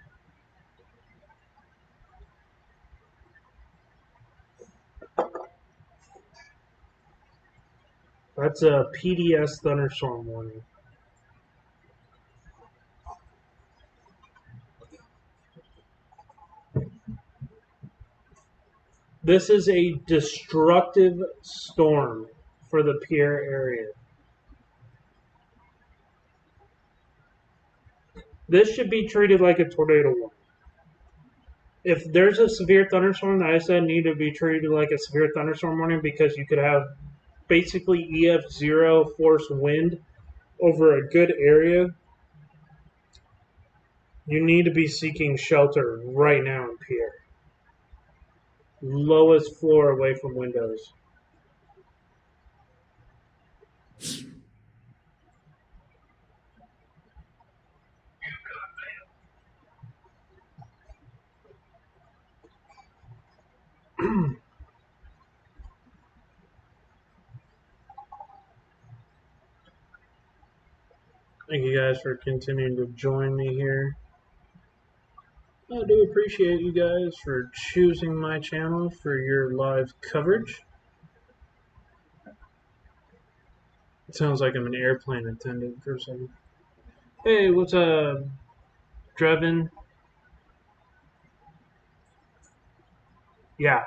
That's a PDS thunderstorm warning. This is a destructive storm for the Pierre area. This should be treated like a tornado warning. If there's a severe thunderstorm that I said need to be treated like a severe thunderstorm warning because you could have basically EF0 force wind over a good area, you need to be seeking shelter right now in Pierre. Lowest floor away from windows. Thank you guys for continuing to join me here. I do appreciate you guys for choosing my channel for your live coverage. It sounds like I'm an airplane attendant for a second. Hey, what's up, Drevin? Yeah,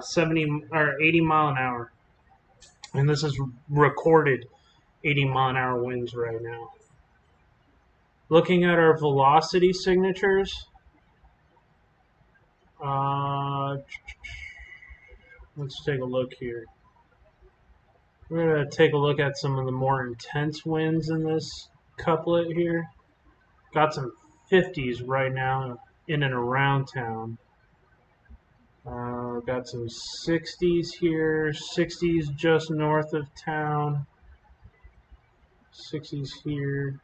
70 or 80 mile an hour, and this is recorded 80 mile an hour winds right now. Looking at our velocity signatures, let's take a look here. We're going to take a look at some of the more intense winds in this couplet here. Got some 50s right now in and around town. Got some 60s here, 60s just north of town, 60s here.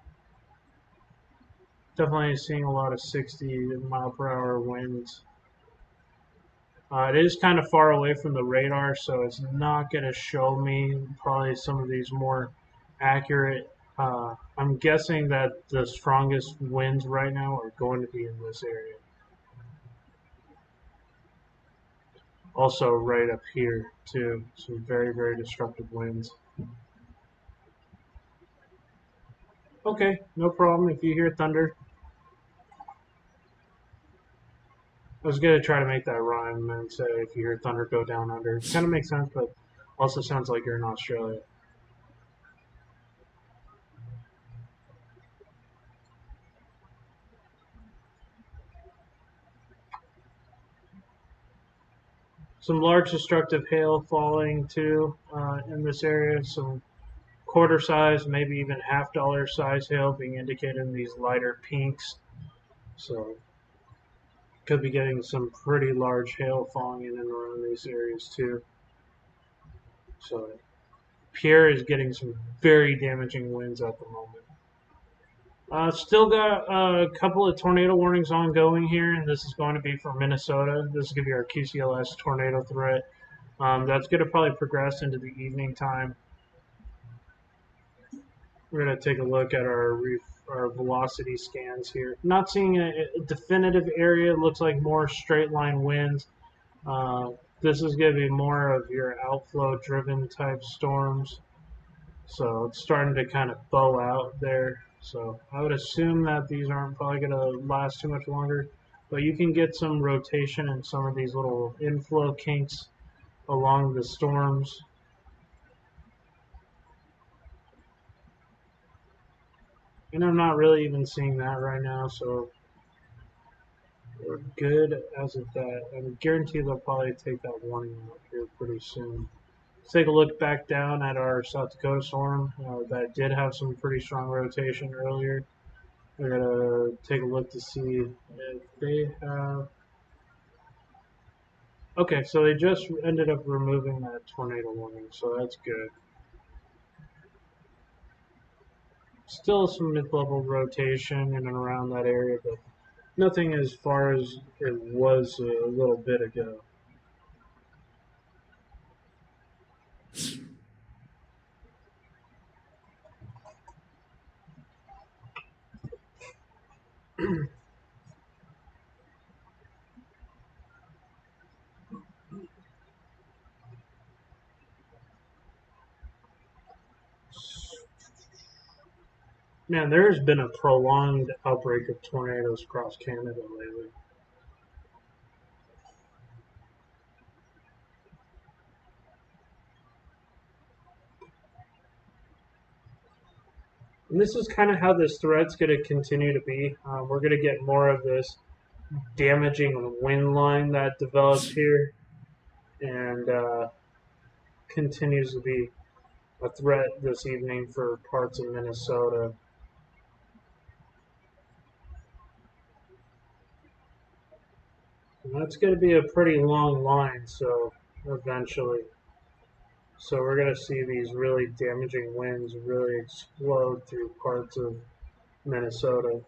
Definitely seeing a lot of 60 mile per hour winds. It is kind of far away from the radar, so it's not going to show me probably some of these more accurate. I'm guessing that the strongest winds right now are going to be in this area. Also right up here, too. Some very, very destructive winds. Okay, no problem if you hear thunder. I was going to try to make that rhyme and say if you hear thunder, go down under. It kind of makes sense, but also sounds like you're in Australia. Some large destructive hail falling too in this area. Some quarter size, maybe even $half size hail being indicated in these lighter pinks. So could be getting some pretty large hail falling in and around these areas too. So Pierre is getting some very damaging winds at the moment. Still got a couple of tornado warnings ongoing here, and this is going to be for Minnesota. This is going to be our QCLS tornado threat. That's going to probably progress into the evening time. We're going to take a look at our velocity scans here. Not seeing a definitive area. It looks like more straight line winds. This is going to be more of your outflow driven type storms. So it's starting to kind of bow out there. So I would assume that these aren't probably going to last too much longer. But you can get some rotation in some of these little inflow kinks along the storms. And I'm not really even seeing that right now, so we're good as of that. I guarantee they'll probably take that warning out here pretty soon. Let's take a look back down at our South Dakota storm that did have some pretty strong rotation earlier. We're going to take a look to see if they have... Okay, so they just ended up removing that tornado warning, so that's good. Still some mid-level rotation in and around that area, but nothing as far as it was a little bit ago. Man, there's been a prolonged outbreak of tornadoes across Canada lately. And this is kind of how this thread's going to continue to be. We're going to get more of this damaging wind line that develops here and continues to be a threat this evening for parts of Minnesota. And that's going to be a pretty long line, so eventually. So we're going to see these really damaging winds really explode through parts of Minnesota.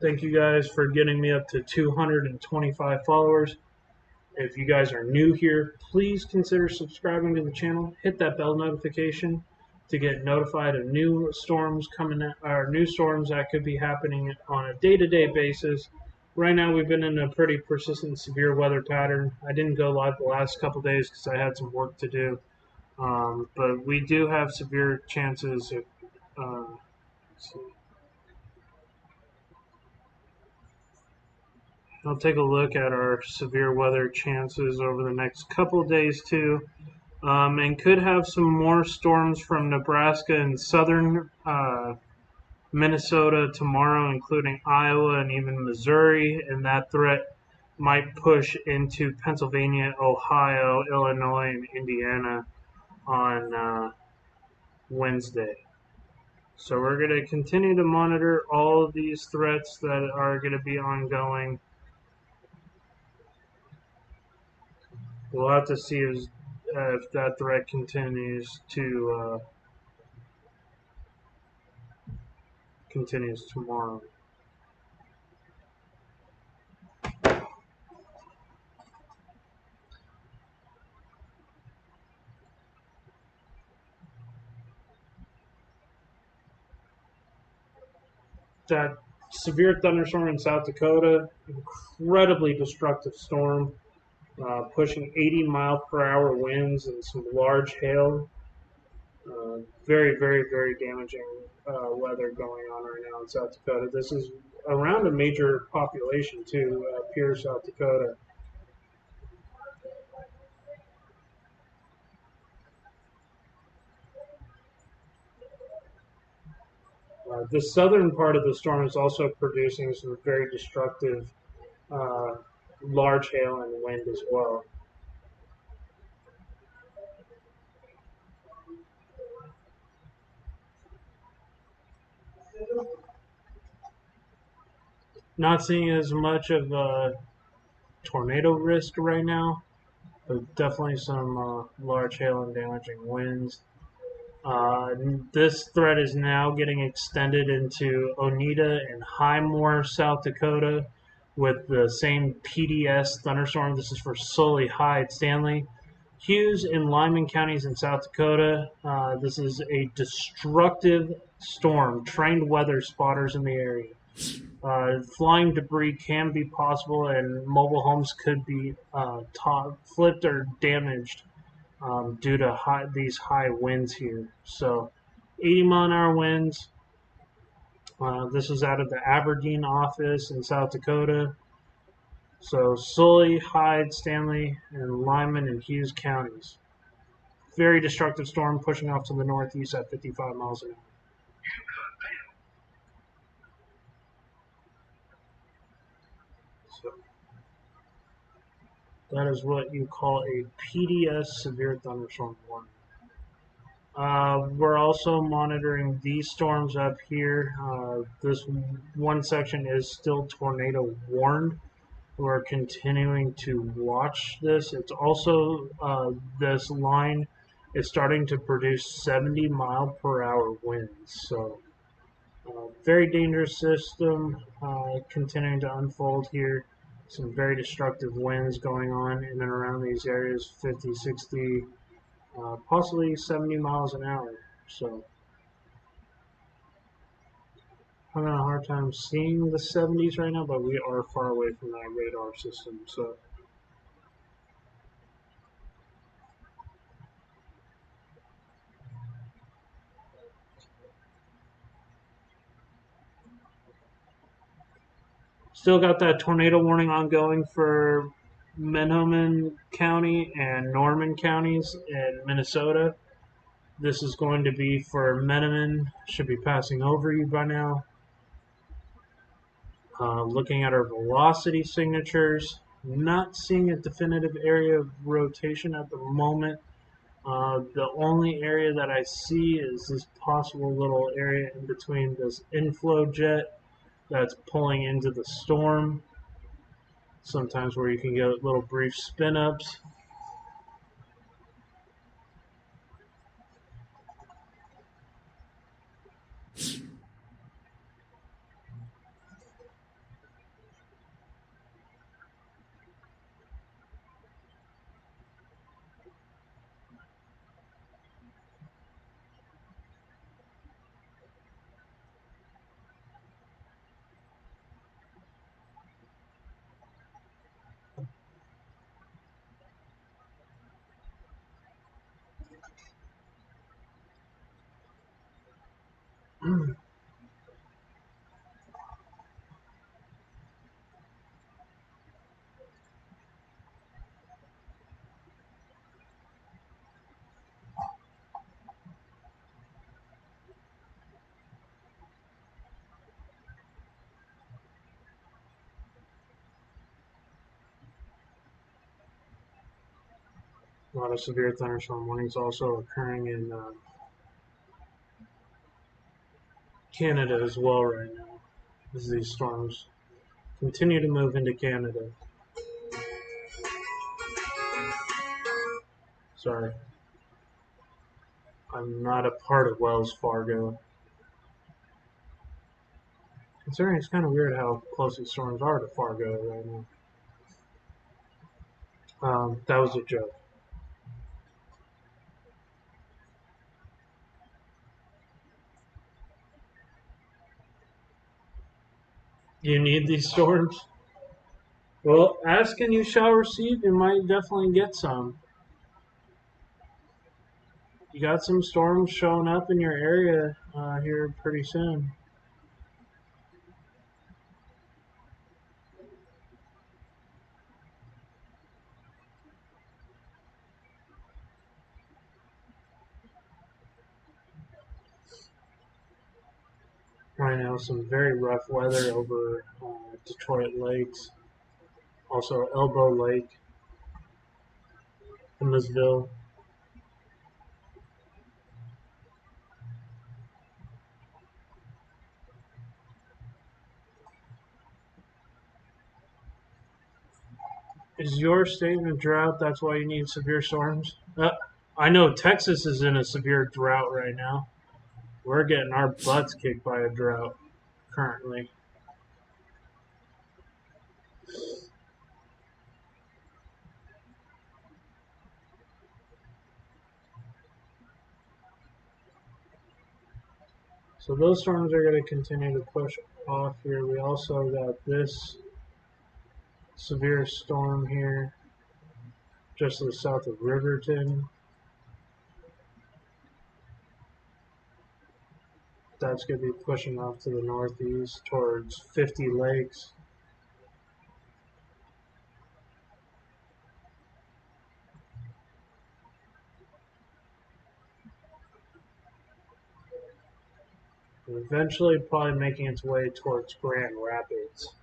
Thank you guys for getting me up to 225 followers. If you guys are new here, please consider subscribing to the channel. Hit that bell notification to get notified of new storms coming out, or new storms that could be happening on a day-to-day basis. Right now, we've been in a pretty persistent severe weather pattern. I didn't go live the last couple days because I had some work to do, but we do have severe chances of. Let's see. I'll take a look at our severe weather chances over the next couple days too, and could have some more storms from Nebraska and southern Minnesota tomorrow, including Iowa and even Missouri, and that threat might push into Pennsylvania, Ohio, Illinois, and Indiana on Wednesday. So we're going to continue to monitor all of these threats that are going to be ongoing. We'll have to see if that threat continues tomorrow. That severe thunderstorm in South Dakota, incredibly destructive storm, pushing 80-mile-per-hour winds and some large hail. Very, very, very damaging weather going on right now in South Dakota. This is around a major population too, Pierre, South Dakota. The southern part of the storm is also producing some very destructive large hail and wind as well. Not seeing as much of a tornado risk right now, but definitely some large hail and damaging winds. This threat is now getting extended into Oneida and Highmore, South Dakota, with the same PDS thunderstorm. This is for Sully, Hyde, Stanley, Hughes, and Lyman counties in South Dakota. This is a destructive storm. Trained weather spotters in the area. Flying debris can be possible, and mobile homes could be flipped or damaged due to these high winds here. So 80-mile-an-hour winds. This is out of the Aberdeen office in South Dakota. So Sully, Hyde, Stanley, and Lyman and Hughes counties. Very destructive storm pushing off to the northeast at 55 miles an hour. So that is what you call a PDS severe thunderstorm warning. We're also monitoring these storms up here. This one section is still tornado warned. We're continuing to watch this. It's also, this line is starting to produce 70-mile-per-hour winds. So Very dangerous system continuing to unfold here. Some very destructive winds going on in and around these areas, 50, 60, possibly 70 miles an hour. So I'm having a hard time seeing the 70s right now, but we are far away from that radar system. So still got that tornado warning ongoing for Mahnomen County and Norman counties in Minnesota. This is going to be for Mahnomen, should be passing over you by now. Looking at our velocity signatures, not seeing a definitive area of rotation at the moment. The only area that I see is this possible little area in between this inflow jet that's pulling into the storm. Sometimes where you can get little brief spin ups. A lot of severe thunderstorm warnings also occurring in Canada as well right now, as these storms continue to move into Canada. Sorry, I'm not a part of Wells Fargo. Considering it's kind of weird how close these storms are to Fargo right now. That was a joke. You need these storms? Well, ask and you shall receive. You might definitely get some. You got some storms showing up in your area here pretty soon. Right now, some very rough weather over Detroit lakes, also Elbow Lake, Emmonsville. Is your state in a drought? That's why you need severe storms? I know Texas is in a severe drought right now. We're getting our butts kicked by a drought currently. So those storms are going to continue to push off here. We also got this severe storm here just to the south of Riverton. That's going to be pushing off to the northeast towards 50 Lakes. And eventually probably making its way towards Grand Rapids.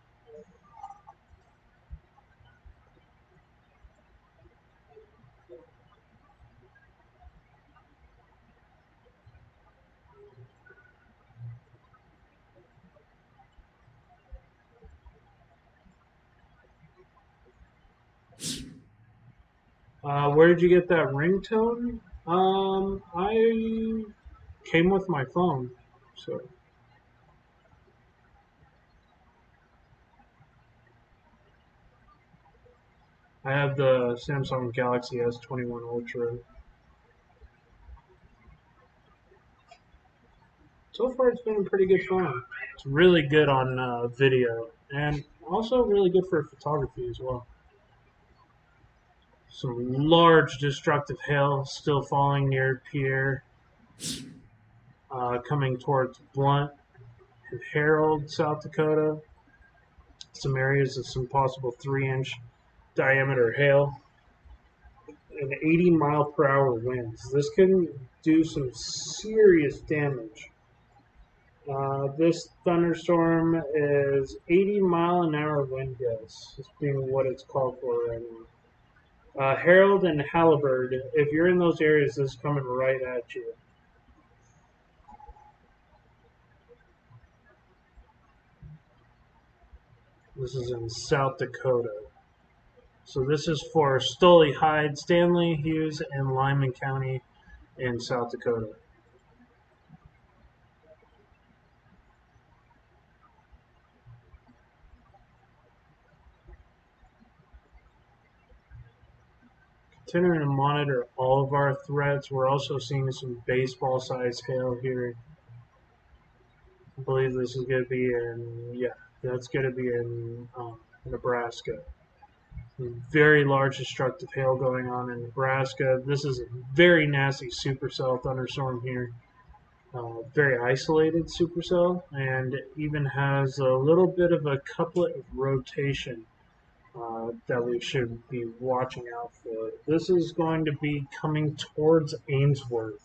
Where did you get that ringtone? I came with my phone, so I have the Samsung Galaxy S21 Ultra. So far, it's been a pretty good phone. It's really good on video, and also really good for photography as well. Some large destructive hail still falling near Pierre, coming towards Blunt and Harold, South Dakota. Some areas of some possible 3-inch diameter hail and 80-mile-per-hour winds. This can do some serious damage. This thunderstorm is 80-mile-an-hour wind gusts, is being what it's called for right now. Harold and Halliburton, if you're in those areas, this is coming right at you. This is in South Dakota. So this is for Stoley, Hyde, Stanley, Hughes, and Lyman County in South Dakota. Continuing to monitor all of our threats. We're also seeing some baseball-sized hail here. I believe this is going to be that's going to be in Nebraska. Very large destructive hail going on in Nebraska. This is a very nasty supercell thunderstorm here. Very isolated supercell, and even has a little bit of a couplet of rotation that we should be watching out for. This is going to be coming towards Ainsworth.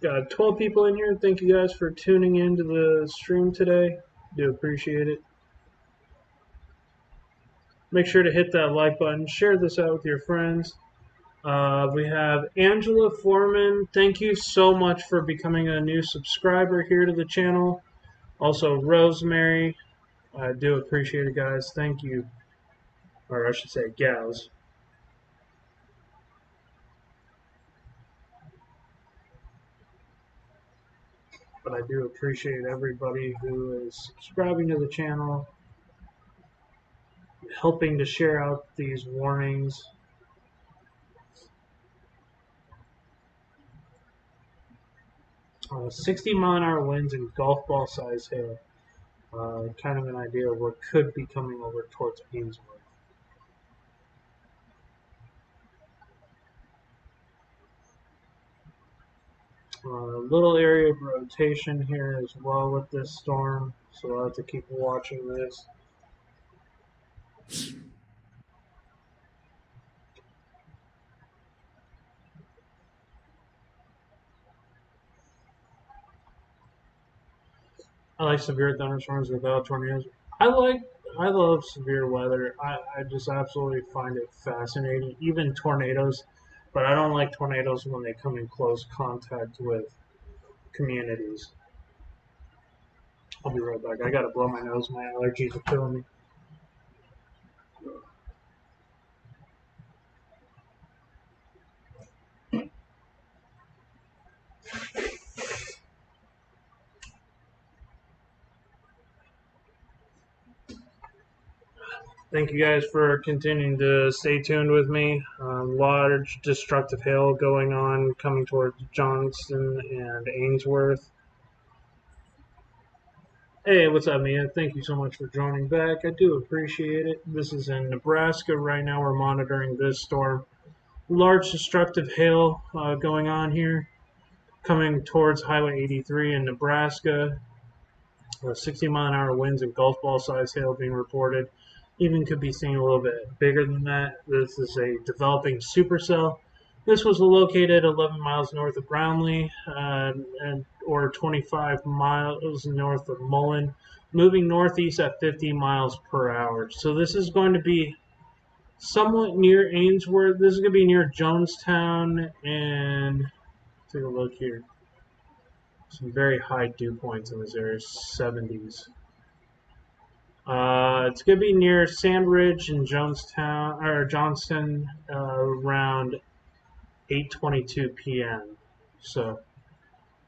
Got 12 people in here. Thank you guys for tuning into the stream today. Do appreciate it. Make sure to hit that like button. Share this out with your friends. We have Angela Foreman. Thank you so much for becoming a new subscriber here to the channel. Also, Rosemary. I do appreciate it, guys. Thank you. Or I should say, gals. But I do appreciate everybody who is subscribing to the channel, helping to share out these warnings. Uh, 60-mile-an-hour winds and golf ball size hail. Kind of an idea of what could be coming over towards Ainsworth. Little area of rotation here as well with this storm, so I'll have to keep watching this. I like severe thunderstorms without tornadoes. I love severe weather. I just absolutely find it fascinating. Even tornadoes, but I don't like tornadoes when they come in close contact with communities. I'll be right back. I gotta blow my nose. My allergies are killing me. Thank you guys for continuing to stay tuned with me. Large destructive hail going on, coming towards Johnston and Ainsworth. Hey, what's up, Mia? Thank you so much for joining back. I do appreciate it. This is in Nebraska right now. We're monitoring this storm. Large destructive hail going on here, coming towards Highway 83 in Nebraska. 60-mile-an-hour winds and golf ball size hail being reported. Even could be seen a little bit bigger than that. This is a developing supercell. This was located 11 miles north of Brownlee or 25 miles north of Mullen, moving northeast at 50 miles per hour. So this is going to be somewhat near Ainsworth. This is going to be near Jonestown, and take a look here. Some very high dew points in this area, 70s. It's going to be near Sand Ridge and Jonestown or Johnston around 8:22 p.m. So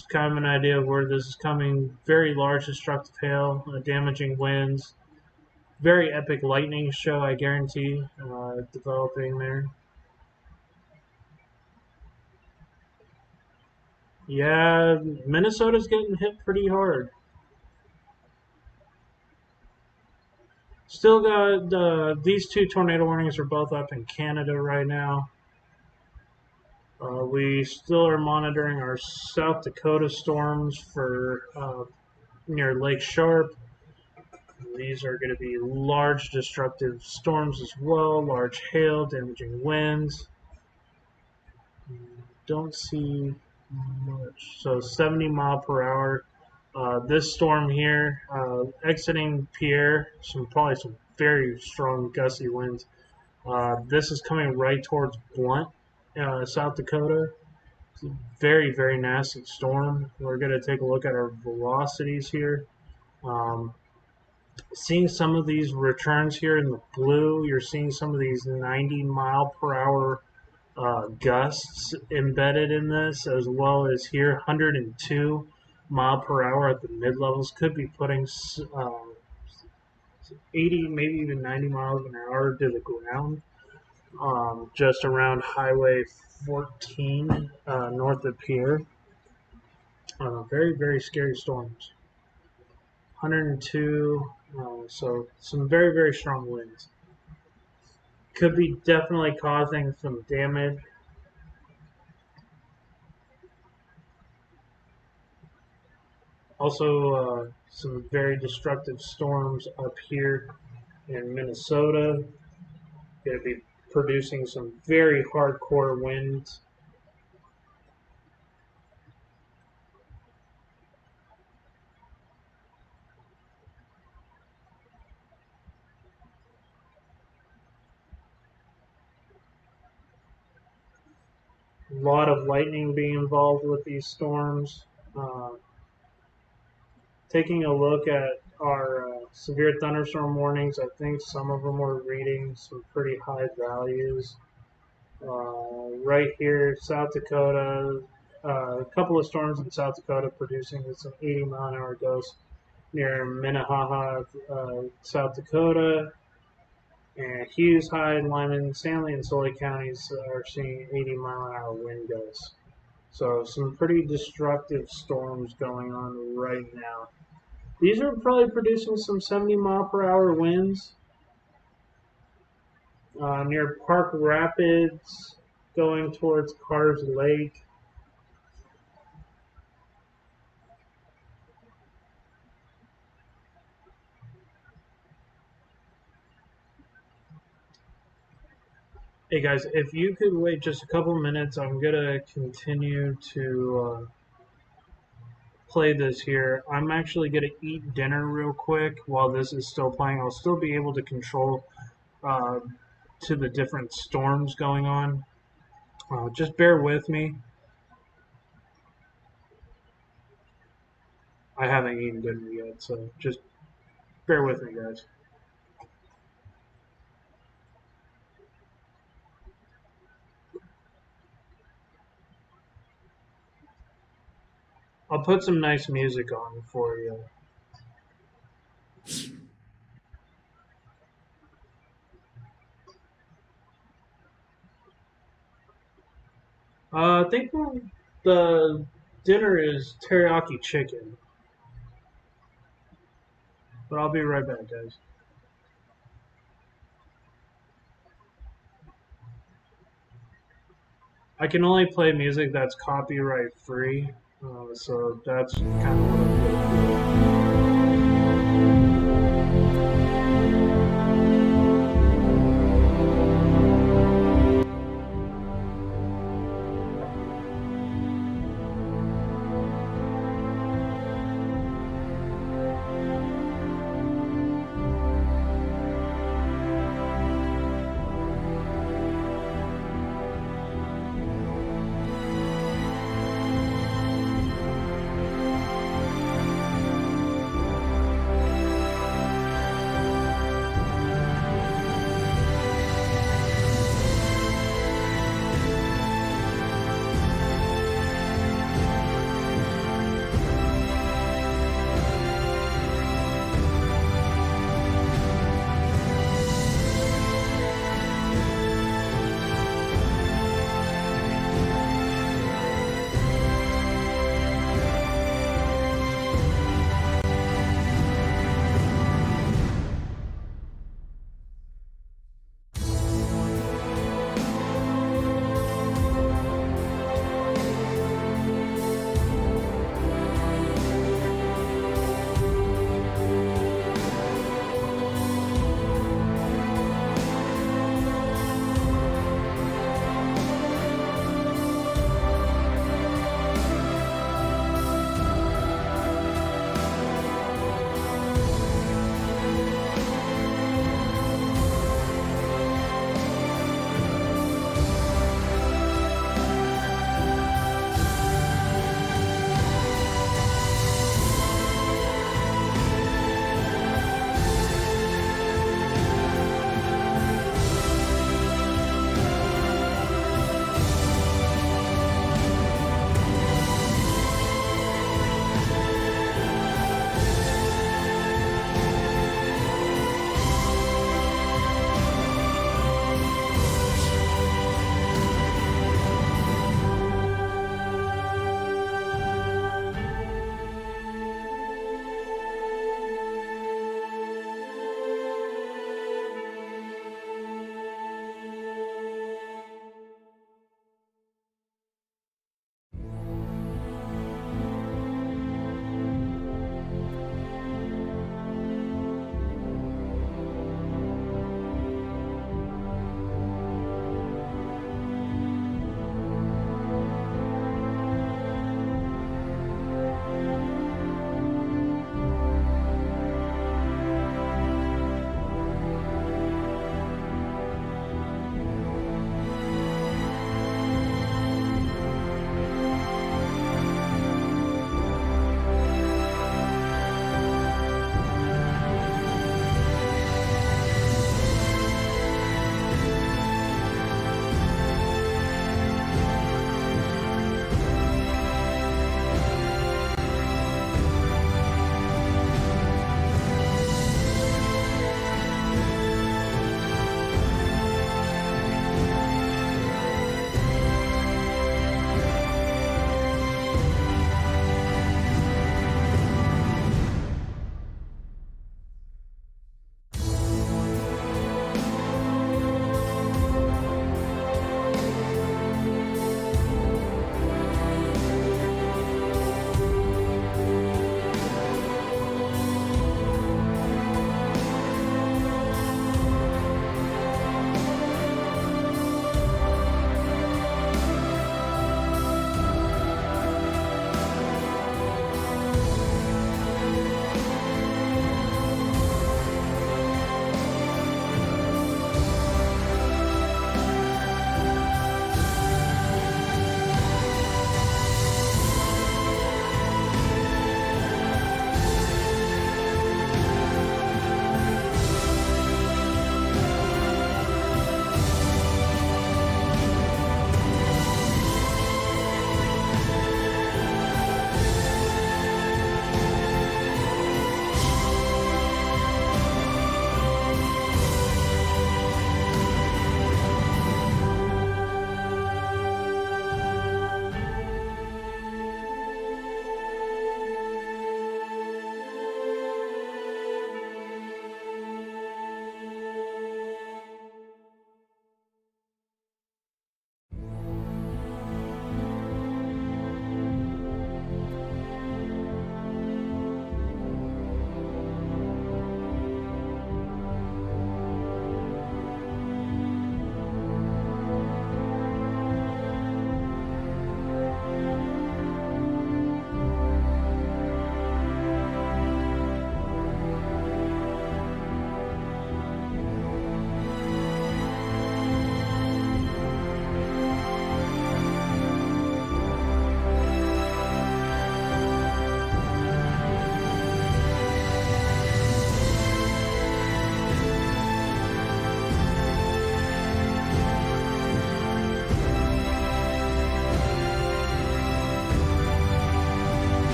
Just kind of an idea of where this is coming. Very large destructive hail, damaging winds. Very epic lightning show, I guarantee, developing there. Yeah, Minnesota's getting hit pretty hard. Still got these two tornado warnings are both up in Canada right now. We still are monitoring our South Dakota storms for near Lake Sharp. These are going to be large destructive storms as well, large hail, damaging winds. Don't see much. So 70 mile per hour. This storm here, exiting Pierre, probably some very strong gusty winds. This is coming right towards Blunt, South Dakota. It's a very, very nasty storm. We're going to take a look at our velocities here. Seeing some of these returns here in the blue, you're seeing some of these 90 mile per hour gusts embedded in this, as well as here 102 mile per hour at the mid levels. Could be putting 80, maybe even 90 miles an hour to the ground, just around Highway 14 north of Pierre. Very, very scary storms. 102, so some very, very strong winds. Could be definitely causing some damage. Also, some very destructive storms up here in Minnesota. Going to be producing some very hardcore winds. A lot of lightning being involved with these storms. Taking a look at our severe thunderstorm warnings, I think some of them were reading some pretty high values. Right here, South Dakota, a couple of storms in South Dakota producing some 80 mile an hour gusts near Minnehaha, South Dakota. And Hughes, Hyde, Lyman, Stanley, and Sully counties are seeing 80 mile an hour wind gusts. So some pretty destructive storms going on right now. These are probably producing some 70 mile per hour winds. Near Park Rapids, going towards Carrs Lake. Hey guys, if you could wait just a couple minutes, I'm going to continue to play this here. I'm actually going to eat dinner real quick while this is still playing. I'll still be able to control to the different storms going on. Just bear with me. I haven't eaten dinner yet, so just bear with me, guys. I'll put some nice music on for you. I think the dinner is teriyaki chicken. But I'll be right back, guys. I can only play music that's copyright free, so that's kind of what I'm doing.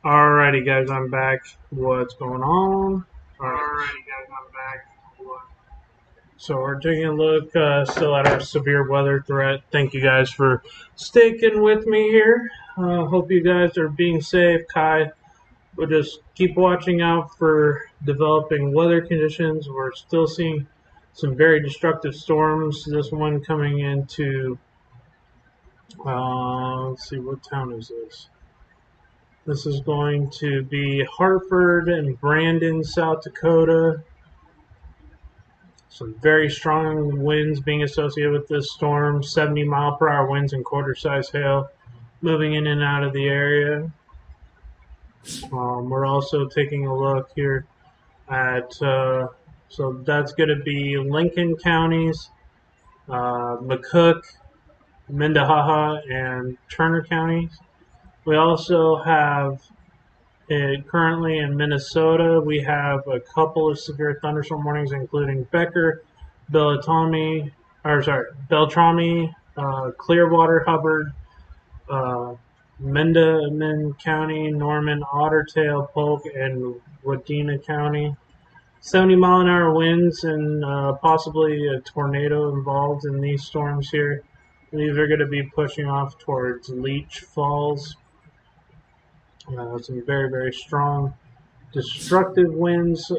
Alrighty, guys, I'm back. What's going on? Alrighty, guys, I'm back. So we're taking a look still at our severe weather threat. Thank you guys for sticking with me here. Hope you guys are being safe. Kai, we'll just keep watching out for developing weather conditions. We're still seeing some very destructive storms. This one coming into, let's see, what town is this? This is going to be Hartford and Brandon, South Dakota. Some very strong winds being associated with this storm. 70-mile-per-hour winds and quarter-size hail moving in and out of the area. We're also taking a look here at, so that's going to be Lincoln counties, McCook, Minnehaha, and Turner counties. We also have currently in Minnesota, we have a couple of severe thunderstorm warnings, including Becker, Beltrami, Clearwater, Hubbard, Mendocino County, Norman, Ottertail, Polk, and Wadena County. 70-mile-an-hour winds and possibly a tornado involved in these storms here. These are going to be pushing off towards Leech Falls. Some very, very strong, destructive winds.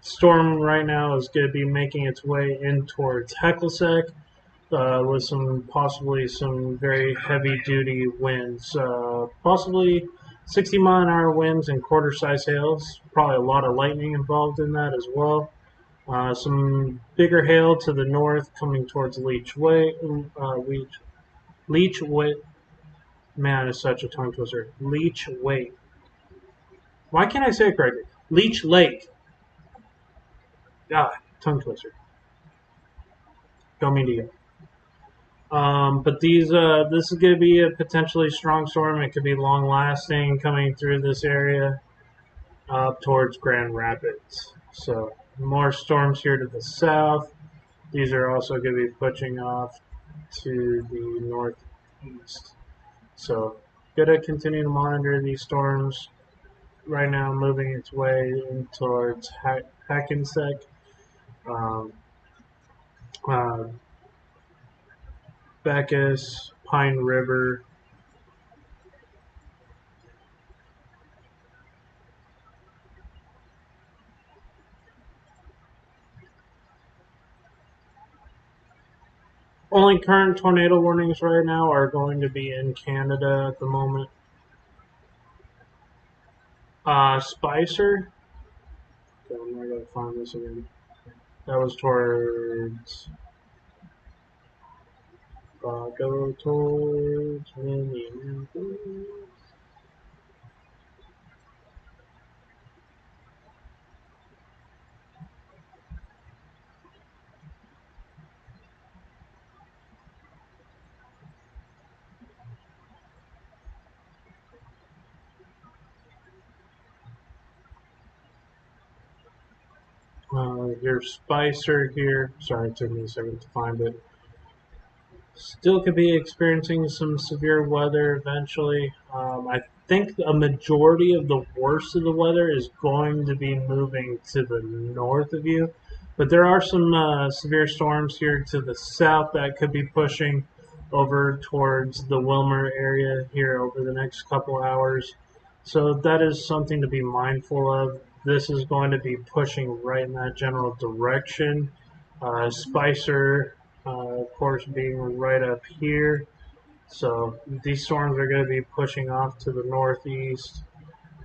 Storm right now is going to be making its way in towards Hecklesec with possibly some very heavy-duty winds. Possibly 60-mile-an-hour winds and quarter-size hails. Probably a lot of lightning involved in that as well. Some bigger hail to the north coming towards Leech Way. Leech Way. Man, it's such a tongue twister. Leech Way. Why can't I say it correctly? Leech Lake. Ah, tongue twister. Don't mean to yell. But this is going to be a potentially strong storm. It could be long lasting, coming through this area up towards Grand Rapids. So more storms here to the south. These are also going to be pushing off to the northeast. So going to continue to monitor these storms. Right now, moving its way in towards Hackensack. Bacchus, Pine River. Only current tornado warnings right now are going to be in Canada at the moment. Spicer. Okay, I'm not going to find this again. That was towards. Go towards Minneapolis. Here's Spicer here. Sorry, it took me a second to find it. Still could be experiencing some severe weather eventually. I think a majority of the worst of the weather is going to be moving to the north of you. But there are some severe storms here to the south that could be pushing over towards the Wilmer area here over the next couple hours. So that is something to be mindful of. This is going to be pushing right in that general direction. Spicer, of course, being right up here. So these storms are going to be pushing off to the northeast.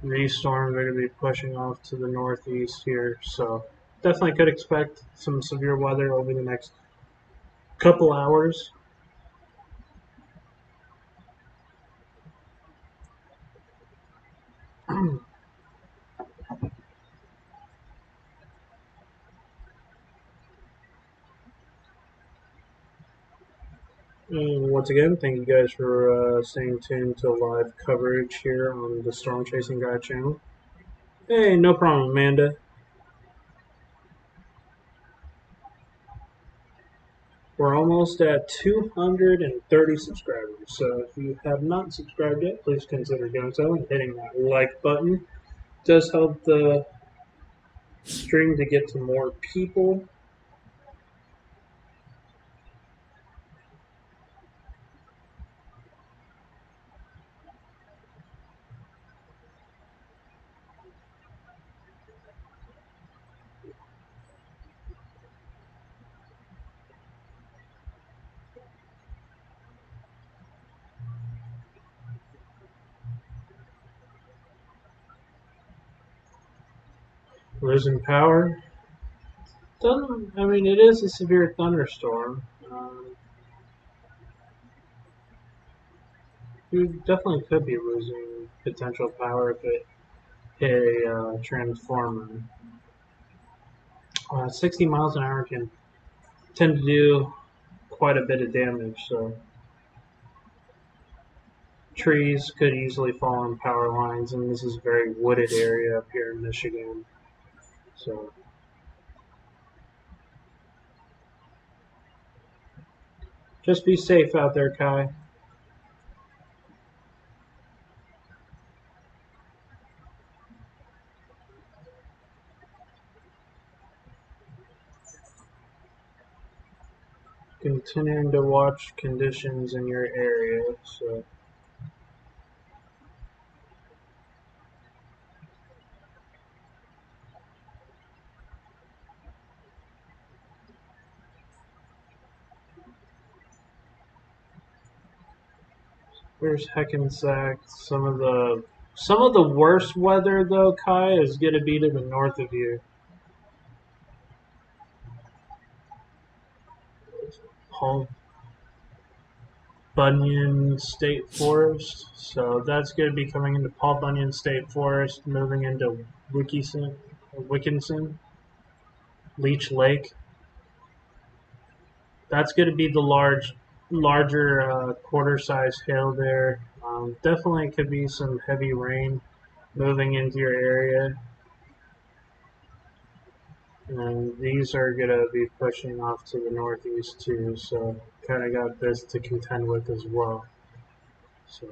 These storms are going to be pushing off to the northeast here. So definitely could expect some severe weather over the next couple hours. And once again, thank you guys for staying tuned to live coverage here on the Storm Chasing Guy channel. Hey, no problem, Amanda. We're almost at 230 subscribers, so if you have not subscribed yet, please consider doing so and hitting that like button. It does help the stream to get to more people. Losing power. Doesn't, I mean, it is a severe thunderstorm. You definitely could be losing potential power if it hit a transformer. 60 miles an hour can tend to do quite a bit of damage, so trees could easily fall on power lines, and this is a very wooded area up here in Michigan. So just be safe out there, Kai. Continuing to watch conditions in your area. So there's Hackensack. Some of the worst weather though, Kai, is gonna be to the north of you. Paul Bunyan State Forest. So that's going to be coming into Paul Bunyan State Forest, moving into Wickinson, Leech Lake. That's going to be the larger quarter-size hail there. Definitely could be some heavy rain moving into your area. And these are going to be pushing off to the northeast too, so kind of got this to contend with as well. So.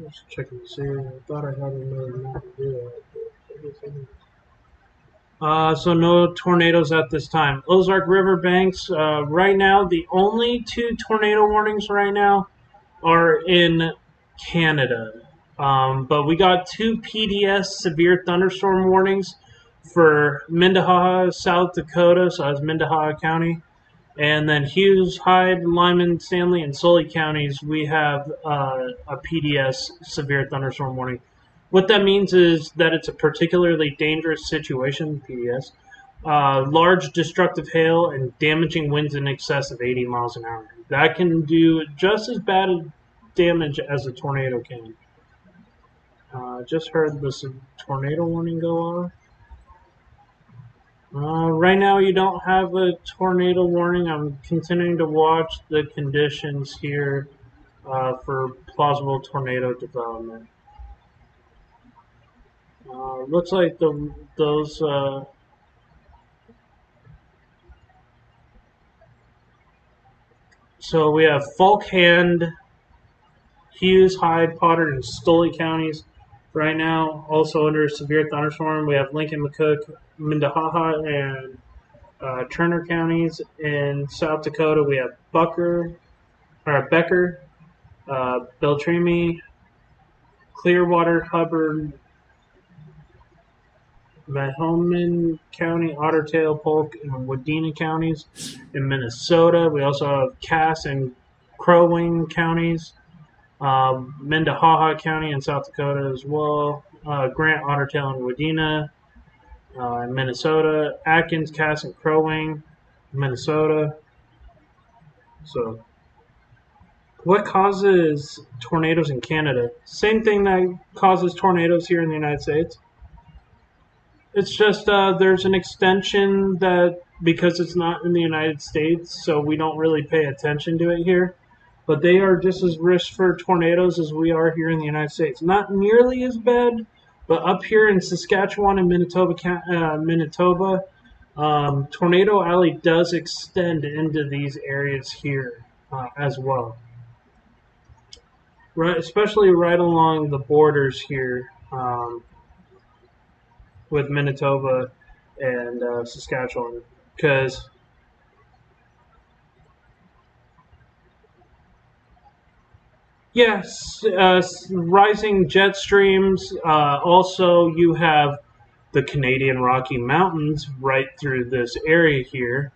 Just checking to see. I thought I had another map to do that. So no tornadoes at this time. Ozark River banks. Right now, the only two tornado warnings right now are in Canada. But we got two PDS severe thunderstorm warnings for Minnehaha, South Dakota. So that's Minnehaha County. And then Hughes, Hyde, Lyman, Stanley, and Sully counties, we have a PDS severe thunderstorm warning. What that means is that it's a particularly dangerous situation, PDS. Large destructive hail and damaging winds in excess of 80 miles an hour. That can do just as bad damage as a tornado can. Just heard this tornado warning go off. Right now, you don't have a tornado warning. I'm continuing to watch the conditions here for plausible tornado development. Looks like those. So we have Falkhand, Hughes, Hyde, Potter, and Stoley counties right now, also under severe thunderstorm. We have Lincoln, McCook, Minnehaha and Turner counties. In South Dakota, we have Becker, Beltrami, Clearwater, Hubbard, Mahomie County, Otter Tail, Polk, and Wadena counties. In Minnesota, we also have Cass and Crow Wing counties. Minnehaha County in South Dakota as well. Grant, Otter Tail, and Wadena in Minnesota. Atkins, Cass, and Crow Wing, Minnesota. So, what causes tornadoes in Canada? Same thing that causes tornadoes here in the United States. It's just there's an extension that because it's not in the United States, so we don't really pay attention to it here. But they are just as risk for tornadoes as we are here in the United States. Not nearly as bad, but up here in Saskatchewan and Manitoba, Tornado Alley does extend into these areas here as well. Right, especially right along the borders here. With Manitoba and Saskatchewan, because yes, rising jet streams. Also, you have the Canadian Rocky Mountains right through this area here,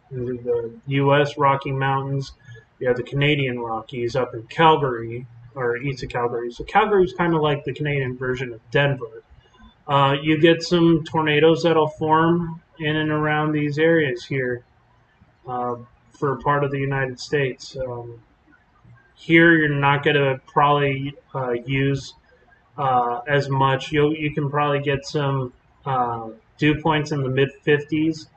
the U.S. Rocky Mountains. You have the Canadian Rockies up in Calgary or east of Calgary. So Calgary is kind of like the Canadian version of Denver. You get some tornadoes that'll form in and around these areas here uh, for part of the United States. Here, you're not going to probably use as much. You can probably get some dew points in the mid 50s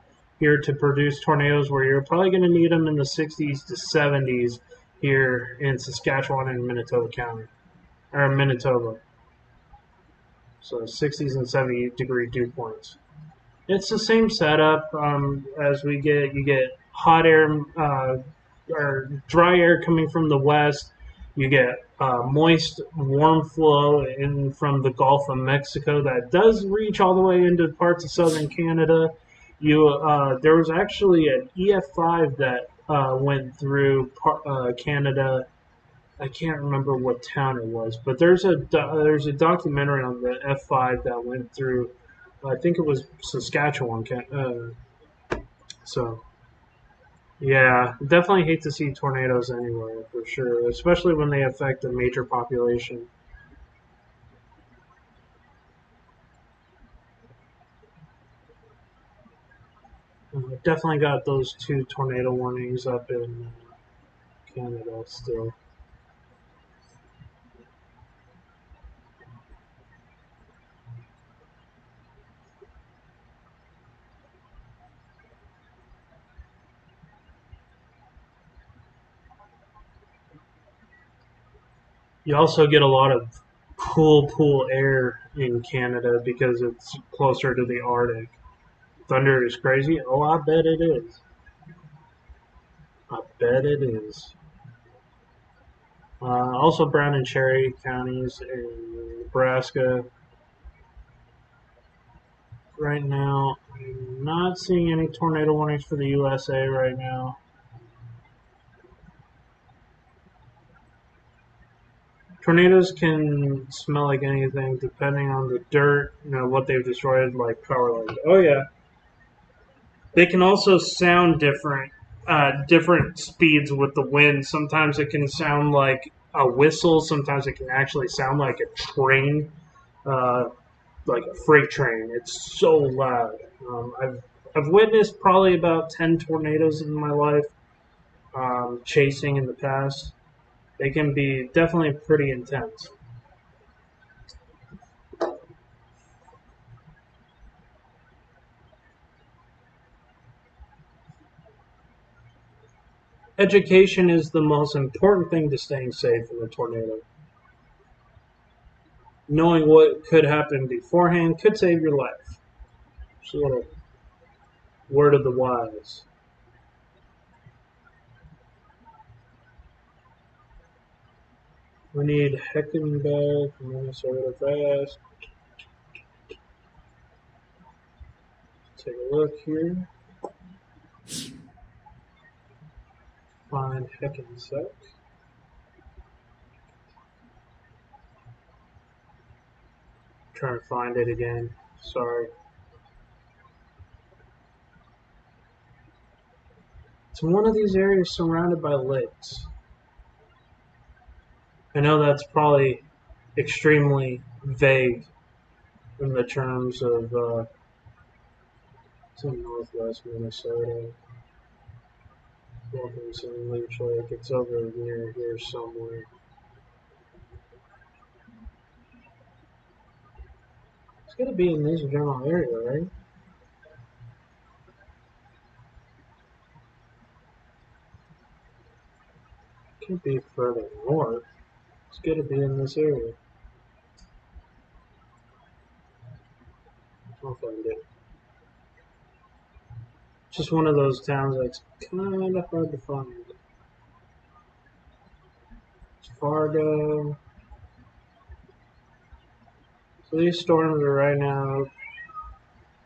here to produce tornadoes, where you're probably going to need them in the 60s to 70s here in Saskatchewan and Manitoba County, or Manitoba. So 60s and 70-degree dew points. It's the same setup as you get hot air or dry air coming from the west. You get moist, warm flow in from the Gulf of Mexico that does reach all the way into parts of southern Canada. There was actually an EF5 that went through Canada. I can't remember what town it was, but there's a documentary on the F5 that went through. I think it was Saskatchewan. So yeah, definitely hate to see tornadoes anywhere for sure, especially when they affect a major population. Definitely got those 2 tornado warnings up in Canada still. You also get a lot of cool air in Canada because it's closer to the Arctic. Thunder is crazy. Oh, I bet it is. I bet it is. Also, Brown and Cherry counties in Nebraska. Right now, I'm not seeing any tornado warnings for the USA right now. Tornadoes can smell like anything depending on the dirt, what they've destroyed, like power lines. Oh, yeah. They can also sound different, different speeds with the wind. Sometimes it can sound like a whistle. Sometimes it can actually sound like a train, uh, like a freight train. It's so loud. I've witnessed probably about 10 tornadoes in my life, chasing in the past. They can be definitely pretty intense. Education is the most important thing to staying safe in a tornado. Knowing what could happen beforehand could save your life. Just a little word of the wise. We need Heckenberg from Minnesota fast. Take a look here. Find heckin' sec. Trying to find it again. Sorry. It's one of these areas surrounded by lakes. I know that's probably extremely vague in the terms of it's in northwest Minnesota. Wilkinson Leech Lake. It's over near here somewhere. It's gonna be in this general area, right? Can't be further north. It's gonna be in this area. I'll find it. Just one of those towns that's kind of hard to find. It's Fargo. So these storms are right now.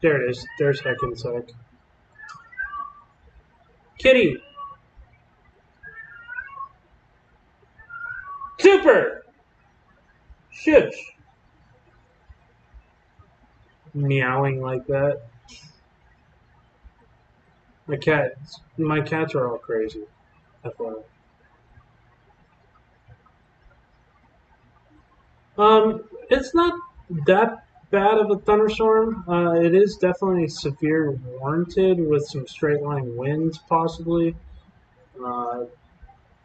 There it is. There's Hackensack. Kitty! Super! Shush! Meowing like that. My cats are all crazy. FYI. It's not that bad of a thunderstorm. It is definitely severe warranted with some straight line winds possibly.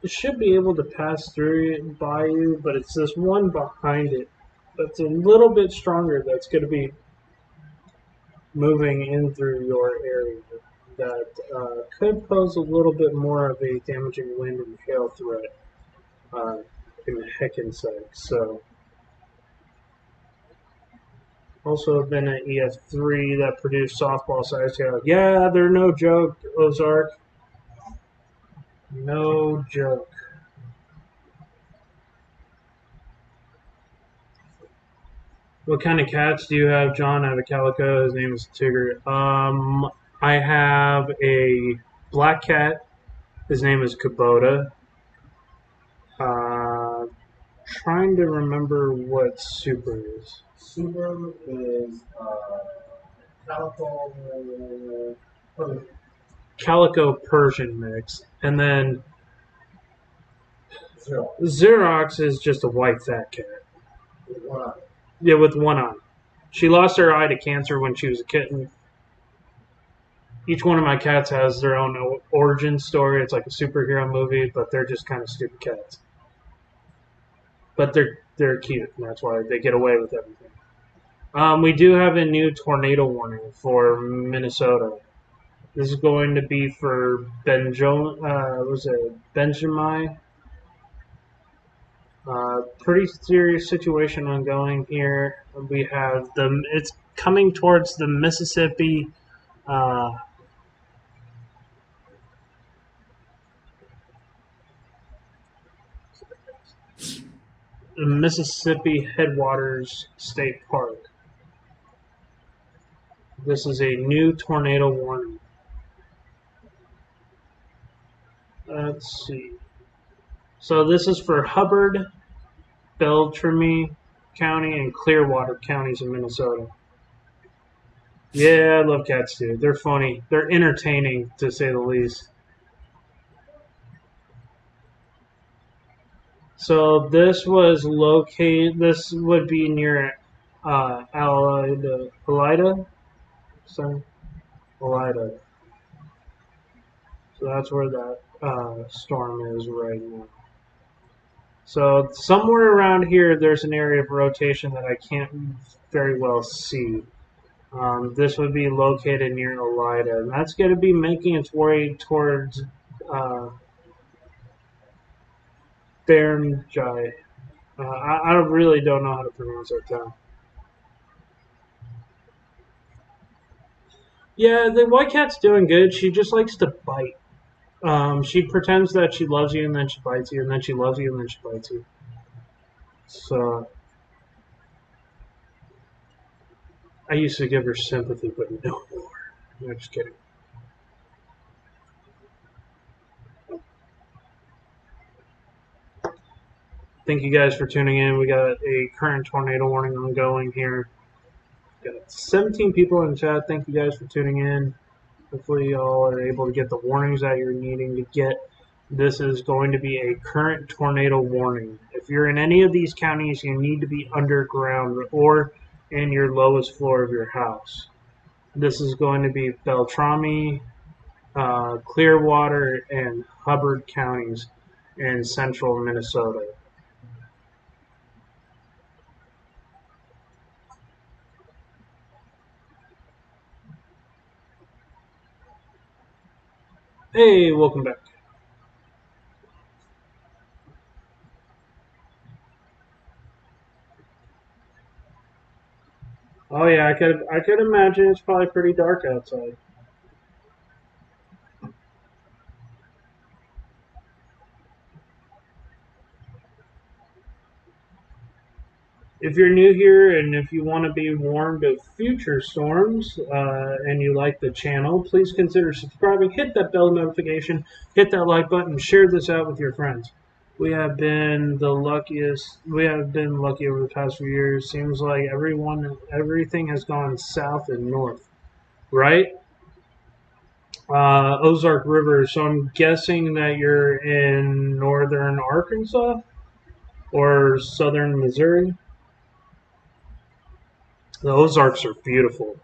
It should be able to pass through it by you, but it's this one behind it that's a little bit stronger that's going to be moving in through your area that could pose a little bit more of a damaging wind and hail threat in Hackensack. So, also been an EF3 that produced softball size hail. Yeah, they're no joke, Ozark. No joke. What kind of cats do you have, John? I have a calico. His name is Tigger. I have a black cat. His name is Kubota. Trying to remember what Super is. Super is calico. Calico Persian mix. And then Zero. Xerox is just a white fat cat. With one eye. Yeah, with one eye. She lost her eye to cancer when she was a kitten. Each one of my cats has their own origin story. It's like a superhero movie, but they're just kind of stupid cats. But they're cute, and that's why they get away with everything. We do have a new tornado warning for Minnesota. This is going to be for Benjamin. Pretty serious situation ongoing here. We have it's coming towards the Mississippi. Mississippi Headwaters State Park. This is a new tornado warning. Let's see. So this is for Hubbard, Beltrami County, and Clearwater counties in Minnesota. Yeah, I love cats too. They're funny. They're entertaining, to say the least. So this was located. This would be near Alida. So Alida. So that's where that storm is right now. So somewhere around here, there's an area of rotation that I can't very well see. This would be located near Alida, and that's going to be making its way towards Bernjai. I really don't know how to pronounce that town. Yeah, the white cat's doing good. She just likes to bite. She pretends that she loves you, and then she bites you, and then she loves you, and then she bites you. So I used to give her sympathy, but no more. No, just kidding. Thank you guys for tuning in. We got a current tornado warning ongoing here. Got 17 people in the chat. Thank you guys for tuning in. Hopefully y'all are able to get the warnings that you're needing to get. This is going to be a current tornado warning. If you're in any of these counties, you need to be underground or in your lowest floor of your house. This is going to be Beltrami, Clearwater, and Hubbard counties in central Minnesota. Hey, welcome back. Oh yeah, I could imagine it's probably pretty dark outside. If you're new here and if you want to be warned of future storms and you like the channel, please consider subscribing, hit that bell notification, hit that like button, share this out with your friends. We have been the luckiest. We have been lucky over the past few years. Seems like everything has gone south and north, right? Ozark River. So I'm guessing that you're in northern Arkansas or southern Missouri. The Ozarks are beautiful.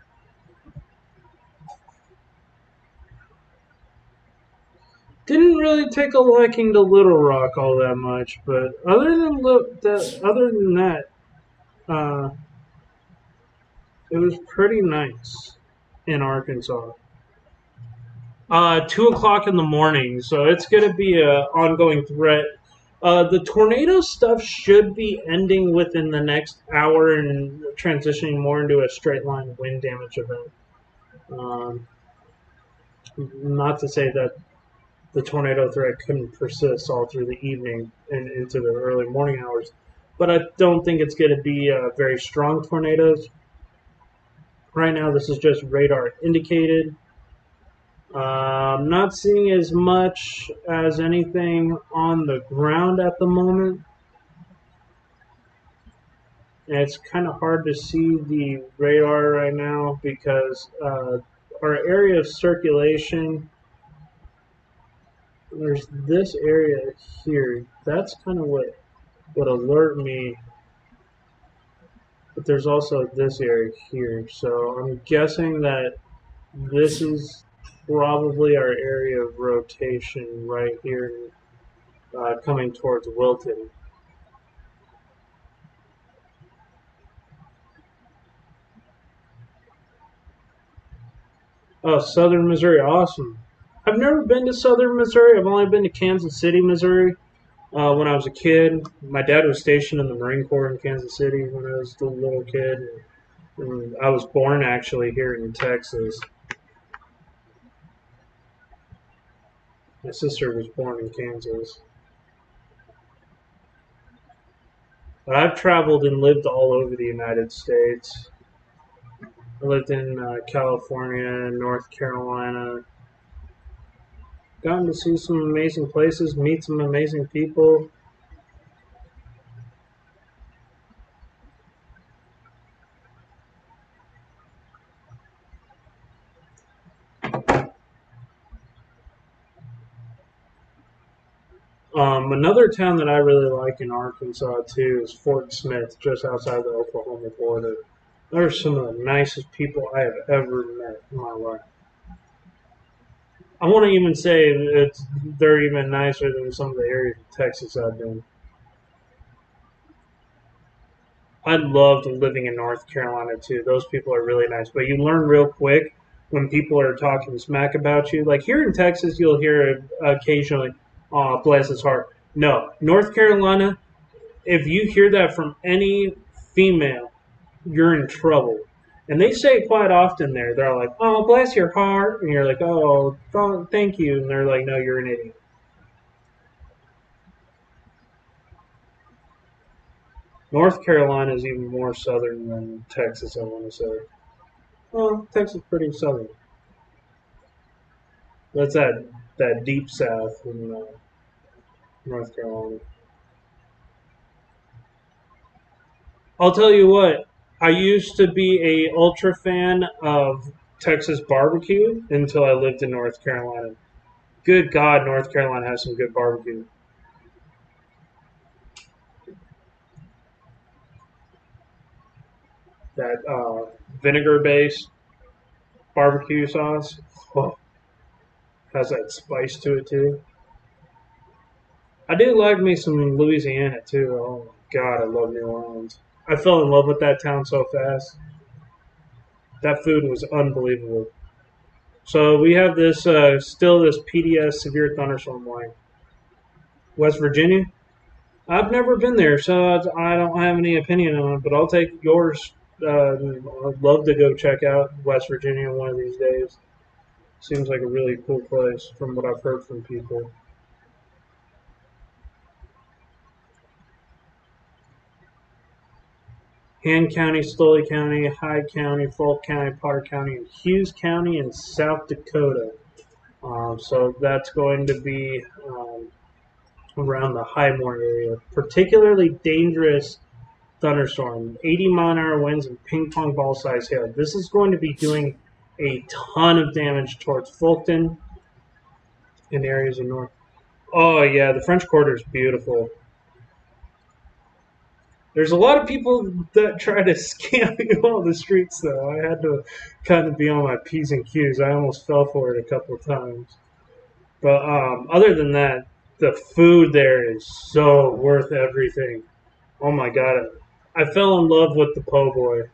Didn't really take a liking to Little Rock all that much, but other than that, uh, it was pretty nice in Arkansas. 2 o'clock in the morning, so it's going to be an ongoing threat. The tornado stuff should be ending within the next hour and transitioning more into a straight line wind damage event. Not to say that the tornado threat couldn't persist all through the evening and into the early morning hours, but I don't think it's going to be very strong tornadoes. Right now, this is just radar indicated. I'm not seeing as much as anything on the ground at the moment. And it's kind of hard to see the radar right now because our area of circulation, there's this area here. That's kind of what would alert me. But there's also this area here. So I'm guessing that this is probably our area of rotation right here, coming towards Wilton. Oh, southern Missouri, awesome. I've never been to southern Missouri. I've only been to Kansas City, Missouri. When I was a kid, my dad was stationed in the Marine Corps in Kansas City when I was a little kid. And I was born actually here in Texas. My sister was born in Kansas. But I've traveled and lived all over the United States. I lived in California, North Carolina. Gotten to see some amazing places, meet some amazing people. Another town that I really like in Arkansas too is Fort Smith, just outside the Oklahoma border. They're some of the nicest people I have ever met in my life. I want to even say they're even nicer than some of the areas of Texas I've been. I loved living in North Carolina too. Those people are really nice, but you learn real quick when people are talking smack about you. Like here in Texas, you'll hear occasionally, "Oh, bless his heart." No, North Carolina, if you hear that from any female, you're in trouble. And they say it quite often there. They're like, "Oh, bless your heart," and you're like, "Oh, thank you," and they're like, "No, you're an idiot." North Carolina is even more southern than Texas, I want to say. Well, Texas is pretty southern. That's that deep south in North Carolina. I'll tell you what. I used to be a ultra fan of Texas barbecue until I lived in North Carolina. Good God, North Carolina has some good barbecue. That vinegar-based barbecue sauce has that spice to it too. I do like me some Louisiana too. Oh my God, I love New Orleans. I fell in love with that town so fast. That food was unbelievable. So we have this still this PDS severe thunderstorm warning. West Virginia. I've never been there, so I don't have any opinion on it. But I'll take yours. I'd love to go check out West Virginia one of these days. Seems like a really cool place from what I've heard from people. Han County, Stoley County, Hyde County, Fulton County, Potter County, and Hughes County in South Dakota. So that's going to be around the Highmore area. Particularly dangerous thunderstorm, 80-mile-an-hour winds and ping pong ball size hail. This is going to be doing a ton of damage towards Fulton and areas of north. Oh yeah, the French Quarter is beautiful. There's a lot of people that try to scam you on the streets, though. I had to kind of be on my P's and Q's. I almost fell for it a couple of times. But other than that, the food there is so worth everything. Oh my God. I fell in love with the po' boy.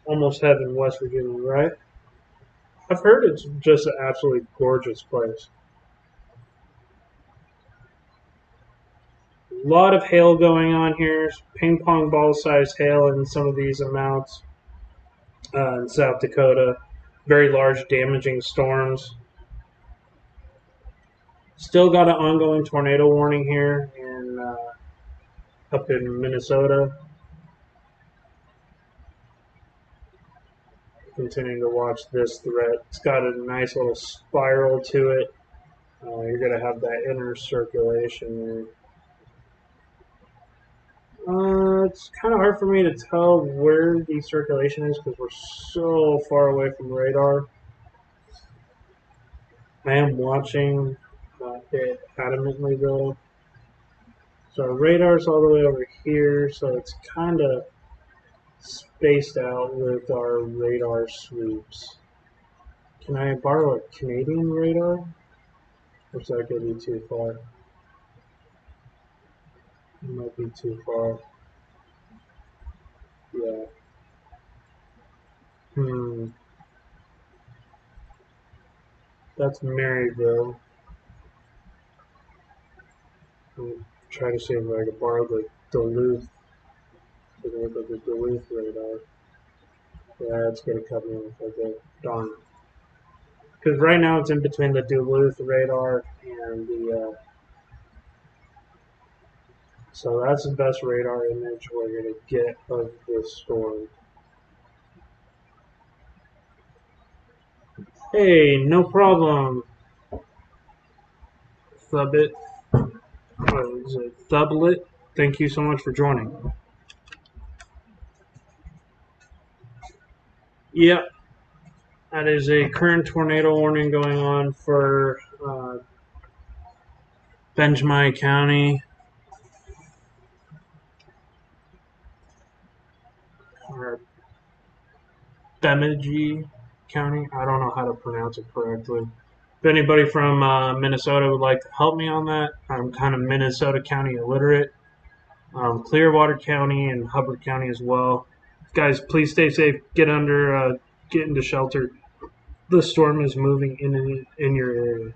Almost heaven, West Virginia, right? I've heard it's just an absolutely gorgeous place. A lot of hail going on here, ping pong ball sized hail in some of these amounts in South Dakota. Very large, damaging storms. Still got an ongoing tornado warning here in up in Minnesota. Continuing to watch this threat. It's got a nice little spiral to it. You're going to have that inner circulation there. It's kind of hard for me to tell where the circulation is because we're so far away from radar. I am watching it adamantly though. So our radar's all the way over here, so it's kind of spaced out with our radar sweeps. Can I borrow a Canadian radar? Or is that going to be too far? It might be too far. Yeah. That's Maryville. I'll try to see if I can borrow the Duluth. The Duluth radar. Yeah, it's going to cut me off like that. Darn. Because right now it's in between the Duluth radar and the. So that's the best radar image we're going to get of this storm. Hey, no problem. Thubbit. What is it? Thublet. Thank you so much for joining. Yep. That is a current tornado warning going on for Benjamin County. Or Bemidji County. I don't know how to pronounce it correctly. If anybody from Minnesota would like to help me on that, I'm kind of Minnesota County illiterate. Clearwater County and Hubbard County as well. Guys, please stay safe. Get into shelter. The storm is moving in your area.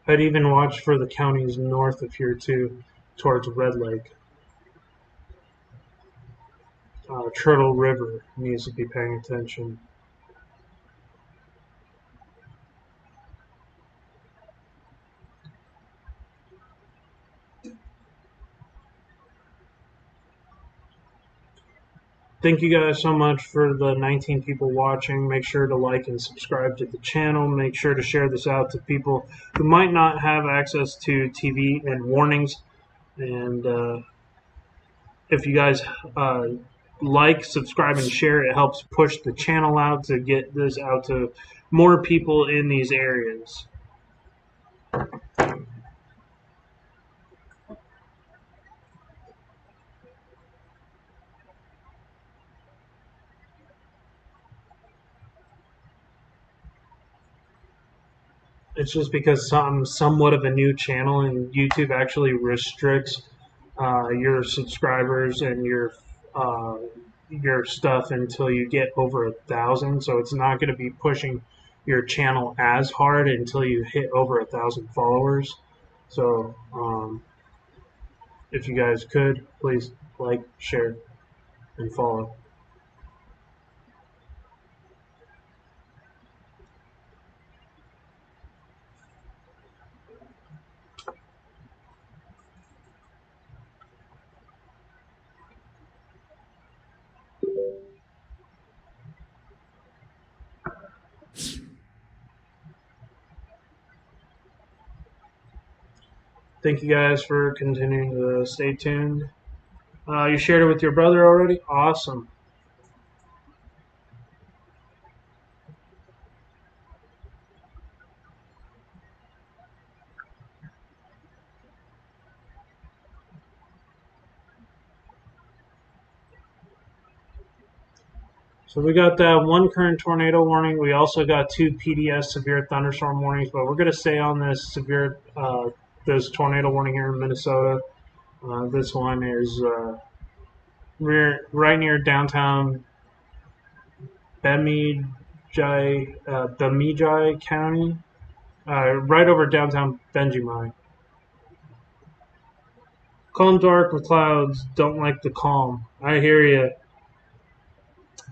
I'd even watch for the counties north of here too, towards Red Lake. Turtle River needs to be paying attention. Thank you guys so much for the 19 people watching. Make sure to like and subscribe to the channel. Make sure to share this out to people who might not have access to TV and warnings. And if you guys like, subscribe, and share, it helps push the channel out to get this out to more people in these areas. It's just because I'm somewhat of a new channel, and YouTube actually restricts your subscribers and your stuff until you get over 1,000. So it's not going to be pushing your channel as hard until you hit over 1,000 followers. So if you guys could, please like, share, and follow. Thank you guys for continuing to stay tuned. You shared it with your brother already? Awesome. So we got that one current tornado warning. We also got 2 PDS severe thunderstorm warnings, but we're going to stay on this this tornado warning here in Minnesota. This one is right near downtown Bemidji County, right over downtown Benjamin. Calm dark with clouds. Don't like the calm. I hear you.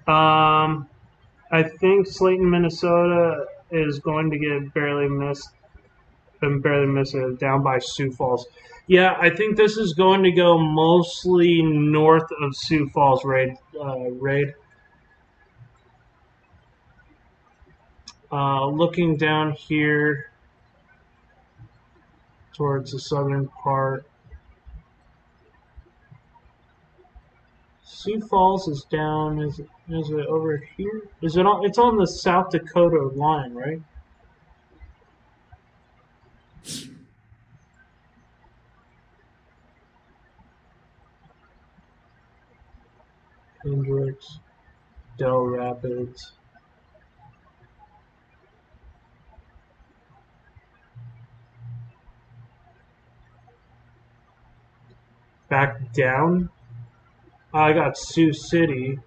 I think Slayton, Minnesota is going to get barely missed down by Sioux Falls. Yeah, I think this is going to go mostly north of Sioux Falls, Raid. Looking down here towards the southern part. Sioux Falls is down. Is it over here? Is it on? It's on the South Dakota line, right? Hendricks, Del Rapids. Back down. I got Sioux City.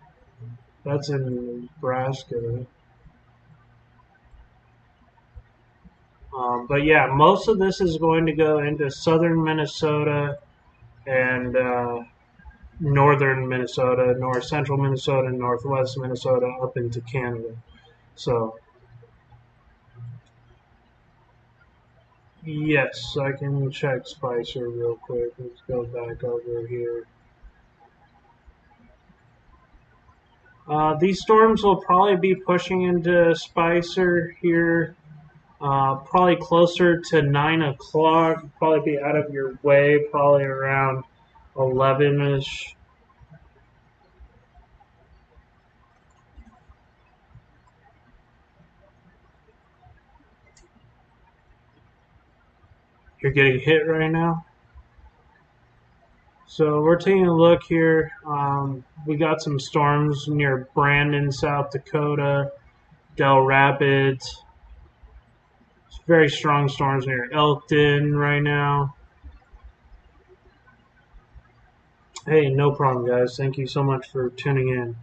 That's in Nebraska. But yeah, most of this is going to go into southern Minnesota and northern Minnesota, north central Minnesota, northwest Minnesota, up into Canada. So, yes, I can check Spicer real quick. Let's go back over here. These storms will probably be pushing into Spicer here. Probably closer to 9 o'clock. Probably be out of your way. Probably around 11ish. You're getting hit right now. So we're taking a look here. We got some storms near Brandon, South Dakota, Del Rapids. Very strong storms near Elkton right now. Hey, no problem, guys. Thank you so much for tuning in.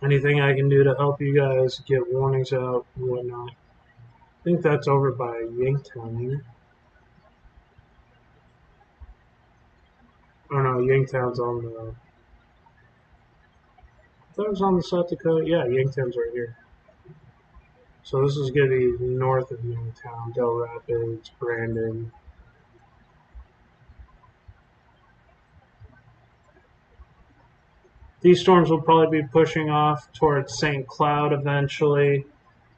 Anything I can do to help you guys get warnings out and whatnot. I think that's over by Yanktown here. Oh no, Yanktown's on the... I thought it was on the South Dakota. Yeah, Yanktown's right here. So this is going to be north of Yanktown, Del Rapids, Brandon. These storms will probably be pushing off towards St. Cloud eventually,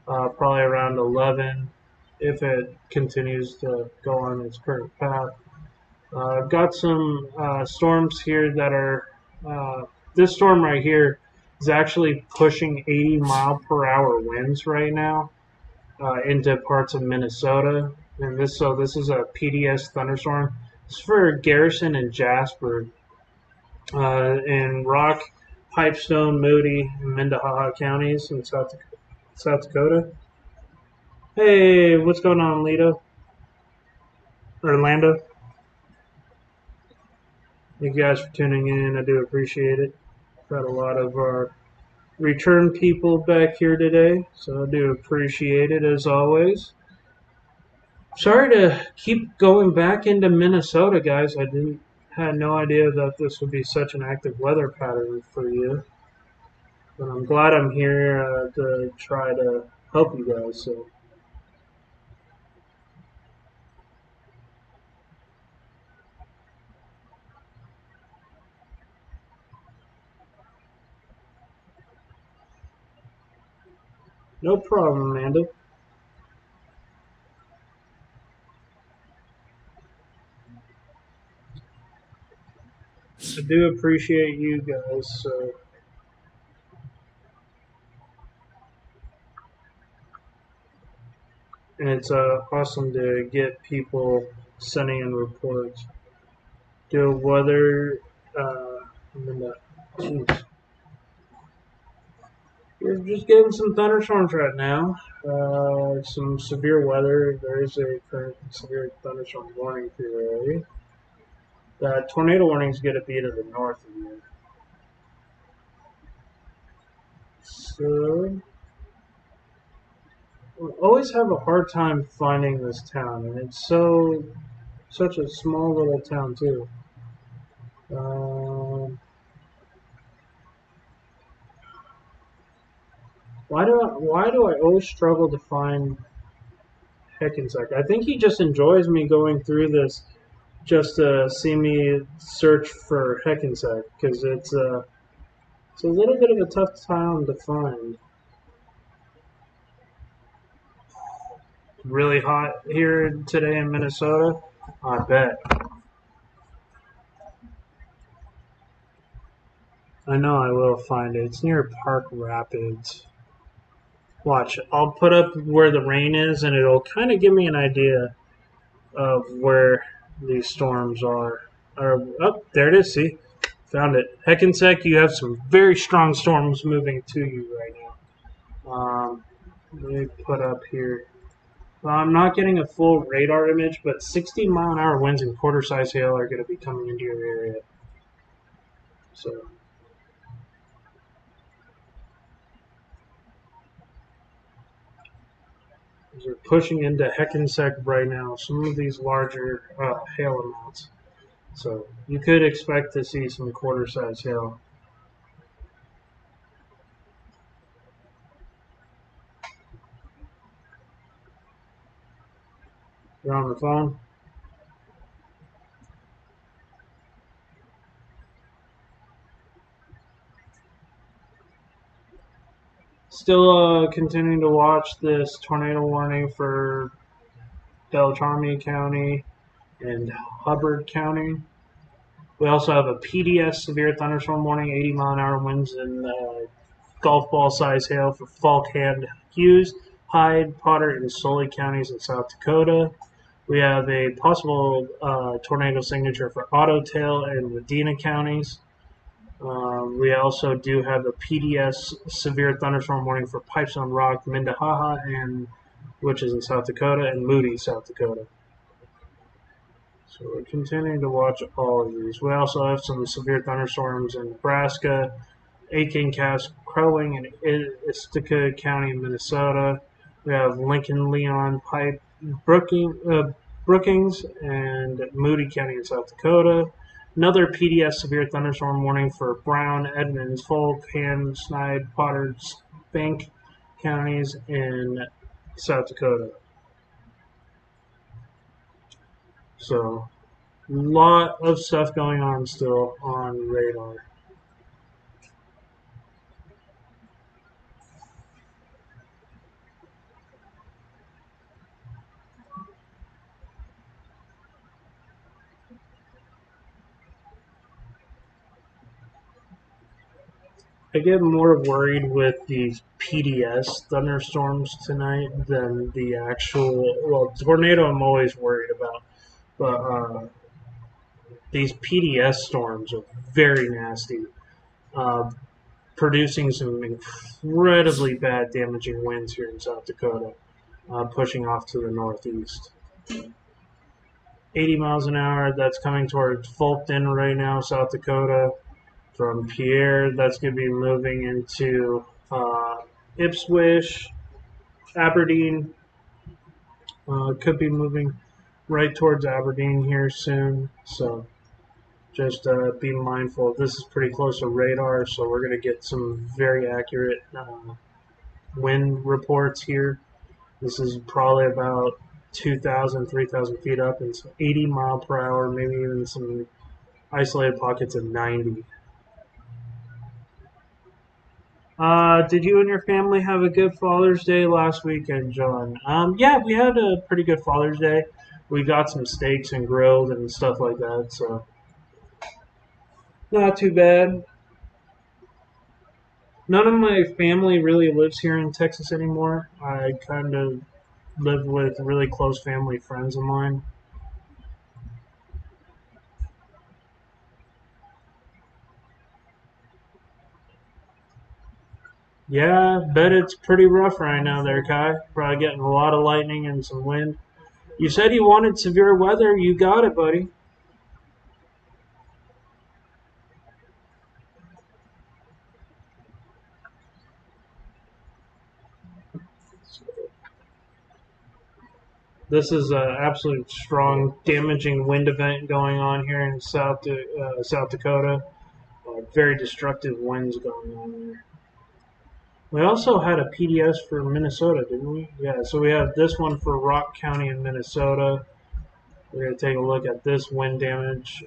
probably around 11 if it continues to go on its current path. I've got some storms here that are. This storm right here is actually pushing 80-mile-per-hour winds right now into parts of Minnesota, and this is a PDS thunderstorm. It's for Garrison and Jasper, in Rock, Pipestone, Moody, and Minnehaha counties in South Dakota. Hey, what's going on, Lito? Orlando? Thank you guys for tuning in. I do appreciate it. Got a lot of our return people back here today, so I do appreciate it as always. Sorry to keep going back into Minnesota, guys. Had no idea that this would be such an active weather pattern for you, but I'm glad I'm here to try to help you guys. So. No problem, Amanda. I do appreciate you guys. So. And it's awesome to get people sending in reports. Do weather. Jeez. We're just getting some thunderstorms right now. Some severe weather. There is a current severe thunderstorm warning for your area. The tornado warnings get a beat to the north of you. So, we always have a hard time finding this town, and it's such a small little town too. Why do I always struggle to find Heckensack? I think he just enjoys me going through this just to see me search for Heckensack because it's a little bit of a tough town to find. Really hot here today in Minnesota. I bet. I know I will find it. It's near Park Rapids. Watch, I'll put up where the rain is, and it'll kind of give me an idea of where these storms are. Oh, there it is. See, found it. Heckensack, you have some very strong storms moving to you right now. Let me put up here. I'm not getting a full radar image, but 60-mile-an-hour winds and quarter-size hail are going to be coming into your area. So. They're pushing into Heckensack right now. Some of these larger hail amounts. So you could expect to see some quarter-size hail. You're on the phone? Still continuing to watch this tornado warning for Beltrami County and Hubbard County. We also have a PDS severe thunderstorm warning, 80-mile-an-hour winds and golf ball size hail for Falkhand, Hughes, Hyde, Potter, and Sully counties in South Dakota. We have a possible tornado signature for Ottotail and Medina counties. We also do have a PDS severe thunderstorm warning for Pipestone Rock, Minnehaha, which is in South Dakota, and Moody, South Dakota. So we're continuing to watch all of these. We also have some severe thunderstorms in Nebraska, Aiken, Cass, Crowing, and Issaquah County in Minnesota. We have Lincoln, Leon, Pipe, Brookings, and Moody County in South Dakota. Another PDS severe thunderstorm warning for Brown, Edmonds, Folk, Hand, Snide, Potter, Spank counties in South Dakota. So, a lot of stuff going on still on radar. I get more worried with these PDS thunderstorms tonight than the actual. Well, tornado I'm always worried about, but these PDS storms are very nasty, uh, producing some incredibly bad, damaging winds here in South Dakota, pushing off to the northeast. 80 miles an hour. That's coming towards Fulton right now, South Dakota. From Pierre, that's going to be moving into Ipswich, Aberdeen. Could be moving right towards Aberdeen here soon. So just be mindful. This is pretty close to radar, so we're going to get some very accurate wind reports here. This is probably about 2,000, 3,000 feet up, and 80 mile per hour, maybe even some isolated pockets of 90. Did you and your family have a good Father's Day last weekend, John? Yeah, we had a pretty good Father's Day. We got some steaks and grilled and stuff like that, so not too bad. None of my family really lives here in Texas anymore. I kind of live with really close family friends of mine. Yeah, bet it's pretty rough right now there, Kai. Probably getting a lot of lightning and some wind. You said you wanted severe weather. You got it, buddy. This is an absolute strong, damaging wind event going on here in South Dakota. Very destructive winds going on there. We also had a PDS for Minnesota, didn't we? Yeah, so we have this one for Rock County in Minnesota. We're going to take a look at this wind damage,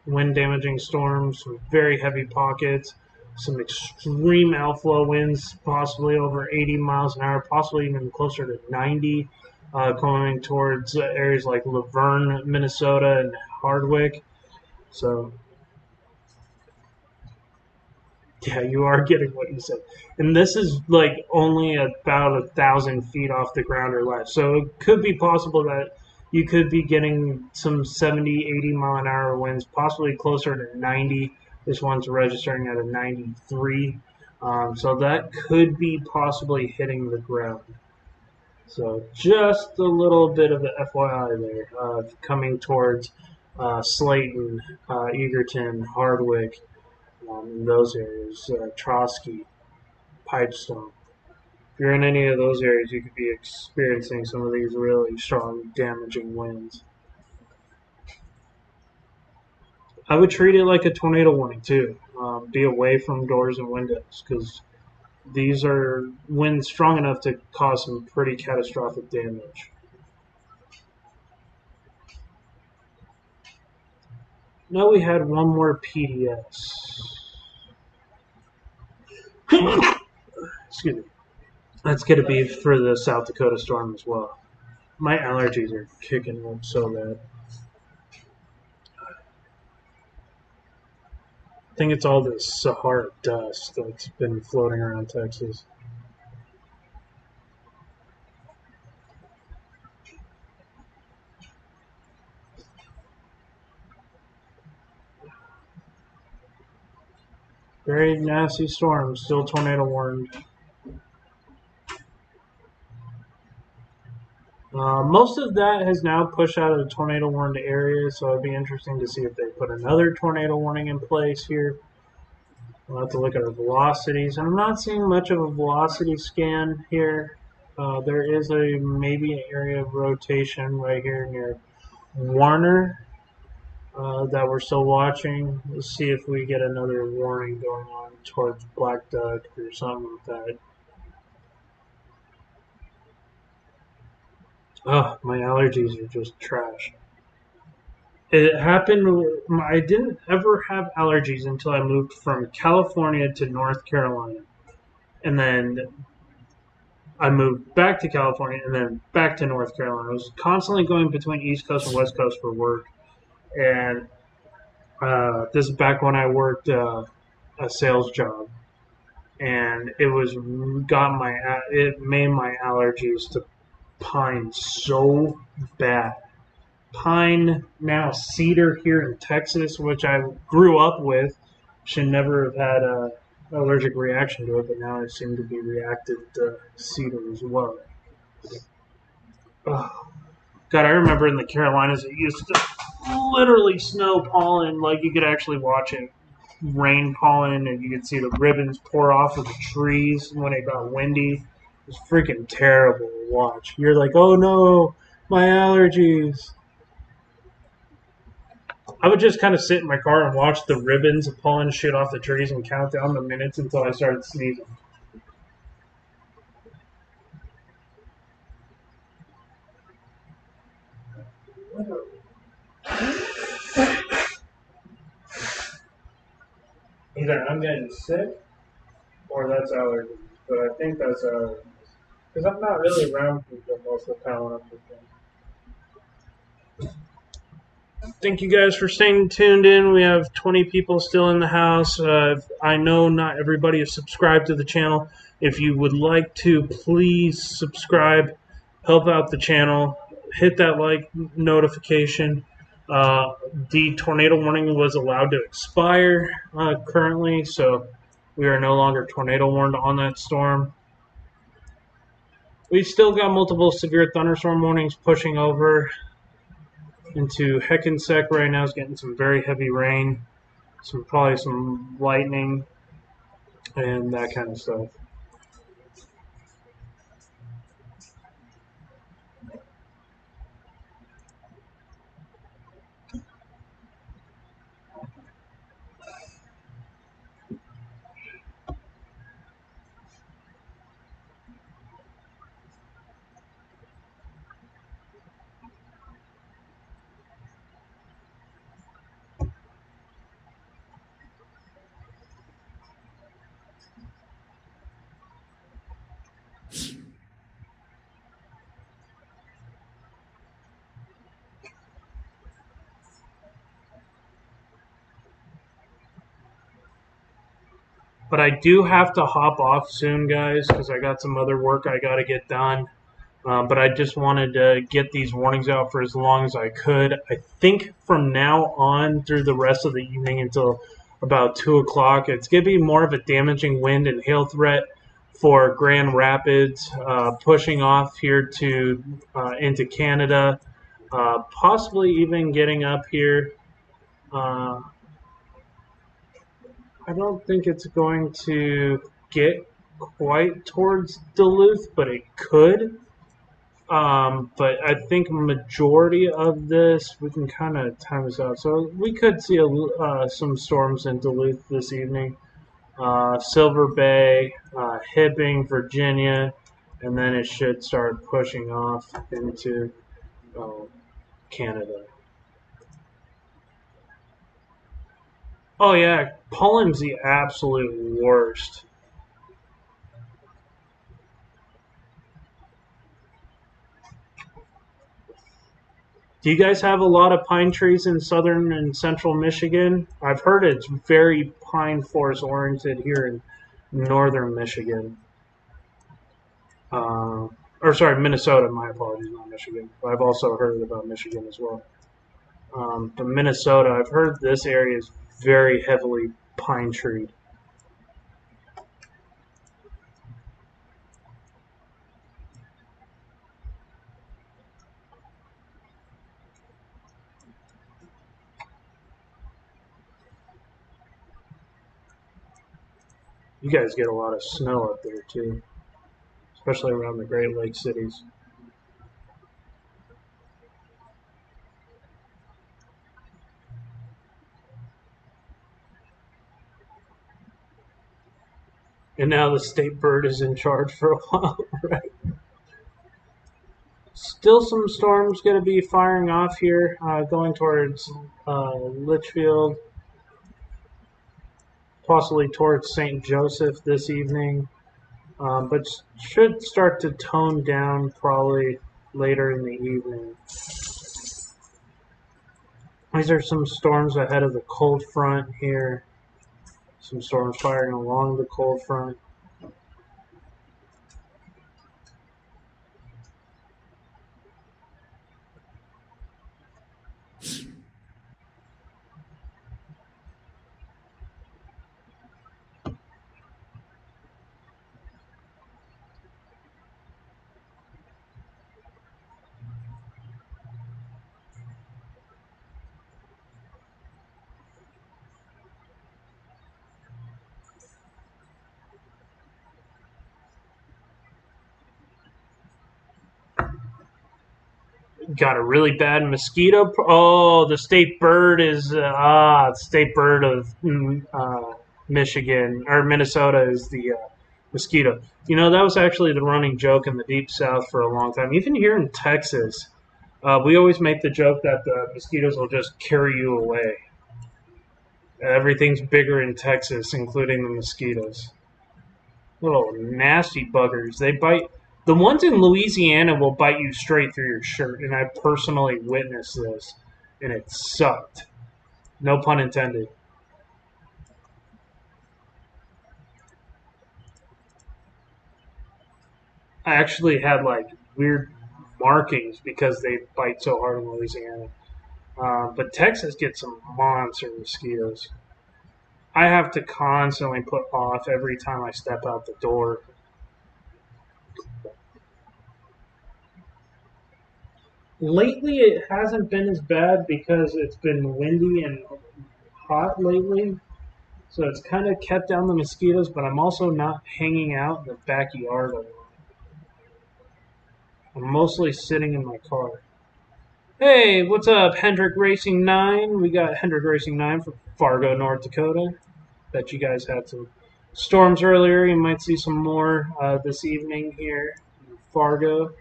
wind damaging storms, some very heavy pockets, some extreme outflow winds, possibly over 80 miles an hour, possibly even closer to 90, going towards areas like Laverne, Minnesota, and Hardwick. So yeah, you are getting what you said. And this is like only about 1,000 feet off the ground or less. So it could be possible that you could be getting some 70, 80 mile an hour winds, possibly closer to 90. This one's registering at a 93. So that could be possibly hitting the ground. So just a little bit of the FYI there, coming towards Slayton, Egerton, Hardwick, in those areas, Trotsky, Pipestone. If you're in any of those areas, you could be experiencing some of these really strong, damaging winds. I would treat it like a tornado warning too. Be away from doors and windows because these are winds strong enough to cause some pretty catastrophic damage. Now we had one more PDS. Excuse me. That's going to be for the South Dakota storm as well. My allergies are kicking up so bad. I think it's all this Sahara dust that's been floating around Texas. Very nasty storm, still tornado warned. Most of that has now pushed out of the tornado warned area, so it'd be interesting to see if they put another tornado warning in place here. We'll have to look at our velocities. I'm not seeing much of a velocity scan here. There is maybe an area of rotation right here near Warner that we're still watching. Let's see if we get another warning going on towards Black Duck or something like that. Oh, my allergies are just trash. It happened. I didn't ever have allergies until I moved from California to North Carolina, and then I moved back to California, and then back to North Carolina. I was constantly going between East Coast and West Coast for work, and this is back when I worked a sales job, and it made my allergies to pine so bad. Pine, now cedar here in Texas, which I grew up with, should never have had a allergic reaction to it, but now I seem to be reacted to cedar as well. Ugh. God, I remember in the Carolinas it used to literally snow pollen, like you could actually watch it rain pollen, and you could see the ribbons pour off of the trees when it got windy. It was freaking terrible to watch. You're like, oh no, my allergies. I would just kind of sit in my car and watch the ribbons of pollen shoot off the trees and count down the minutes until I started sneezing. Either I'm getting sick or that's allergies, but I think that's allergies. Because I'm not really around people most of the time when I'm with them. Thank you guys for staying tuned in. We have 20 people still in the house. I know not everybody is subscribed to the channel. If you would like to, please subscribe, help out the channel, hit that like notification. The tornado warning was allowed to expire currently, so we are no longer tornado warned on that storm. We've still got multiple severe thunderstorm warnings pushing over into Heckensack right now. Is getting some very heavy rain, probably some lightning, and that kind of stuff. But I do have to hop off soon, guys, because I got some other work I got to get done. But I just wanted to get these warnings out for as long as I could. I think from now on through the rest of the evening until about 2 o'clock, it's going to be more of a damaging wind and hail threat for Grand Rapids, pushing off here to into Canada, possibly even getting up here. I don't think it's going to get quite towards Duluth, but it could. But I think majority of this, we can kind of time this out. So we could see some storms in Duluth this evening. Silver Bay, Hibbing, Virginia, and then it should start pushing off into Canada. Oh yeah, pollen's the absolute worst. Do you guys have a lot of pine trees in southern and central Michigan? I've heard it's very pine forest oriented here in northern Michigan. Or sorry, Minnesota. My apologies, not Michigan. But I've also heard about Michigan as well. But Minnesota, I've heard this area is very heavily pine treed. You guys get a lot of snow up there too, especially around the Great Lakes cities. And now the state bird is in charge for a while, right? Still some storms going to be firing off here, going towards Litchfield, possibly towards St. Joseph this evening, but should start to tone down probably later in the evening. These are some storms ahead of the cold front here. Some storms firing along the cold front. Got a really bad mosquito. Oh, the state bird is state bird of Michigan or Minnesota is the mosquito. You know, that was actually the running joke in the deep south for a long time. Even here in Texas, we always make the joke that the mosquitoes will just carry you away. Everything's bigger in Texas, including the mosquitoes. Little nasty buggers. They bite. The ones in Louisiana will bite you straight through your shirt, and I personally witnessed this, and it sucked. No pun intended. I actually had like weird markings because they bite so hard in Louisiana. But Texas gets some monster mosquitoes. I have to constantly put off every time I step out the door. Lately, it hasn't been as bad because it's been windy and hot lately. So it's kind of kept down the mosquitoes, but I'm also not hanging out in the backyard a lot. I'm mostly sitting in my car. Hey, what's up, Hendrick Racing 9? We got Hendrick Racing 9 from Fargo, North Dakota. Bet you guys had some storms earlier. You might see some more this evening here in Fargo.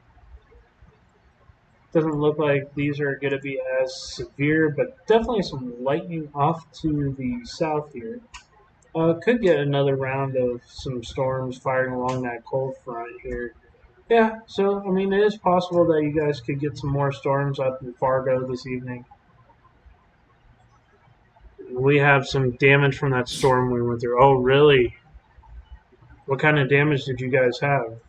Doesn't look like these are going to be as severe, but definitely some lightning off to the south here. Could get another round of some storms firing along that cold front here. Yeah, so, I mean, it is possible that you guys could get some more storms up in Fargo this evening. We have some damage from that storm we went through. Oh, really? What kind of damage did you guys have?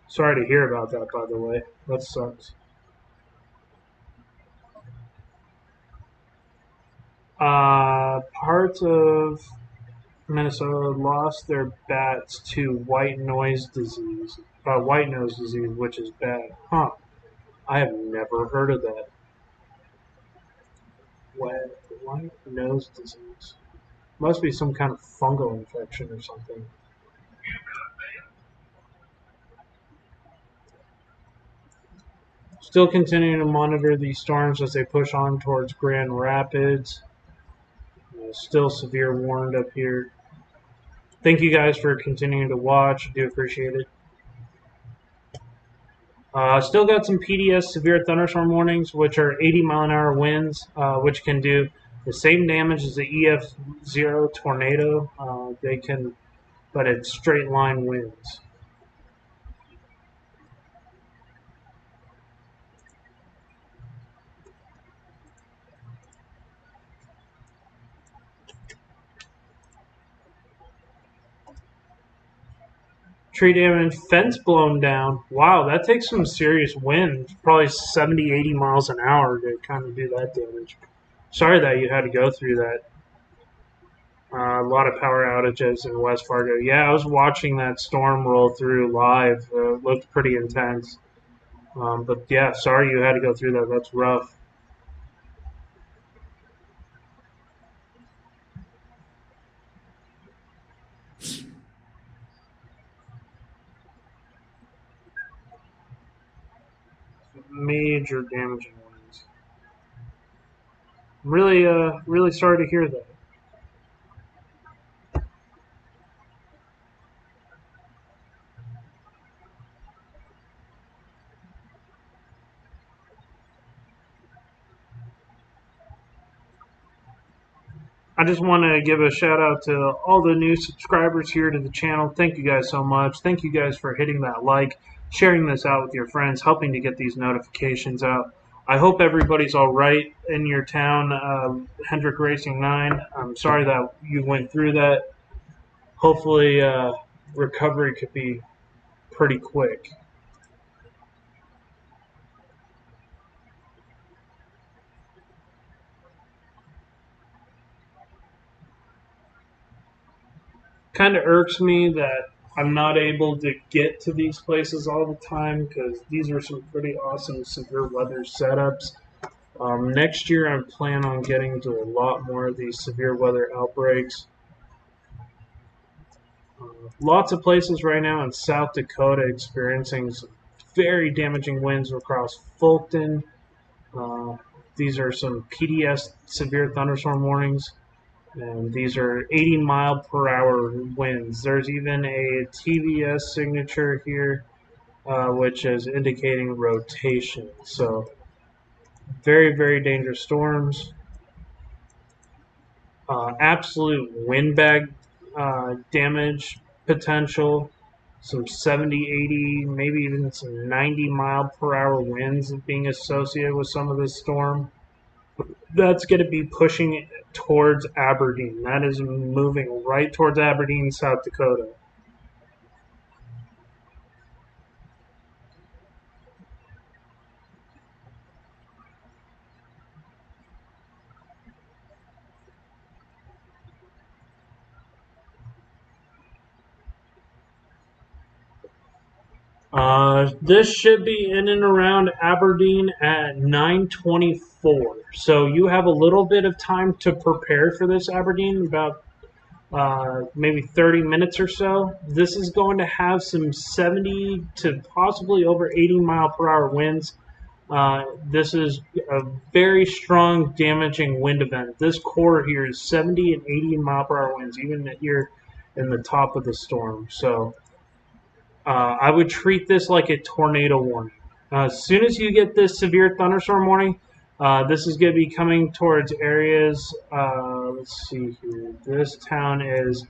Sorry to hear about that, by the way. That sucks. Parts of Minnesota lost their bats to white nose disease, which is bad. Huh. I have never heard of that. White nose disease. Must be some kind of fungal infection or something. Still continuing to monitor these storms as they push on towards Grand Rapids. Still severe warned up here. Thank you guys for continuing to watch. I do appreciate it. Still got some PDS severe thunderstorm warnings, which are 80-mile-an-hour winds, which can do the same damage as the EF0 tornado. But it's straight line winds. Tree damage, fence blown down. Wow, that takes some serious wind. Probably 70, 80 miles an hour to kind of do that damage. Sorry that you had to go through that. A lot of power outages in West Fargo. Yeah, I was watching that storm roll through live. It looked pretty intense. But yeah, sorry you had to go through that. That's rough. Major damaging winds. Really sorry to hear that. I just want to give a shout out to all the new subscribers here to the channel. Thank you guys so much. Thank you guys for hitting that like, sharing this out with your friends, helping to get these notifications out. I hope everybody's all right in your town, Hendrick Racing 9. I'm sorry that you went through that. Hopefully, recovery could be pretty quick. Kind of irks me that I'm not able to get to these places all the time because these are some pretty awesome severe weather setups. Next year, I plan on getting to a lot more of these severe weather outbreaks. Lots of places right now in South Dakota experiencing some very damaging winds across Fulton. Uh, these are some PDS severe thunderstorm warnings, and these are 80 mile per hour winds. There's even a TVS signature here, which is indicating rotation. So, very, very dangerous storms. Absolute windbag damage potential, some 70, 80, maybe even some 90 mile per hour winds being associated with some of this storm. That's going to be pushing towards Aberdeen. That is moving right towards Aberdeen, South Dakota. This should be in and around Aberdeen at 9:24. So you have a little bit of time to prepare for this, Aberdeen, about maybe 30 minutes or so. This is going to have some 70 to possibly over 80 mile per hour winds. This is a very strong, damaging wind event. This core here is 70 and 80 mile per hour winds, even here in the top of the storm. So I would treat this like a tornado warning. As soon as you get this severe thunderstorm warning, this is going to be coming towards areas. Let's see here. This town is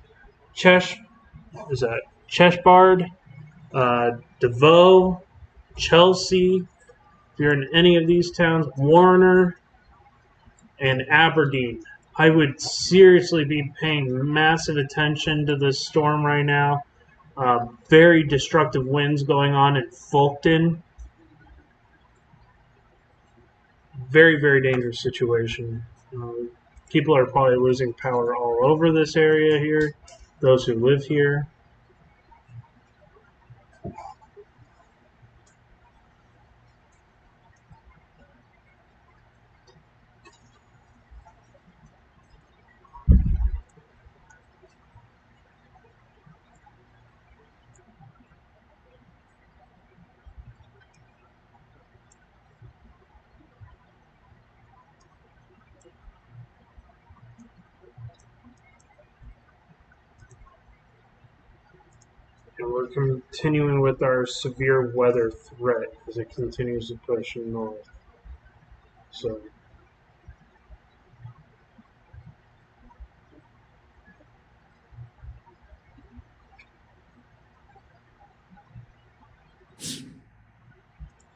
Is that Cheshbard, DeVoe, Chelsea? If you're in any of these towns, Warner, and Aberdeen, I would seriously be paying massive attention to this storm right now. Very destructive winds going on in Fulton. Very, very dangerous situation. People are probably losing power all over this area here, those who live here. And we're continuing with our severe weather threat as it continues to push north. So,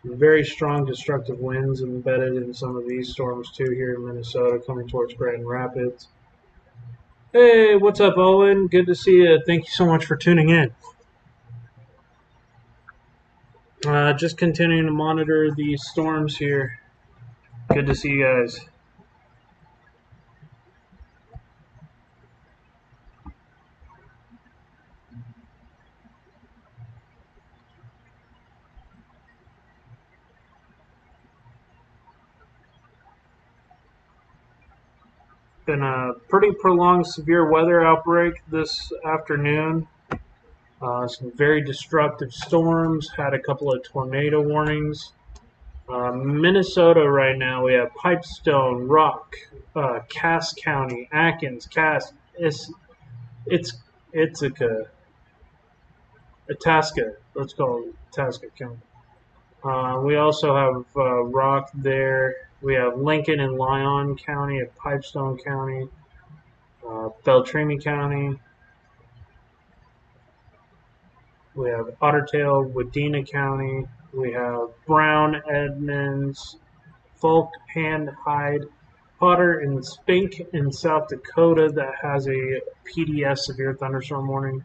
very strong destructive winds embedded in some of these storms too here in Minnesota coming towards Grand Rapids. Hey, what's up, Owen? Good to see you. Thank you so much for tuning in. Just continuing to monitor the storms here. Good to see you guys. Been a pretty prolonged severe weather outbreak this afternoon. Some very destructive storms. Had a couple of tornado warnings. Minnesota right now, we have Pipestone, Rock, Cass County, Atkins, Cass, it's Itasca. Let's call it Itasca County. We also have Rock there. We have Lincoln and Lyon County, Pipestone County, Beltrami County. We have Ottertail, Wadena County. We have Brown, Edmonds, Falk, Hand, Hyde, Potter, and Spink in South Dakota that has a PDS severe thunderstorm warning.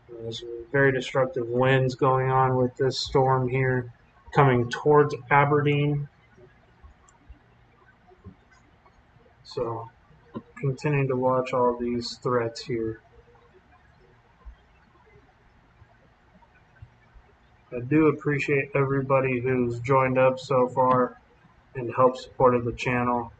There's very destructive winds going on with this storm here coming towards Aberdeen. So continuing to watch all these threats here. I do appreciate everybody who's joined up so far and helped supported the channel.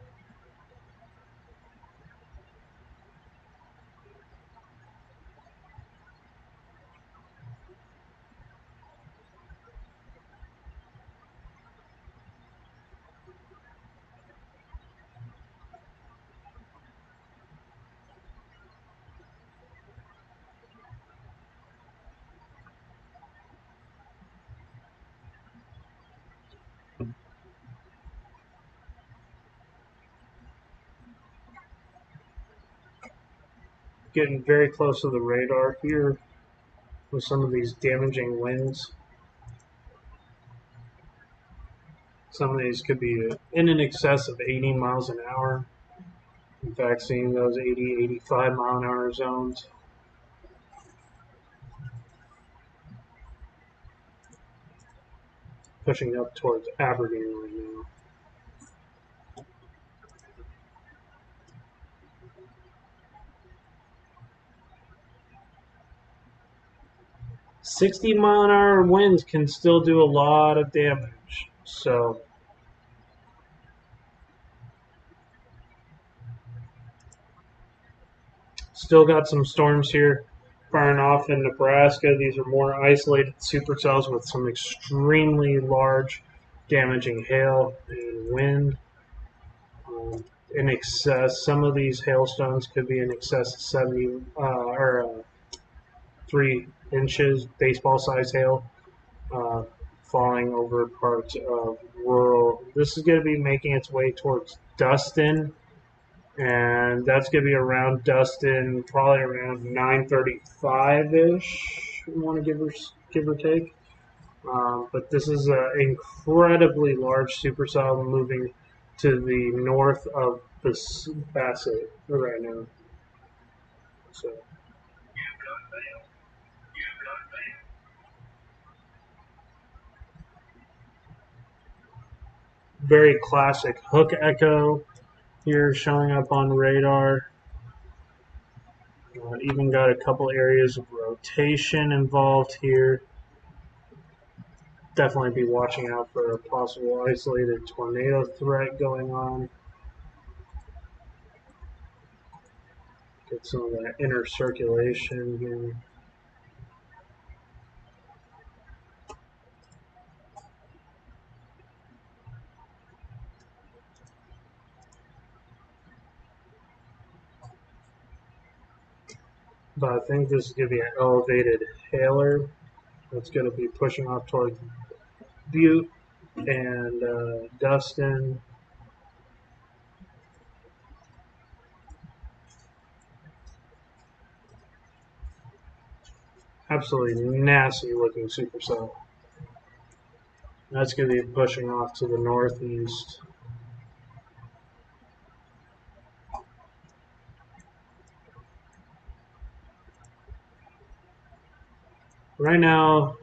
Getting very close to the radar here with some of these damaging winds. Some of these could be in excess of 80 miles an hour. In fact, seeing those 80, 85 mile an hour zones. Pushing up towards Aberdeen right now. 60-mile-an-hour winds can still do a lot of damage. So still got some storms here firing off in Nebraska. These are more isolated supercells with some extremely large damaging hail and wind. In excess, some of these hailstones could be in excess of 3 inches, baseball size hail. Falling over parts of rural. This is going to be making its way towards Dustin, and that's going to be around Dustin, probably around 9:35-ish. We want to give or take. But this is an incredibly large supercell moving to the north of the Bassett right now. So. Very classic hook echo here showing up on radar. Even got a couple areas of rotation involved here. Definitely be watching out for a possible isolated tornado threat going on. Get some of that inner circulation here. But I think this is going to be an elevated hailer that's going to be pushing off towards Butte and Dustin. Absolutely nasty looking supercell. That's going to be pushing off to the northeast. Right now,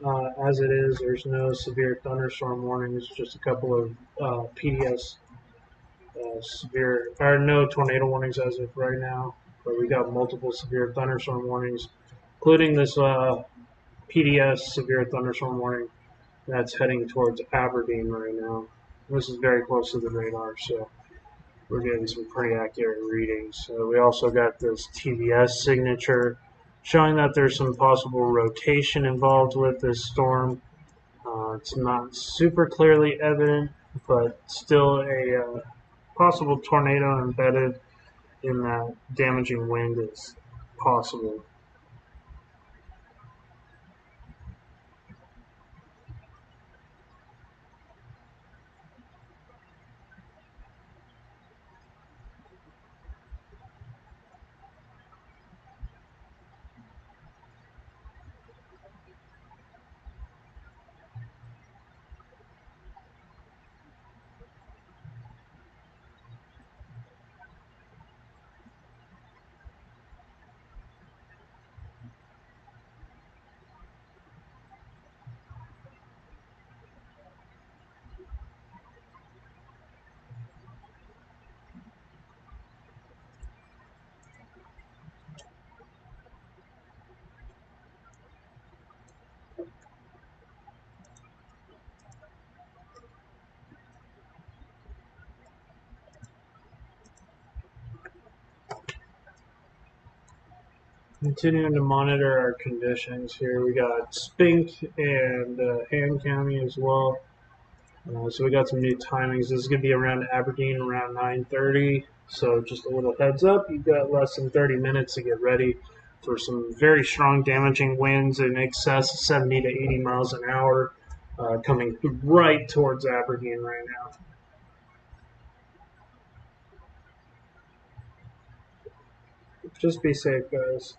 as it is, there's no severe thunderstorm warnings, just a couple of PDS no tornado warnings as of right now, but we got multiple severe thunderstorm warnings, including this PDS severe thunderstorm warning that's heading towards Aberdeen right now. This is very close to the radar, so we're getting some pretty accurate readings. We also got this TVS signature showing that there's some possible rotation involved with this storm. It's not super clearly evident, but still a possible tornado embedded in that damaging wind is possible. Continuing to monitor our conditions here. We got Spink and Han County as well. So we got some new timings. This is going to be around Aberdeen around 9:30. So just a little heads up, you've got less than 30 minutes to get ready for some very strong damaging winds in excess of 70 to 80 miles an hour coming right towards Aberdeen right now. Just be safe, guys.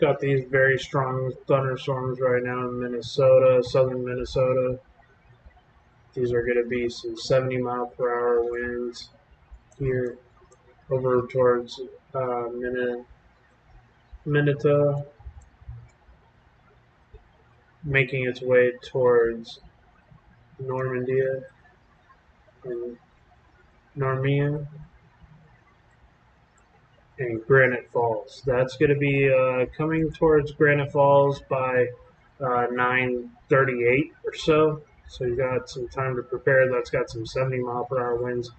Got these very strong thunderstorms right now in Minnesota, southern Minnesota. These are going to be some 70-mile-per-hour winds here over towards Minnesota, making its way towards Normandy and Narmia and Granite Falls. That's going to be coming towards Granite Falls by 9:38 or so. So you got some time to prepare. That's got some 70-mile-per-hour winds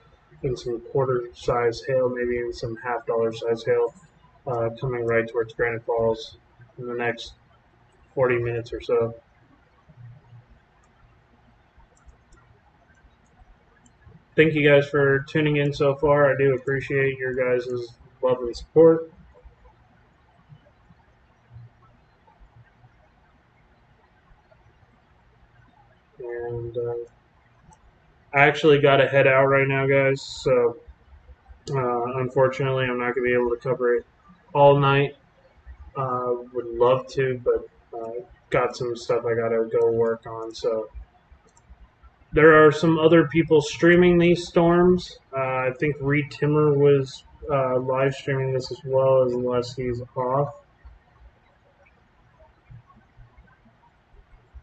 and some quarter-size hail, maybe even some half-dollar-size hail coming right towards Granite Falls in the next 40 minutes or so. Thank you guys for tuning in so far. I do appreciate your guys' love and support. And I actually got to head out right now, guys. So unfortunately, I'm not going to be able to cover it all night. Would love to, but got some stuff I got to go work on. So there are some other people streaming these storms. I think Reed Timmer was live streaming this as well, unless he's off.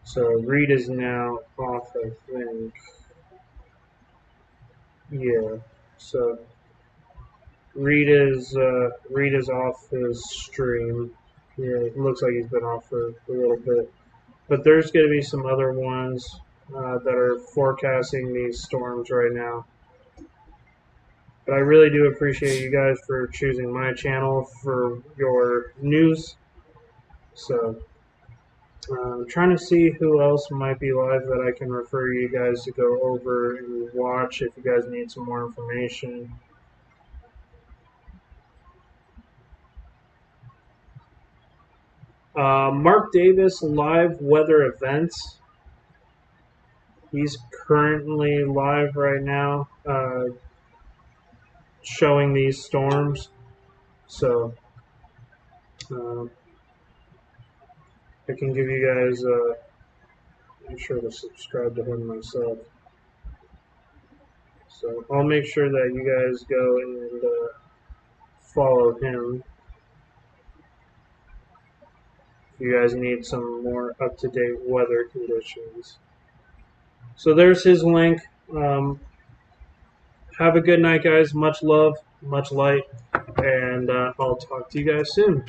So Reed is now off, I think. Yeah. So Reed is off his stream. Yeah, it looks like he's been off for a little bit. But there's going to be some other ones that are forecasting these storms right now. But I really do appreciate you guys for choosing my channel for your news. So I'm trying to see who else might be live that I can refer you guys to go over and watch if you guys need some more information. Mark Davis live weather events. He's currently live right now showing these storms. So I can give you guys, make sure to subscribe to him myself. So I'll make sure that you guys go and follow him. If you guys need some more up-to-date weather conditions. So there's his link. Have a good night, guys. Much love, much light, and I'll talk to you guys soon.